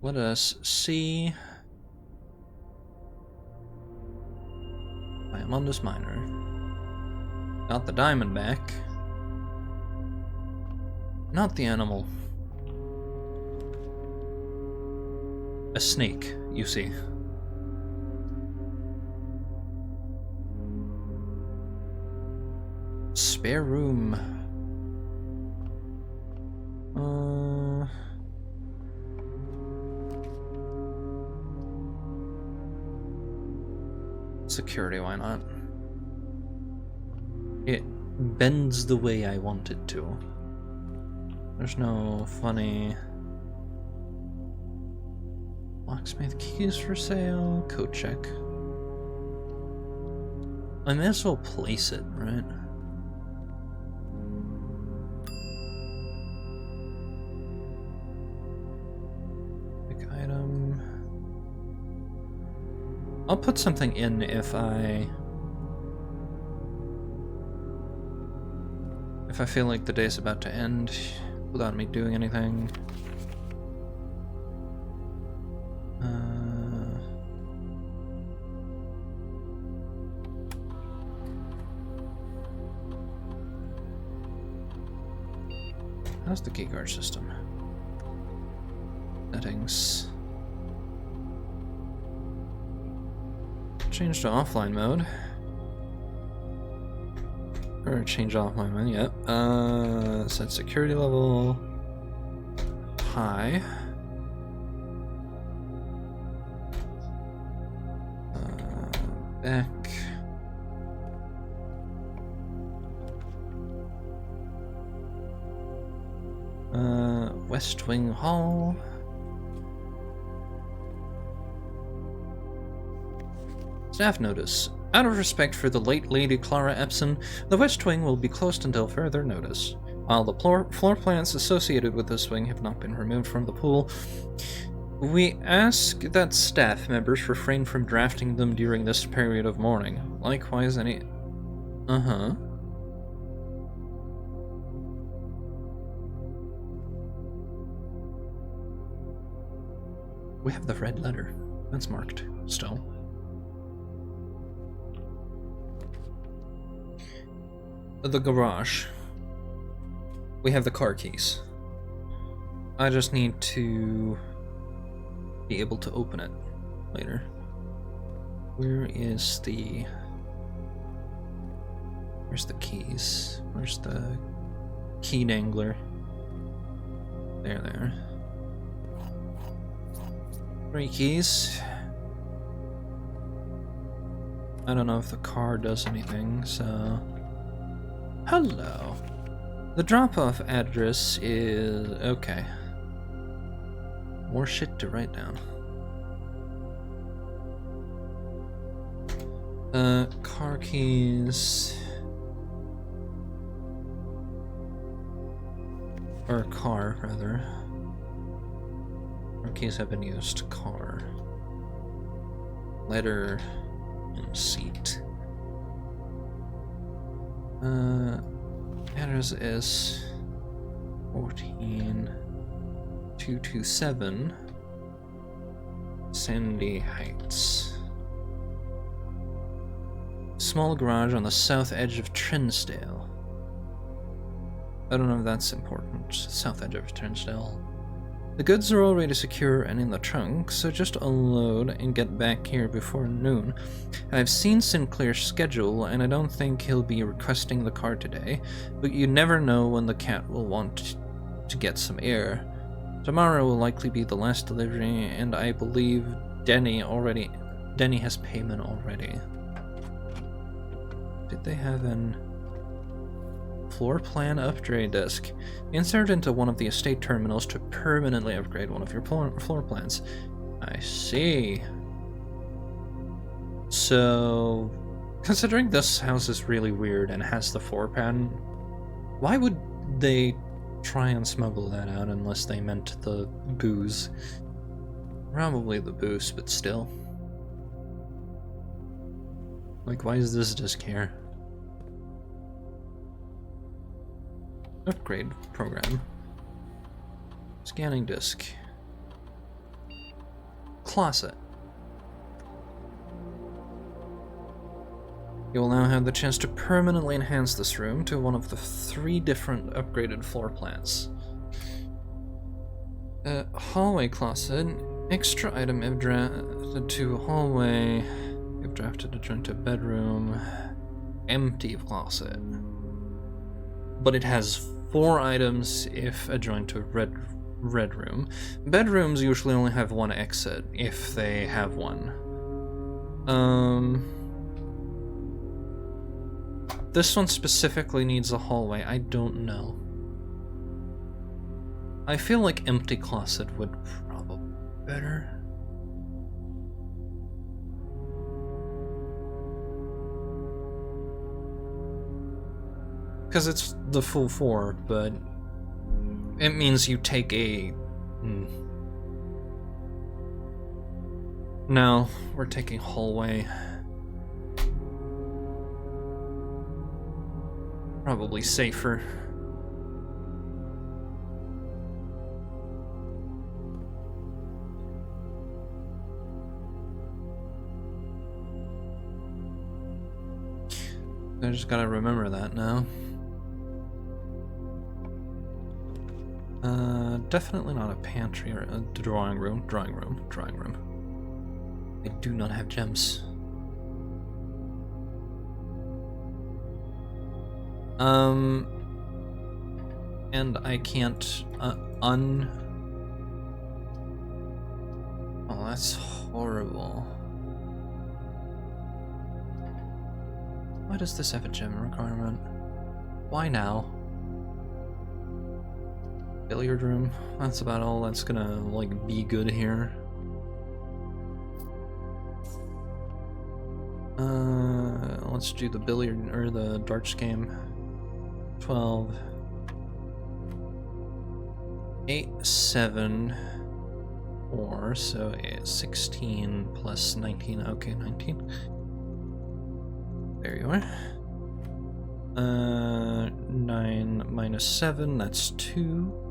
Let us see. Diamondus Minor. Got the Diamondback. Not the animal. A snake, you see. Spare room. Security, why not? It bends the way I want it to. There's no funny... Locksmith keys for sale, code check. I may as well place it, right? Pick item. I'll put something in if I feel like the day's about to end without me doing anything. How's the keycard system? Settings. Change to offline mode. Or change offline mode, yep. Set security level. High. Back. West Wing Hall. Staff notice. Out of respect for the late Lady Clara Epson, the West Wing will be closed until further notice. While the floor plans associated with this wing have not been removed from the pool, we ask that staff members refrain from drafting them during this period of mourning. Likewise, any... We have the red letter. That's marked still. The garage. We have the car keys. I just need to be able to open it later. Where's the keys? Where's the key dangler? There. 3 keys. I don't know if the car does anything, so... Hello. The drop-off address is... okay. More shit to write down. Car keys... or car, rather. Car keys have been used. Car. Letter and seat. Address is 14227 Sandy Heights. Small garage on the south edge of Trinsdale. I don't know if that's important. South edge of Trinsdale. The goods are already secure and in the trunk, so just unload and get back here before noon. I've seen Sinclair's schedule, and I don't think he'll be requesting the car today, but you never know when the cat will want to get some air. Tomorrow will likely be the last delivery, and I believe Denny has payment already. Did they have an floor plan upgrade disc? Insert into one of the estate terminals to permanently upgrade one of your floor plans. I see. So, considering this house is really weird and has the floor plan, why would they try and smuggle that out unless they meant the booze? Probably the booze, but still. Like, why is this disc here? Upgrade program. Scanning disk. Closet. You will now have the chance to permanently enhance this room to one of the 3 different upgraded floor plans. Hallway closet. Extra item if drafted to hallway. If drafted to join to bedroom. Empty closet. But it has 4 items if adjoined to red room. Bedrooms usually only have 1 exit, if they have one. This one specifically needs a hallway. I don't know. I feel like empty closet would probably be better. Because it's the full 4, but it means you take a... No, we're taking hallway. Probably safer. I just gotta remember that now. Definitely not a pantry or a drawing room. Drawing room. I do not have gems. And I can't, Oh, that's horrible. Why does this have a gem requirement? Why now? Billiard room. That's about all that's gonna, like, be good here. Let's do the billiard, or the darts game. 12. 8, 7, 4, so it's 16 plus 19, okay, 19. There you are. 9 minus 7, that's 2.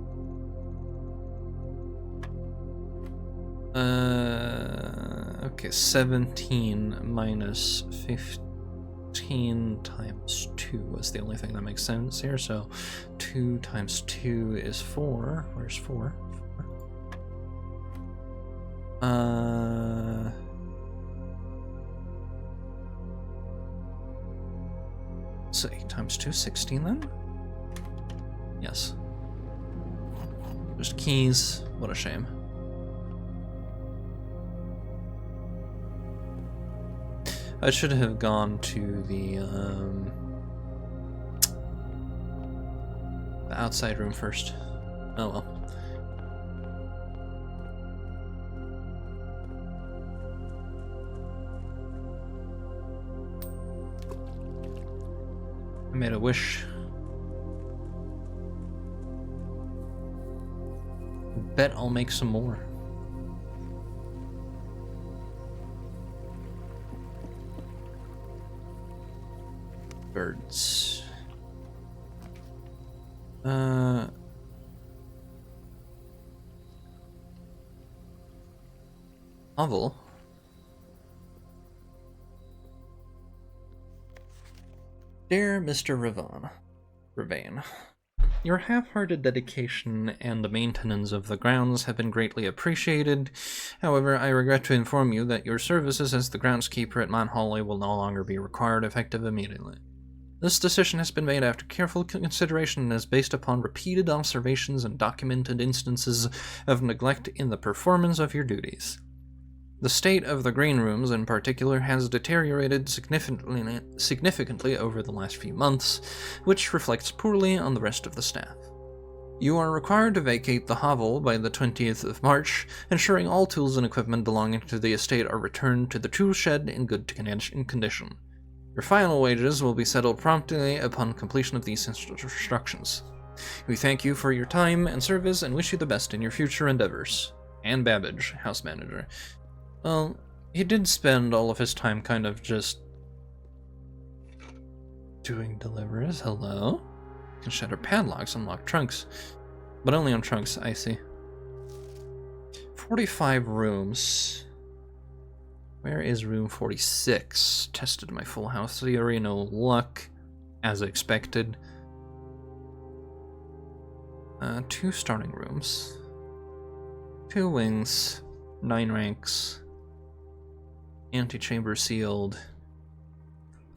Okay, 17 minus 15 times 2 was the only thing that makes sense here, so 2 times 2 is 4. Where's 4? 4. So 8 times 2, 16 then? Yes. Just keys, what a shame. I should have gone to the outside room first. Oh well. I made a wish. Bet I'll make some more. Birds. Novel. Dear Mr. Ravane, your half-hearted dedication and the maintenance of the grounds have been greatly appreciated. However, I regret to inform you that your services as the groundskeeper at Mount Holly will no longer be required, effective immediately. This decision has been made after careful consideration and is based upon repeated observations and documented instances of neglect in the performance of your duties. The state of the green rooms, in particular, has deteriorated significantly over the last few months, which reflects poorly on the rest of the staff. You are required to vacate the hovel by the 20th of March, ensuring all tools and equipment belonging to the estate are returned to the tool shed in good condition. Your final wages will be settled promptly upon completion of these instructions. We thank you for your time and service and wish you the best in your future endeavors. Anne Babbage, house manager. Well, he did spend all of his time kind of just doing deliveries. Hello? You can shatter padlocks, unlock trunks. But only on trunks, I see. 45 rooms. Where is room 46? Tested my full house theory, no luck, as expected. 2 starting rooms. 2 wings. 9 ranks. Antechamber sealed.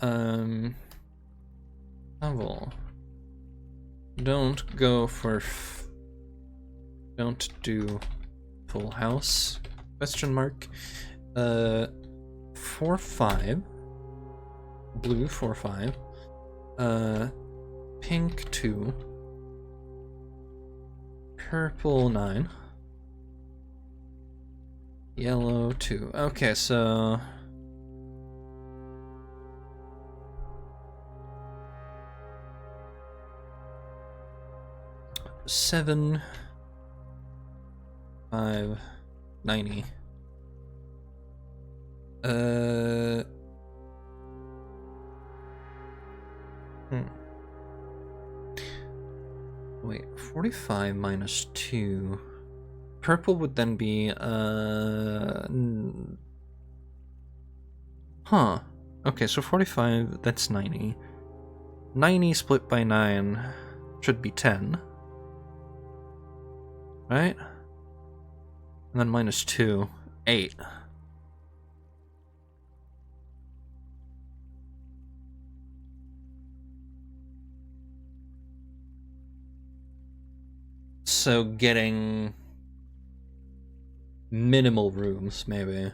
Level. Don't go for... don't do full house? Question mark. 4-5. Blue 4-5. Pink 2. Purple 9. Yellow 2. Okay, so... $7, 5, 90. Wait, 45 minus 2. Purple would then be, huh. Okay, so 45, that's 90. 90 split by 9 should be 10. Right? And then minus 2, 8. So getting minimal rooms, maybe.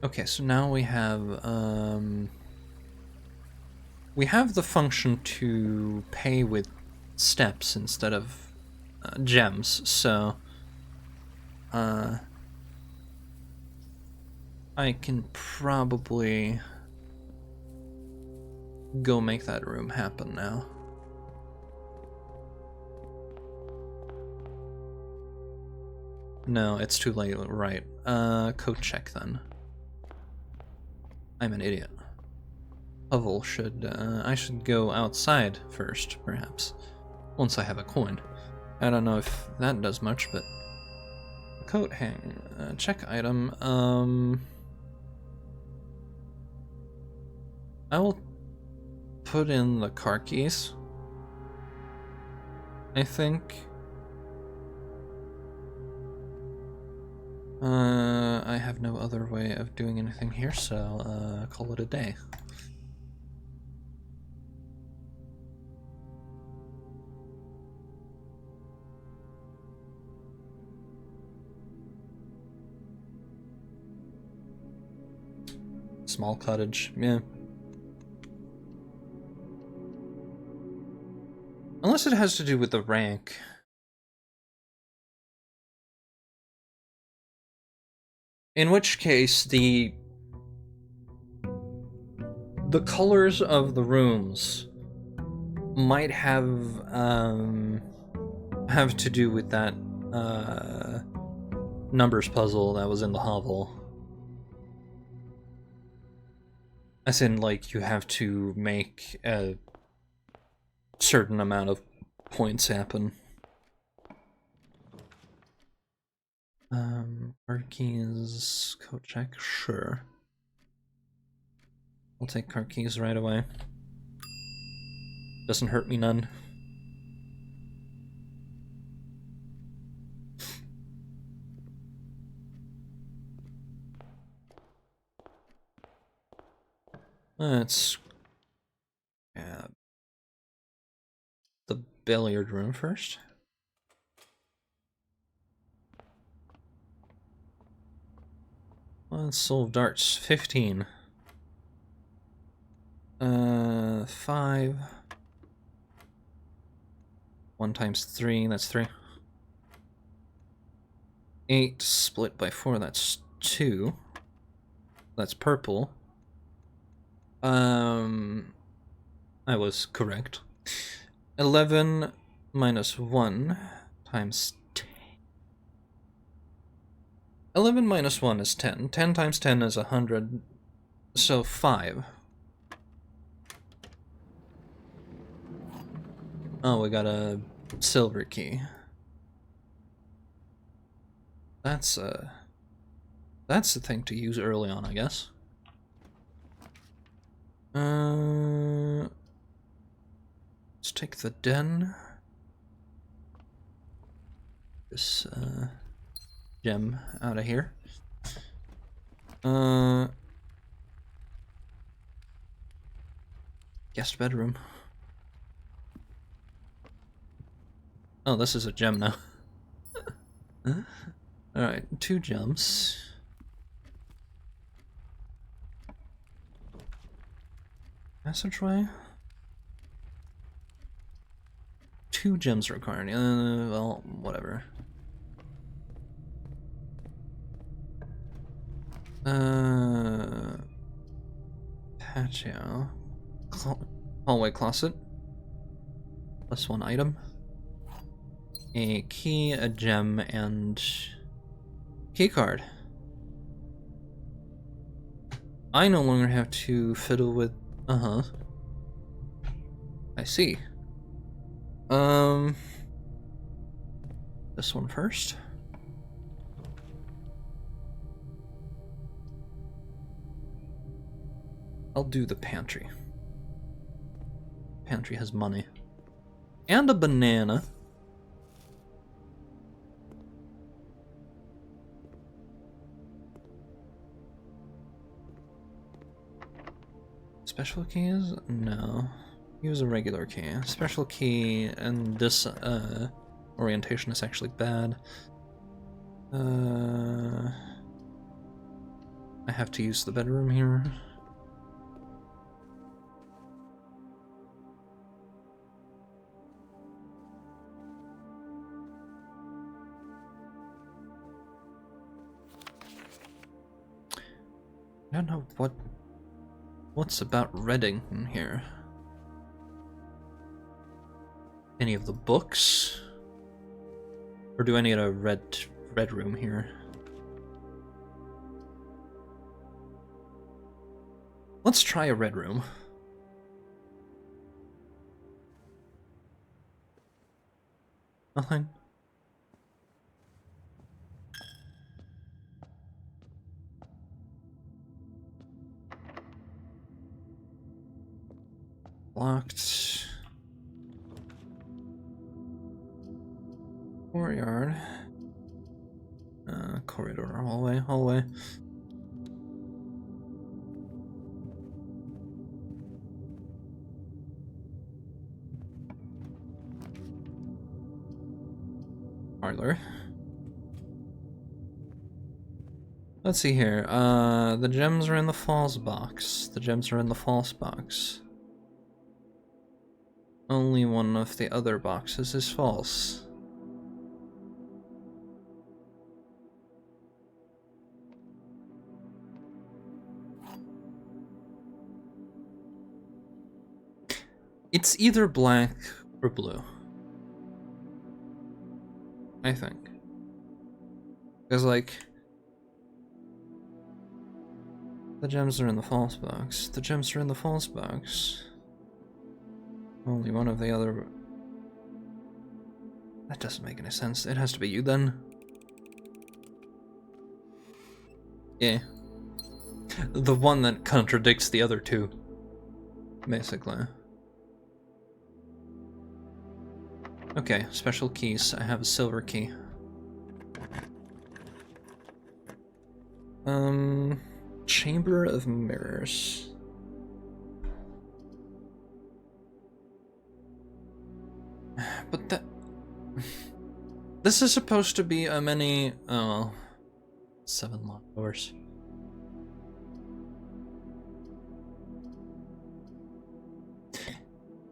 Okay, so now we have the function to pay with steps instead of gems, so I can probably go make that room happen now. No, it's too late, right. Code check then. I'm an idiot. Hovel should, I should go outside first, perhaps. Once I have a coin. I don't know if that does much, but... Coat hang, check item, I will put in the car keys, I think. I have no other way of doing anything here, so I'll call it a day. Small cottage, yeah. Unless it has to do with the rank. In which case, the colors of the rooms might have to do with that numbers puzzle that was in the hovel. As in, like, you have to make a certain amount of points happen. Card keys, code check, sure. I'll take card keys right away. Doesn't hurt me none. Let's grab the billiard room first. Let's solve darts. 15. 5. 1 times 3, that's 3. 8 split by 4, that's 2. That's purple. I was correct. 11 minus 1 times 10. 11 minus 1 is 10. 10 times 10 is 100. So 5. Oh, we got a silver key. That's the thing to use early on, I guess. Let's take the den. This gem out of here. Guest bedroom. Oh, this is a gem now. Alright, 2 gems. Passageway? 2 gems required. Well, whatever. Patio. Hallway closet. Plus 1 item. A key, a gem, and key card. I no longer have to fiddle with. I see. This one first. I'll do the pantry. Pantry has money. And a banana. Special keys? No. Use a regular key. Special key and this orientation is actually bad. I have to use the bedroom here. I don't know what's about Reading in here. Any of the books? Or do I need a red room here? Let's try a red room. Nothing. Locked. Courtyard. Corridor, hallway. Parlor. Let's see here. The gems are in the false box. Only one of the other boxes is false. It's either black or blue. I think. Because, like, the gems are in the false box. The gems are in the false box. Only one of the other... That doesn't make any sense. It has to be you then. Yeah. The one that contradicts the other two. Basically. Okay, special keys. I have a silver key. Chamber of Mirrors. But that... This is supposed to be a mini... Oh... 7 locked doors.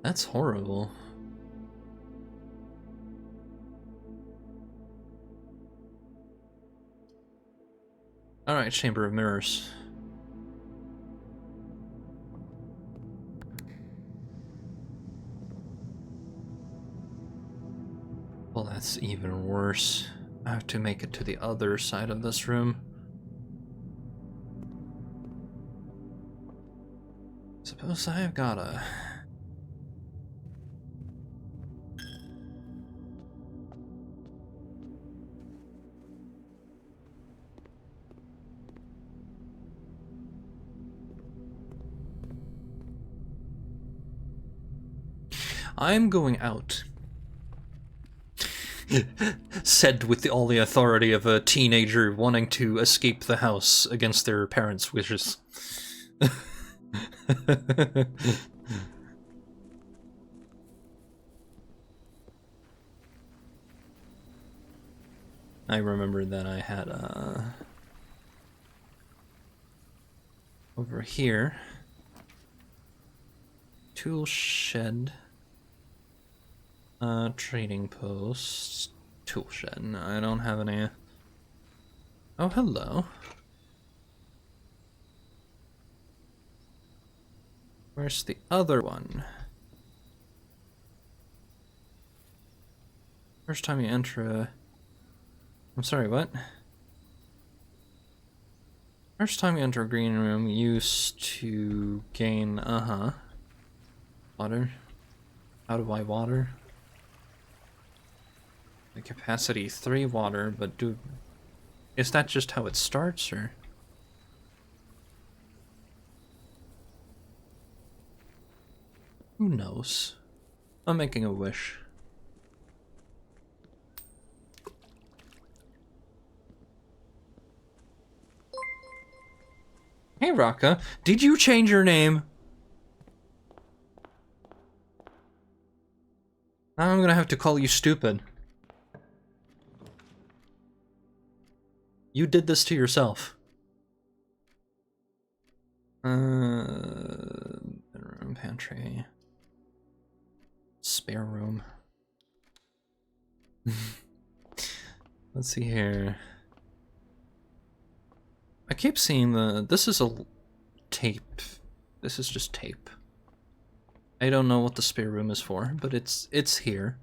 That's horrible. Alright, Chamber of Mirrors. Well, that's even worse. I have to make it to the other side of this room. Suppose I've gotta... I'm going out. Said with all the authority of a teenager wanting to escape the house against their parents' wishes. I remember that I had over here, tool shed. Trading post, tool shed. No, I don't have any. Oh, hello. Where's the other one? First time you enter a... I'm sorry, what? First time you enter a green room, you used to gain, water. How do I water? The capacity 3 water, but is that just how it starts, or? Who knows? I'm making a wish. Hey Raka, did you change your name? Now I'm gonna have to call you stupid. You did this to yourself. Bedroom, pantry, spare room. Let's see here. I keep seeing this is a tape. This is just tape. I don't know what the spare room is for, but it's here.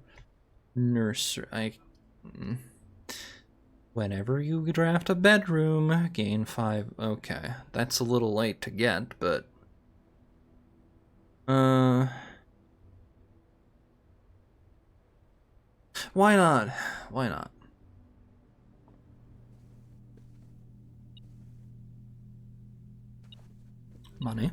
Nursery. Whenever you draft a bedroom, gain 5. Okay, that's a little late to get, but... Why not? Why not? Money.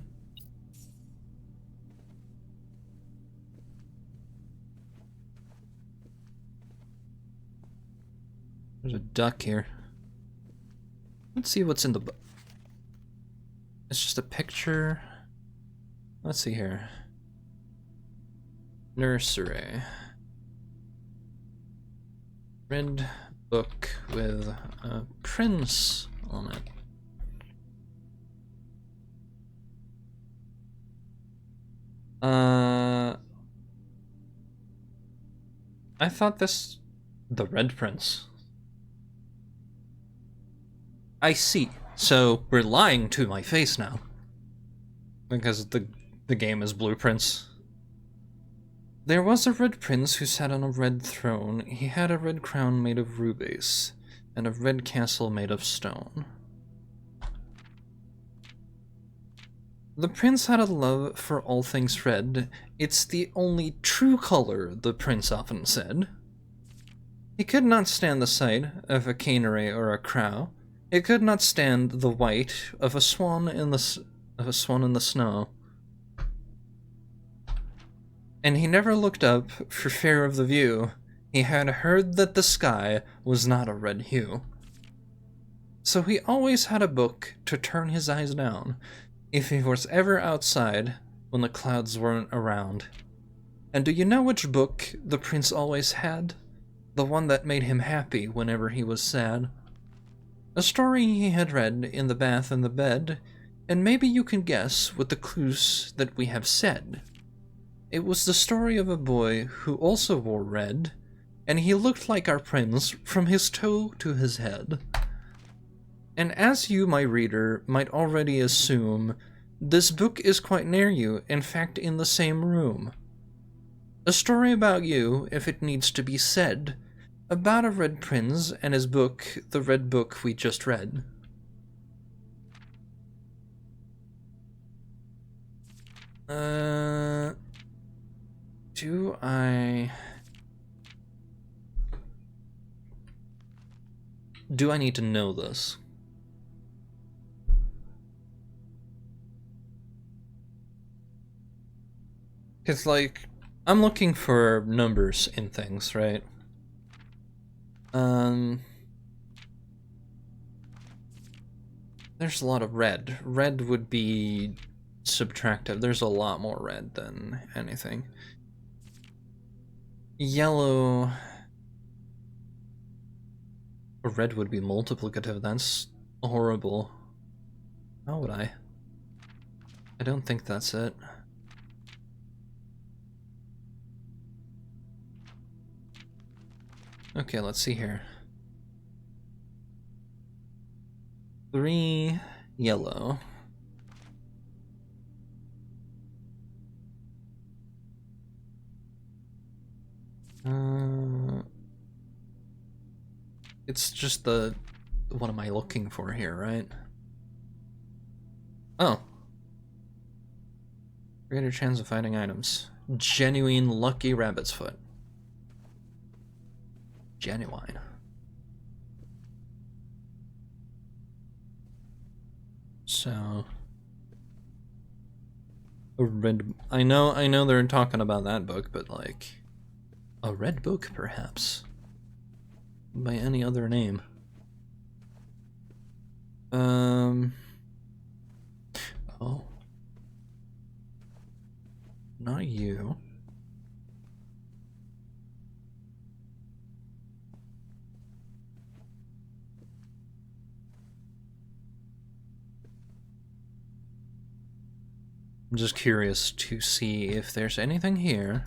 There's a duck here. Let's see what's in the book. It's just a picture. Let's see here. Nursery. Red book with a prince on it. I thought the Red Prince. I see. So we're lying to my face now. Because the game is Blueprints. There was a red prince who sat on a red throne. He had a red crown made of rubies, and a red castle made of stone. The prince had a love for all things red. It's the only true color, the prince often said. He could not stand the sight of a canary or a crow. He could not stand the white of a swan in the snow. And he never looked up for fear of the view. He had heard that the sky was not a red hue. So he always had a book to turn his eyes down, if he was ever outside when the clouds weren't around. And do you know which book the prince always had? The one that made him happy whenever he was sad. A story he had read in the bath and the bed, and maybe you can guess with the clues that we have said. It was the story of a boy who also wore red, and he looked like our prince from his toe to his head. And as you, my reader, might already assume, this book is quite near you, in fact in the same room. A story about you, if it needs to be said, about a red prince and his book, the red book we just read. Do I need to know this? Because, like, I'm looking for numbers in things, right? There's a lot of red. Red would be subtractive. There's a lot more red than anything. Yellow. Red would be multiplicative. That's horrible. How would I? I don't think that's it. Okay, let's see here. 3 yellow. It's just the... What am I looking for here, right? Oh. Greater chance of finding items. Genuine lucky rabbit's foot. Genuine. So... A red... I know they're talking about that book, but like... A red book, perhaps? By any other name. Oh. Not you. I'm just curious to see if there's anything here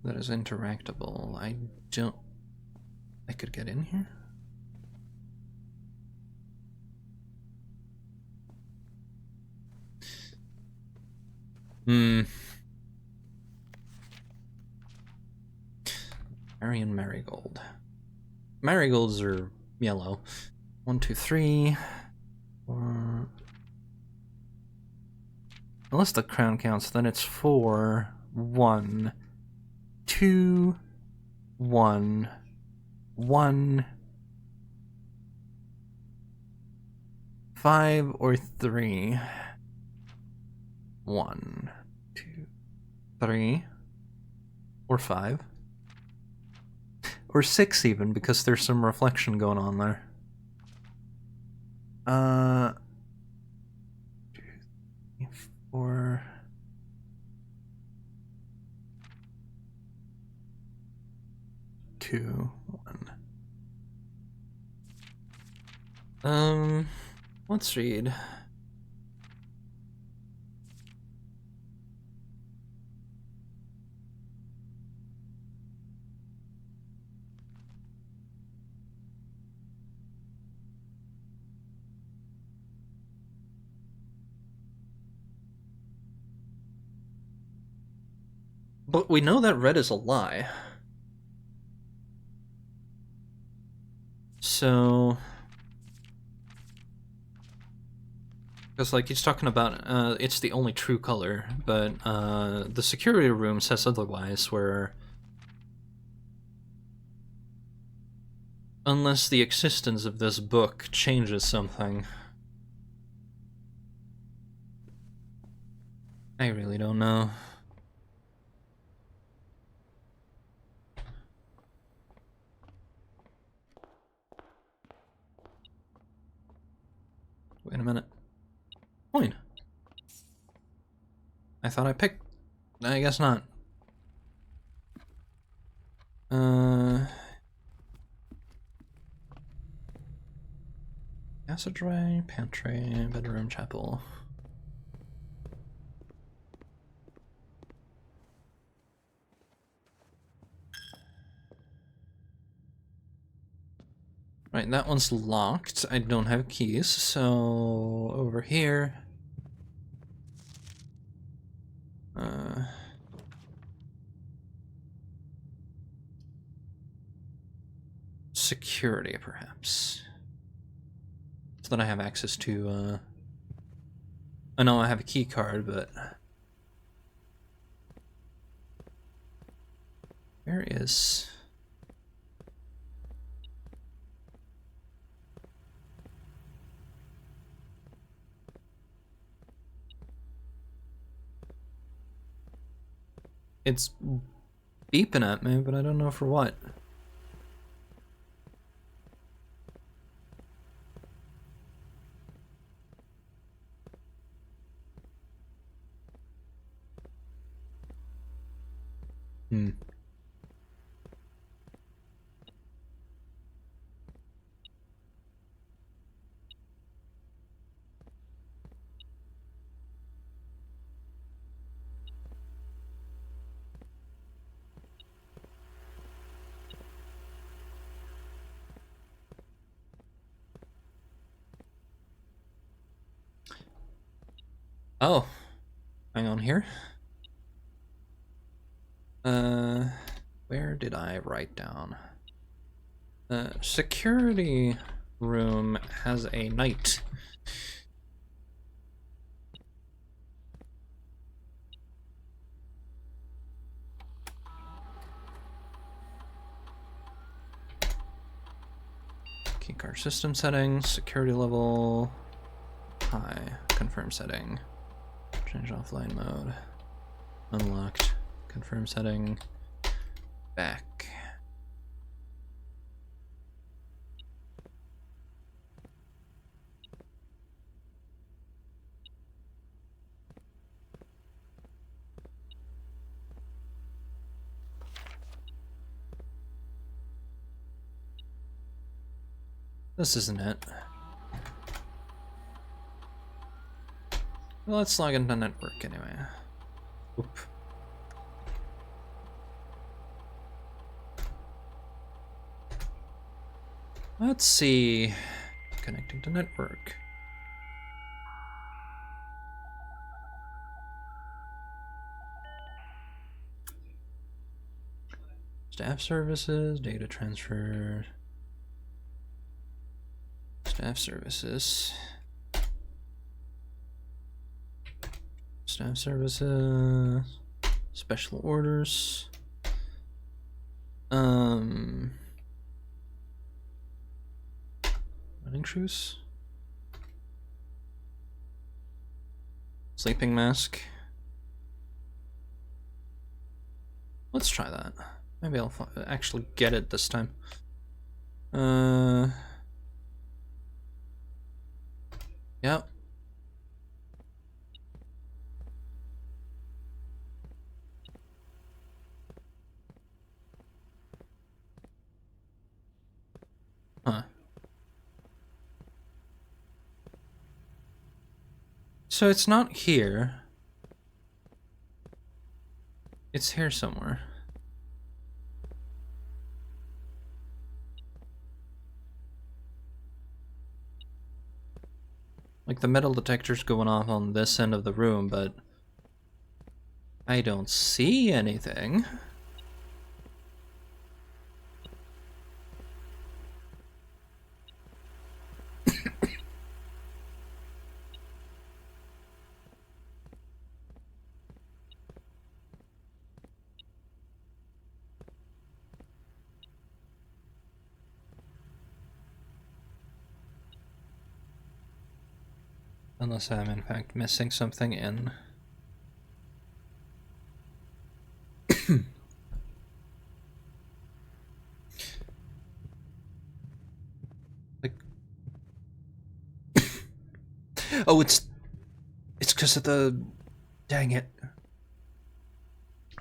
that is interactable. I could get in here? Marion Marigold. Marigolds are yellow. 1, 2, 3, 4. Unless the crown counts, then it's 4, 1, 2, 1, 1, 5 or 3. 1, 2, 3, or 5. Or 6 even, because there's some reflection going on there. 2, 3, 4. Two, 1. Let's read. But we know that red is a lie. So... Because, like, he's talking about, it's the only true color, but, the security room says otherwise, where... Unless the existence of this book changes something. I really don't know. Wait a minute. Coin. I thought I picked... I guess not. Passageway, pantry, bedroom, chapel. Right, that one's locked. I don't have keys, so over here. Security, perhaps. So that I have access to, I know I have a key card, but... Where is... It's beeping at me, but I don't know for what. Hmm. Oh. Hang on here. Where did I write down? Security room has a knight. Keycard system settings, security level, high, confirm setting, change offline mode, unlocked, confirm setting, back. This isn't it. Well, let's log into network anyway. Oop. Let's see. Connecting to network. Staff services, data transfer. Staff services. Staff services. Special orders. Running shoes. Sleeping mask. Let's try that. Maybe I'll actually get it this time. Yep. Huh. So it's not here. It's here somewhere. Like, the metal detector's going off on this end of the room, but I don't see anything. Unless I'm in fact missing something in... like... Oh, it's because of the... Dang it.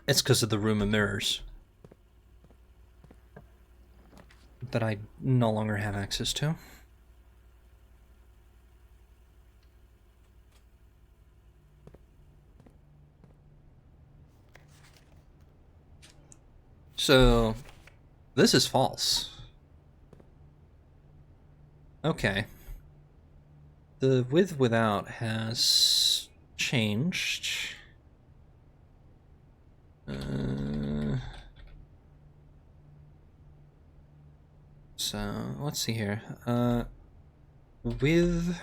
It's because of the room of mirrors that I no longer have access to. So, this is false. Okay. The with without has changed. So, let's see here. With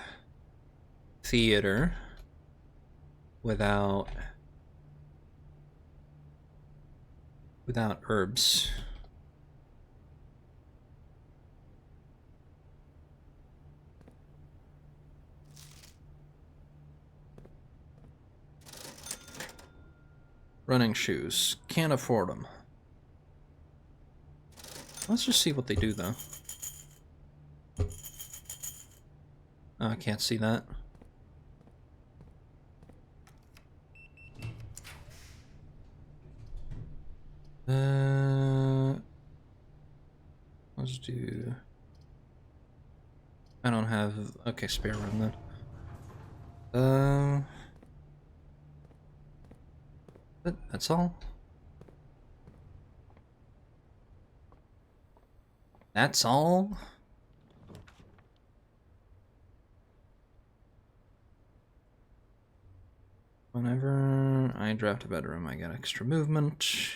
theater, without herbs. Running shoes. Can't afford them. Let's just see what they do, though. Oh, I can't see that. Let's do... I don't have... Okay, spare room then. That's all? That's all? Whenever I draft a bedroom, I get extra movement.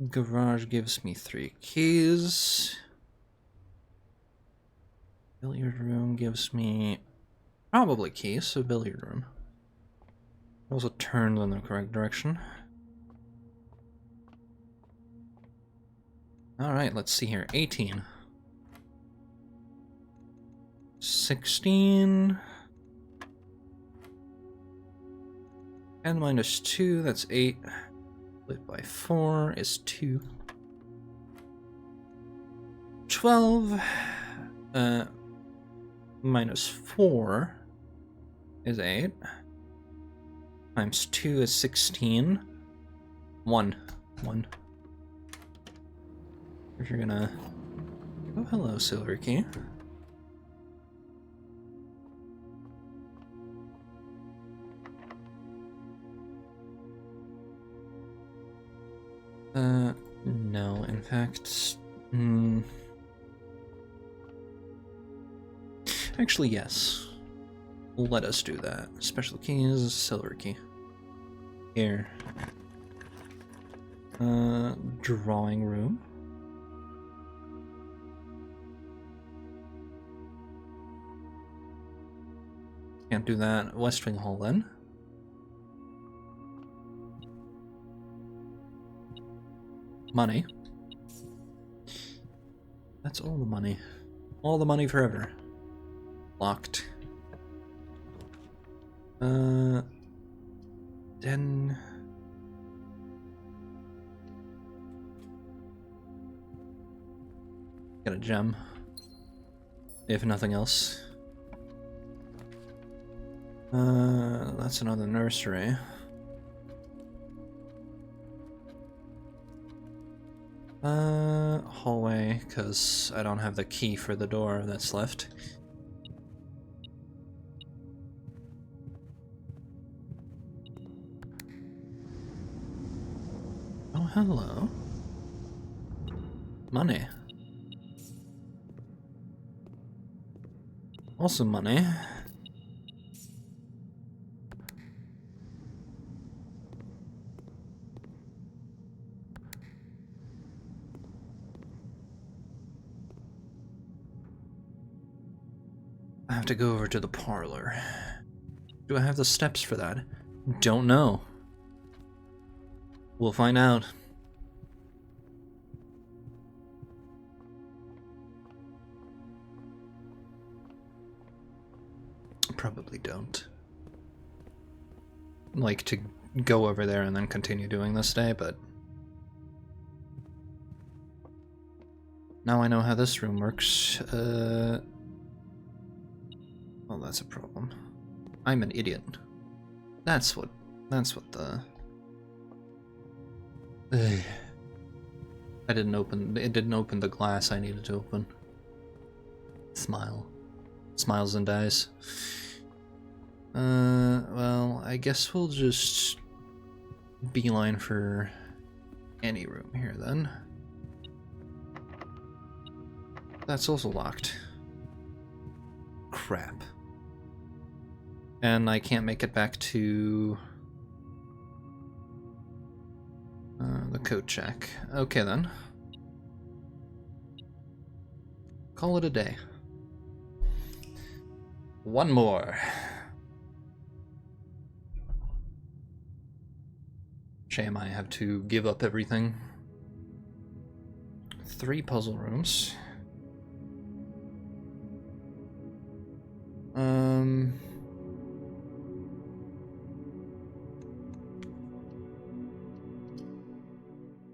Garage gives me 3 keys. Billiard room gives me probably keys, so billiard room. It also turns in the correct direction. Alright, let's see here. 18. 16. 10 minus 2, that's 8. Split by 4 is 2. 12 minus 4 is 8. Times 2 is 16. 1. If you're gonna... Oh, hello, Silver Key. No, in fact... Actually, yes. Let us do that. Special keys, Silver Key. Here. Drawing room. Can't do that. West Wing Hall then. Money. That's all the money. All the money forever. Locked. Then... Get a gem. If nothing else. That's another nursery. Hallway, because I don't have the key for the door that's left. Oh, hello. Money. Also money. I have to go over to the parlor. Do I have the steps for that? Don't know. We'll find out. probably don't like to go over there and then continue doing this day, but now I know how this room works. Well, that's a problem. I'm an idiot. That's what the... Ugh. It didn't open the glass I needed to open. Smile. Smiles and dies. Well, I guess we'll just beeline for any room here then. That's also locked. Crap. And I can't make it back to the coat check. Okay then. Call it a day. One more. Shame I have to give up everything. 3 puzzle rooms.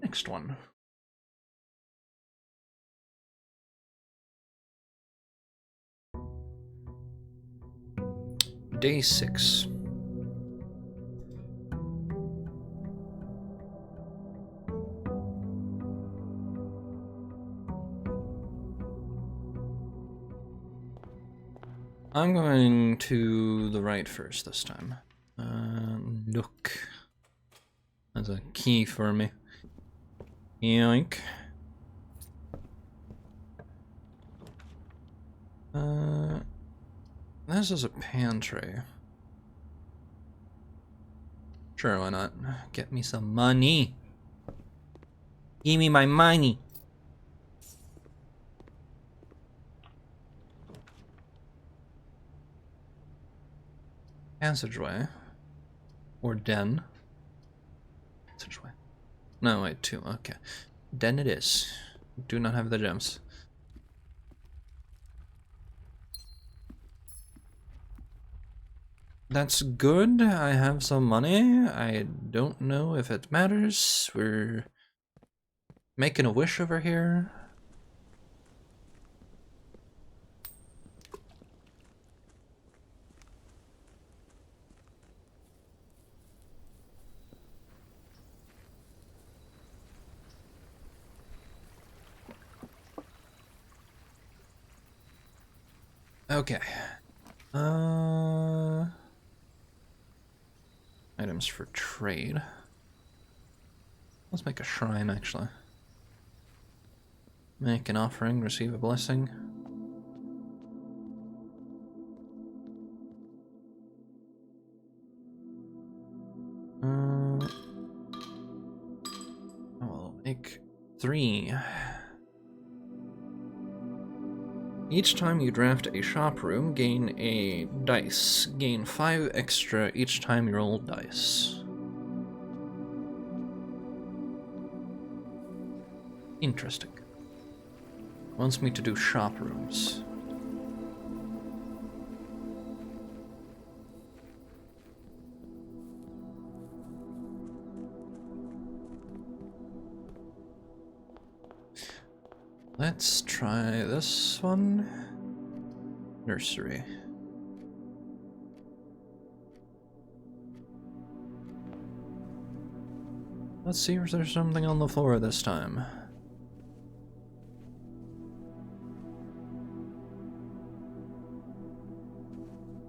Next one. Day 6. I'm going to the right first this time. Look. That's a key for me. Yoink. This is a pantry. Sure, why not? Get me some money. Give me my money. Passageway. Or den. Passageway. No, wait, 2. Okay. Den it is. Do not have the gems. That's good. I have some money. I don't know if it matters. We're making a wish over here. Okay. Items for trade. Let's make a shrine, actually. Make an offering, receive a blessing. I'll make 3. Each time you draft a shop room, gain a dice. Gain 5 extra each time you roll dice. Interesting. Wants me to do shop rooms. Let's try this one. Nursery. Let's see if there's something on the floor this time.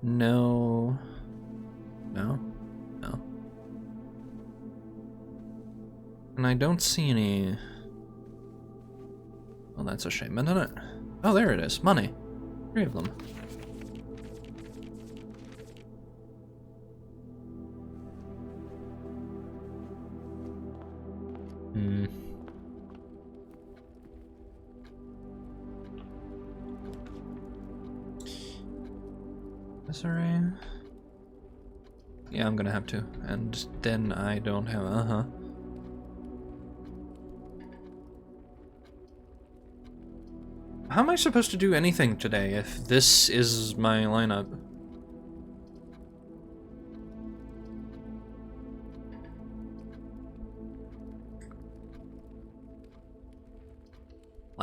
No. No. No. And I don't see any... Well, that's a shame, isn't it? Oh, there it is. Money. 3 of them. Sorry. Yeah, I'm gonna have to. And then I don't have... How am I supposed to do anything today if this is my lineup?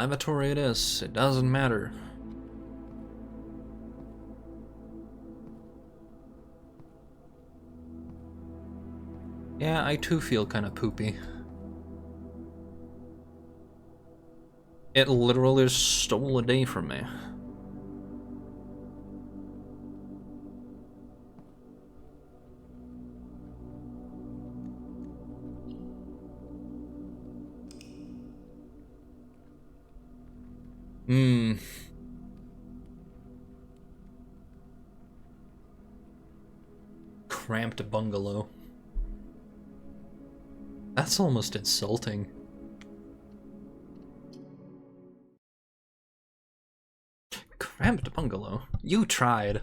Lavatory it is. It doesn't matter. Yeah, I too feel kind of poopy. It literally stole a day from me. Cramped bungalow. That's almost insulting. Cramped bungalow? You tried.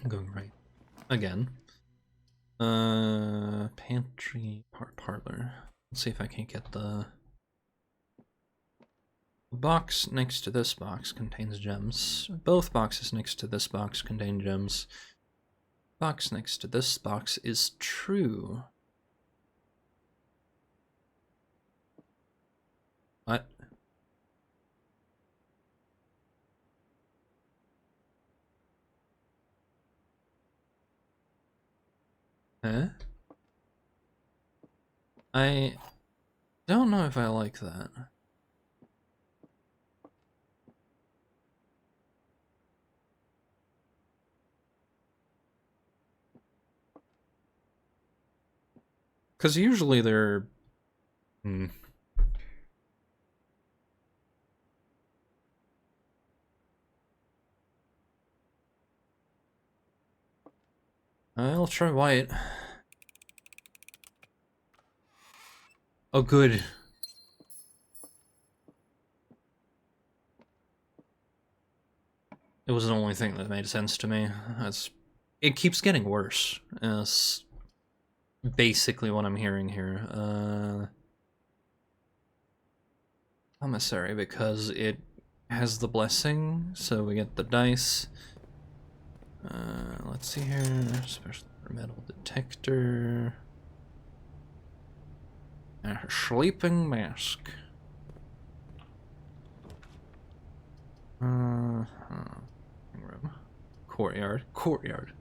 I'm going right. Again. Pantry, parlor. Let's see if I can't get the box next to this box contains gems. Both boxes next to this box contain gems. Box next to this box is true. What? Huh? I don't know if I like that. Because usually they're... I'll try white. Oh, good. It was the only thing that made sense to me. It keeps getting worse. That's basically what I'm hearing here. Commissary, because it has the blessing, so we get the dice. Let's see here. Special metal detector. A sleeping mask. Room. Courtyard. Courtyard.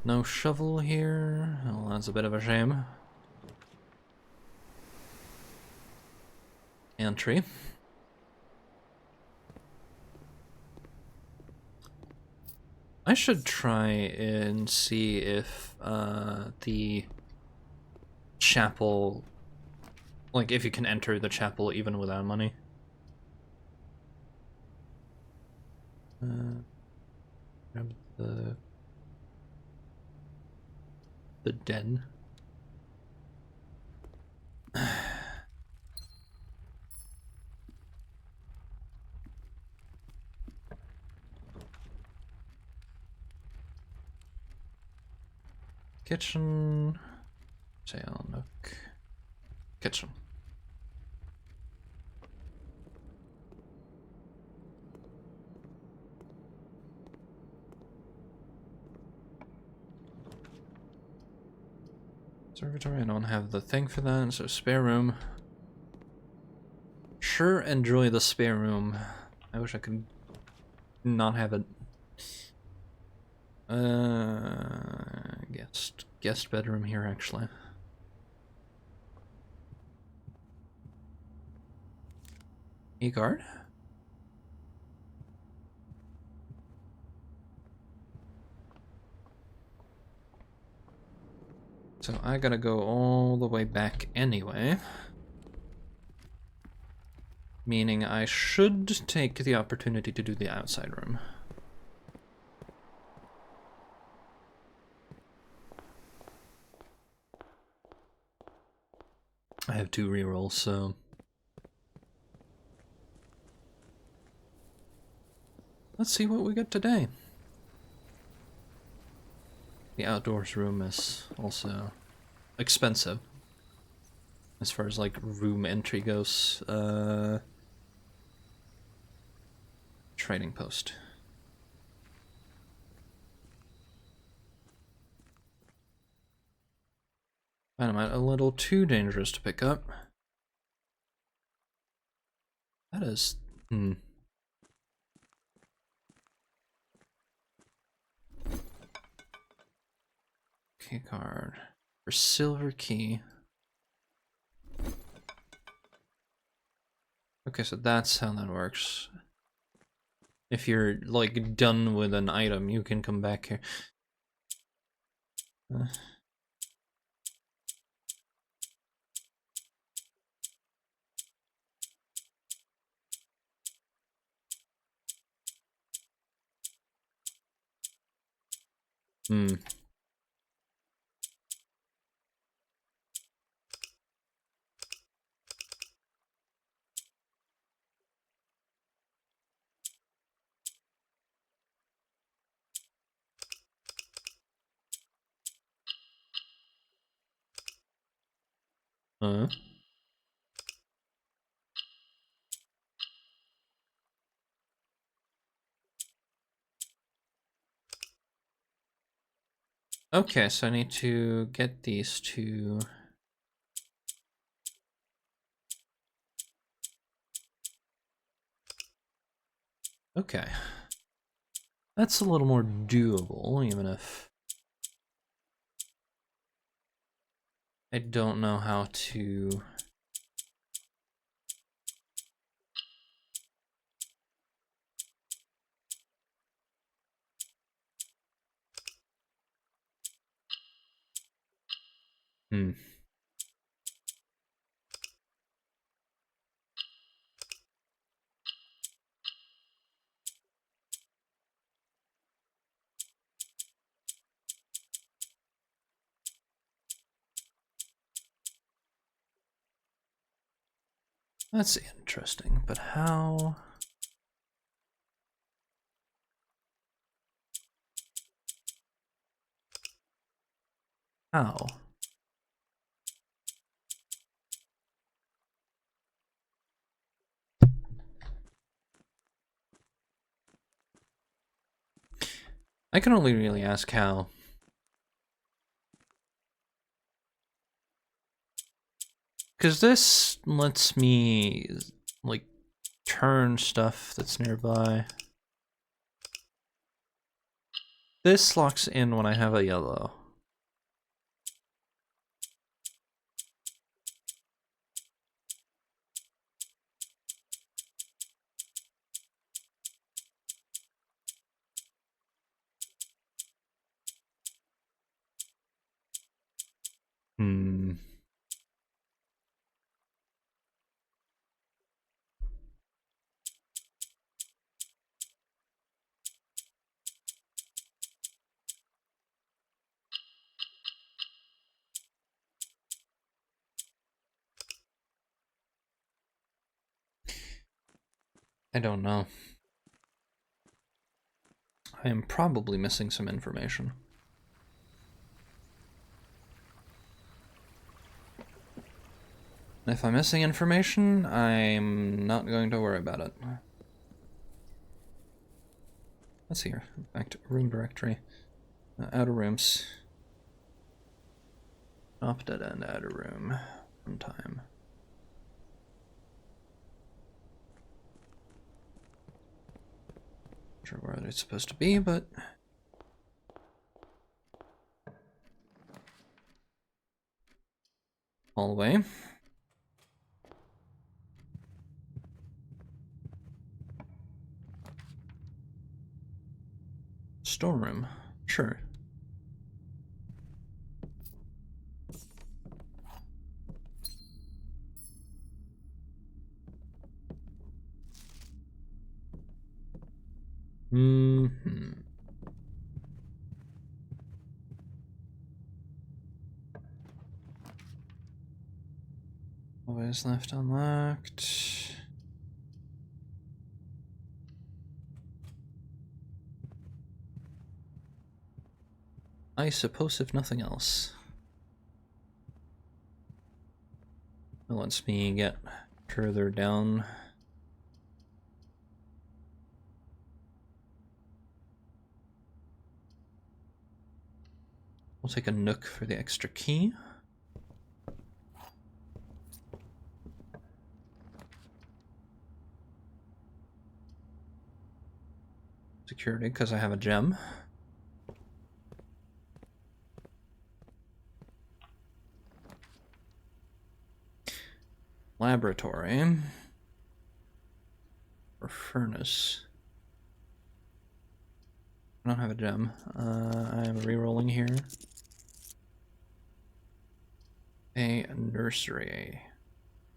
No shovel here. Well, that's a bit of a shame. Entry. I should try and see if the chapel, like if you can enter the chapel even without money. Grab the den. Kitchen. Jail nook. Kitchen. Observatory, I don't have the thing for that, so spare room. Sure, enjoy the spare room. I wish I could not have it. Guest bedroom here, actually. E-guard? So I gotta go all the way back anyway. Meaning I should take the opportunity to do the outside room. I have 2 rerolls, so... Let's see what we get today. The outdoors room is also expensive as far as like room entry goes. Trading post. Dynamite a little too dangerous to pick up. That is Key card for silver key. Okay, so that's how that works. If you're like done with an item, you can come back here. Hmm. Huh? Okay, so I need to get these two. Okay. That's a little more doable, even if I don't know how to... Hmm. That's interesting, but how... How? I can only really ask how. Because this lets me, like, turn stuff that's nearby. This locks in when I have a yellow. Hmm. I don't know. I am probably missing some information. If I'm missing information, I'm not going to worry about it. Let's see here. Back to room directory. Outer rooms. Top dead end outer room. One time. Not sure where it's supposed to be, but hallway. Storeroom. Sure. Mm-hmm. Always left unlocked. I suppose if nothing else. It lets me get further down. We'll take a nook for the extra key. Security, because I have a gem. Laboratory. Or furnace. I don't have a gem. I am re-rolling here. A nursery.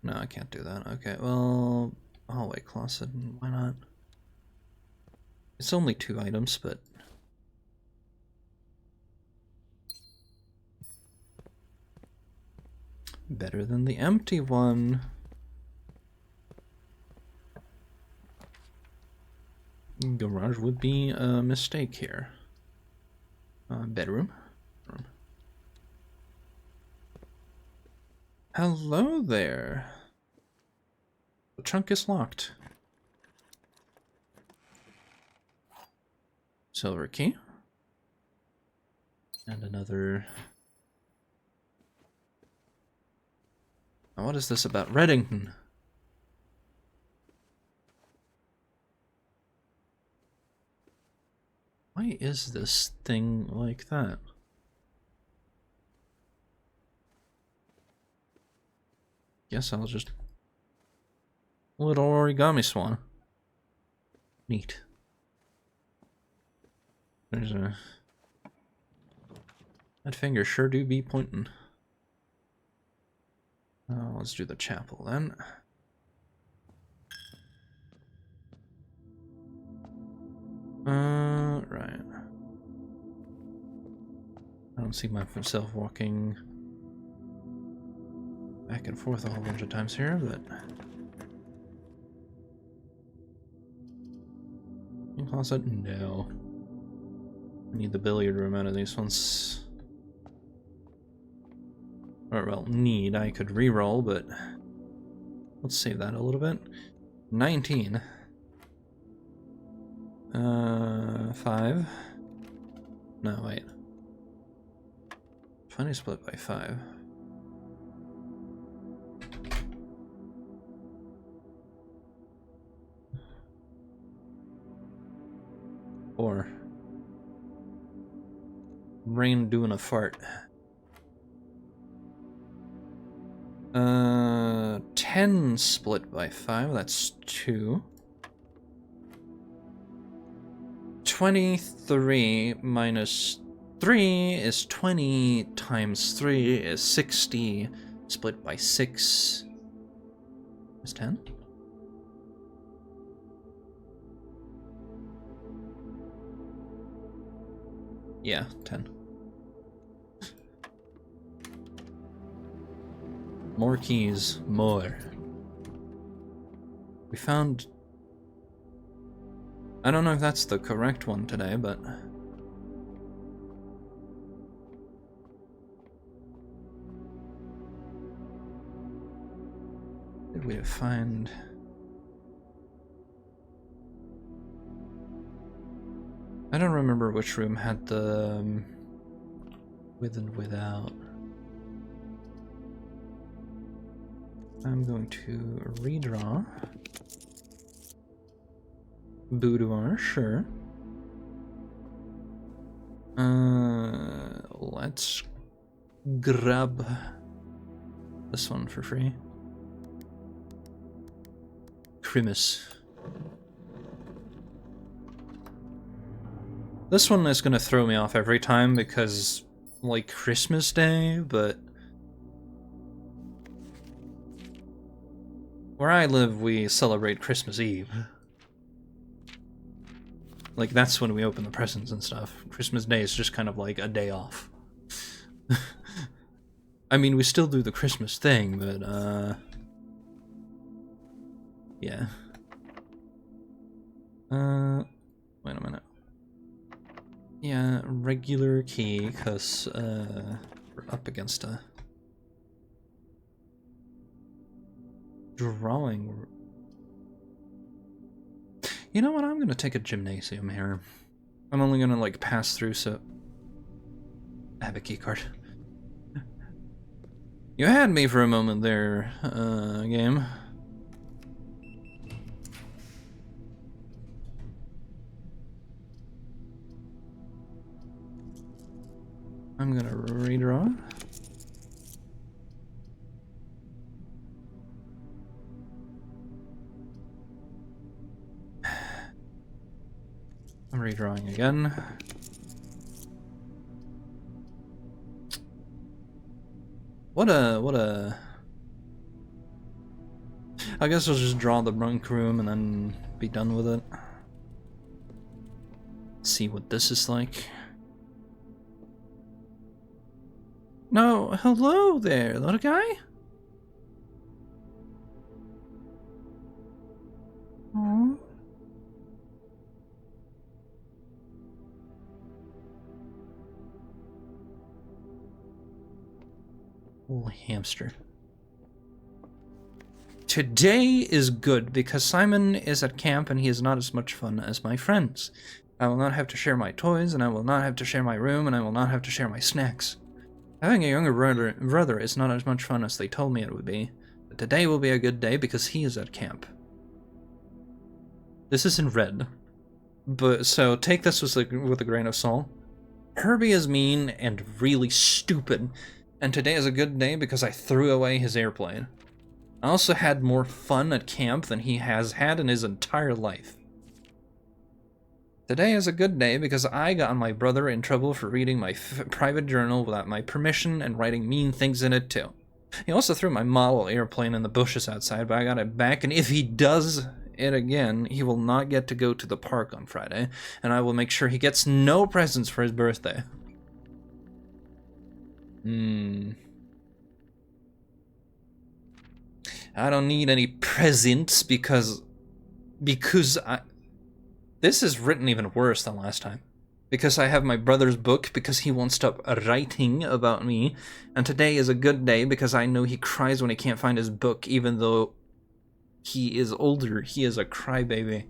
No, I can't do that. Okay, well, hallway closet. Why not? It's only 2 items, but better than the empty one. Garage would be a mistake here. Bedroom. Hello there. The trunk is locked. Silver key. And another... Now what is this about Reddington? Why is this thing like that? Guess I'll just... Little origami swan. Neat. There's a... That finger sure do be pointing. Let's do the chapel then. Right. I don't see myself walking back and forth a whole bunch of times here, but... In closet? No. I need the billiard room out of these ones. Or, well, need. I could re-roll, but... Let's save that a little bit. 19. 5. No, wait. 20 split by 5. Or brain doing a fart. 10 split by 5, that's 2. 23 minus 3 is 20, times 3 is 60, split by 6 is 10. Yeah, 10. More keys, more. We found... I don't know if that's the correct one today, but... Did we find... I don't remember which room had the... with and without. I'm going to redraw. Boudoir, sure. Let's grab this one for free. Christmas. This one is gonna throw me off every time because, like, Christmas Day, but where I live, we celebrate Christmas Eve. Like, that's when we open the presents and stuff. Christmas Day is just kind of like a day off. I mean, we still do the Christmas thing, but, yeah. Wait a minute. Yeah, regular key, because we're up against a drawing. You know what? I'm gonna take a gymnasium here. I'm only gonna like pass through, so I have a key card. You had me for a moment there, game. I'm gonna redraw. I'm redrawing again. What a... I guess I'll just draw the brunk room and then be done with it. See what this is like. No, hello there, little guy. Aww. Little hamster. Today is good because Simon is at camp and he is not as much fun as my friends. I will not have to share my toys, and I will not have to share my room, and I will not have to share my snacks. Having a younger brother is not as much fun as they told me it would be, but today will be a good day because he is at camp. This is in red, but so take this with a grain of salt. Herbie is mean and really stupid, and today is a good day because I threw away his airplane. I also had more fun at camp than he has had in his entire life. Today is a good day because I got my brother in trouble for reading my private journal without my permission and writing mean things in it too. He also threw my model airplane in the bushes outside, but I got it back, and if he does it again, he will not get to go to the park on Friday, and I will make sure he gets no presents for his birthday. I don't need any presents because I... This is written even worse than last time. Because I have my brother's book, because he won't stop writing about me, and today is a good day because I know he cries when he can't find his book, even though he is older. He is a crybaby.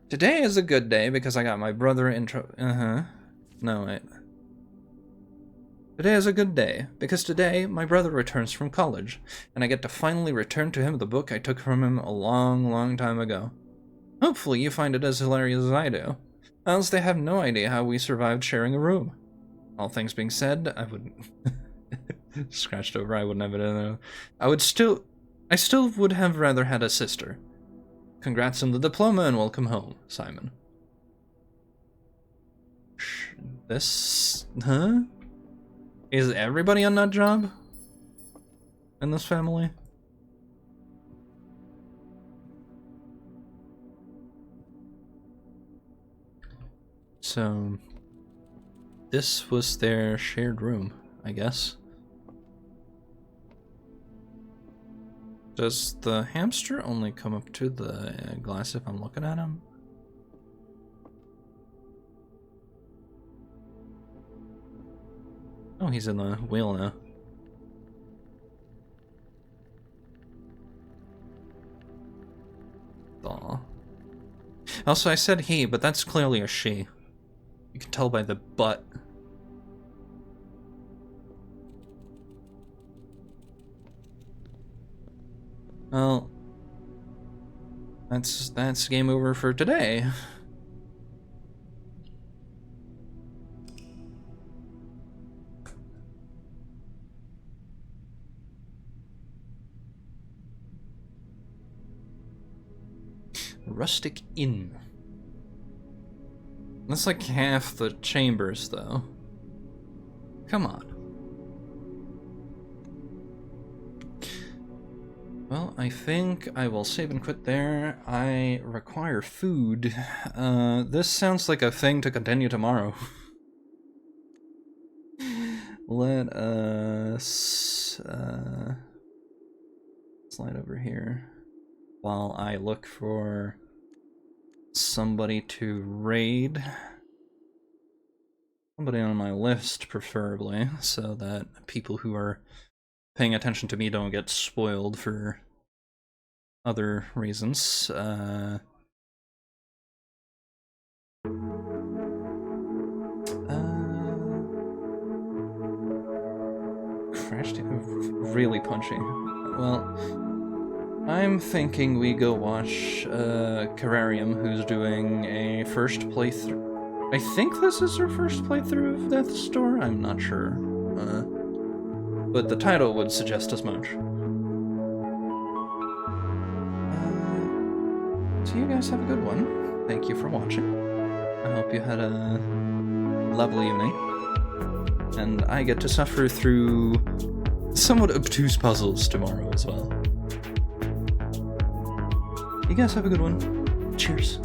Today is a good day because I got my brother in trouble. No, wait. Today is a good day because today my brother returns from college, and I get to finally return to him the book I took from him a long, long time ago. Hopefully you find it as hilarious as I do, else they have no idea how we survived sharing a room. All things being said, I would... Scratched over, I would never know. I still would have rather had a sister. Congrats on the diploma and welcome home, Simon. This... Huh? Is everybody on that job? In this family? So, this was their shared room, I guess. Does the hamster only come up to the glass if I'm looking at him? Oh, he's in the wheel now. Aw. Also, I said he, but that's clearly a she. You can tell by the butt. Well, that's game over for today. Rustic Inn. That's like half the chambers, though. Come on. Well, I think I will save and quit there. I require food. This sounds like a thing to continue tomorrow. Let us slide over here while I look for somebody to raid. Somebody on my list, preferably, so that people who are paying attention to me don't get spoiled for other reasons. Crashed really punchy. Well, I'm thinking we go watch Carrarium, who's doing a first playthrough. I think this is her first playthrough of Death's Door? I'm not sure. But the title would suggest as much. So you guys have a good one. Thank you for watching. I hope you had a lovely evening. And I get to suffer through somewhat obtuse puzzles tomorrow as well. You guys have a good one. Cheers.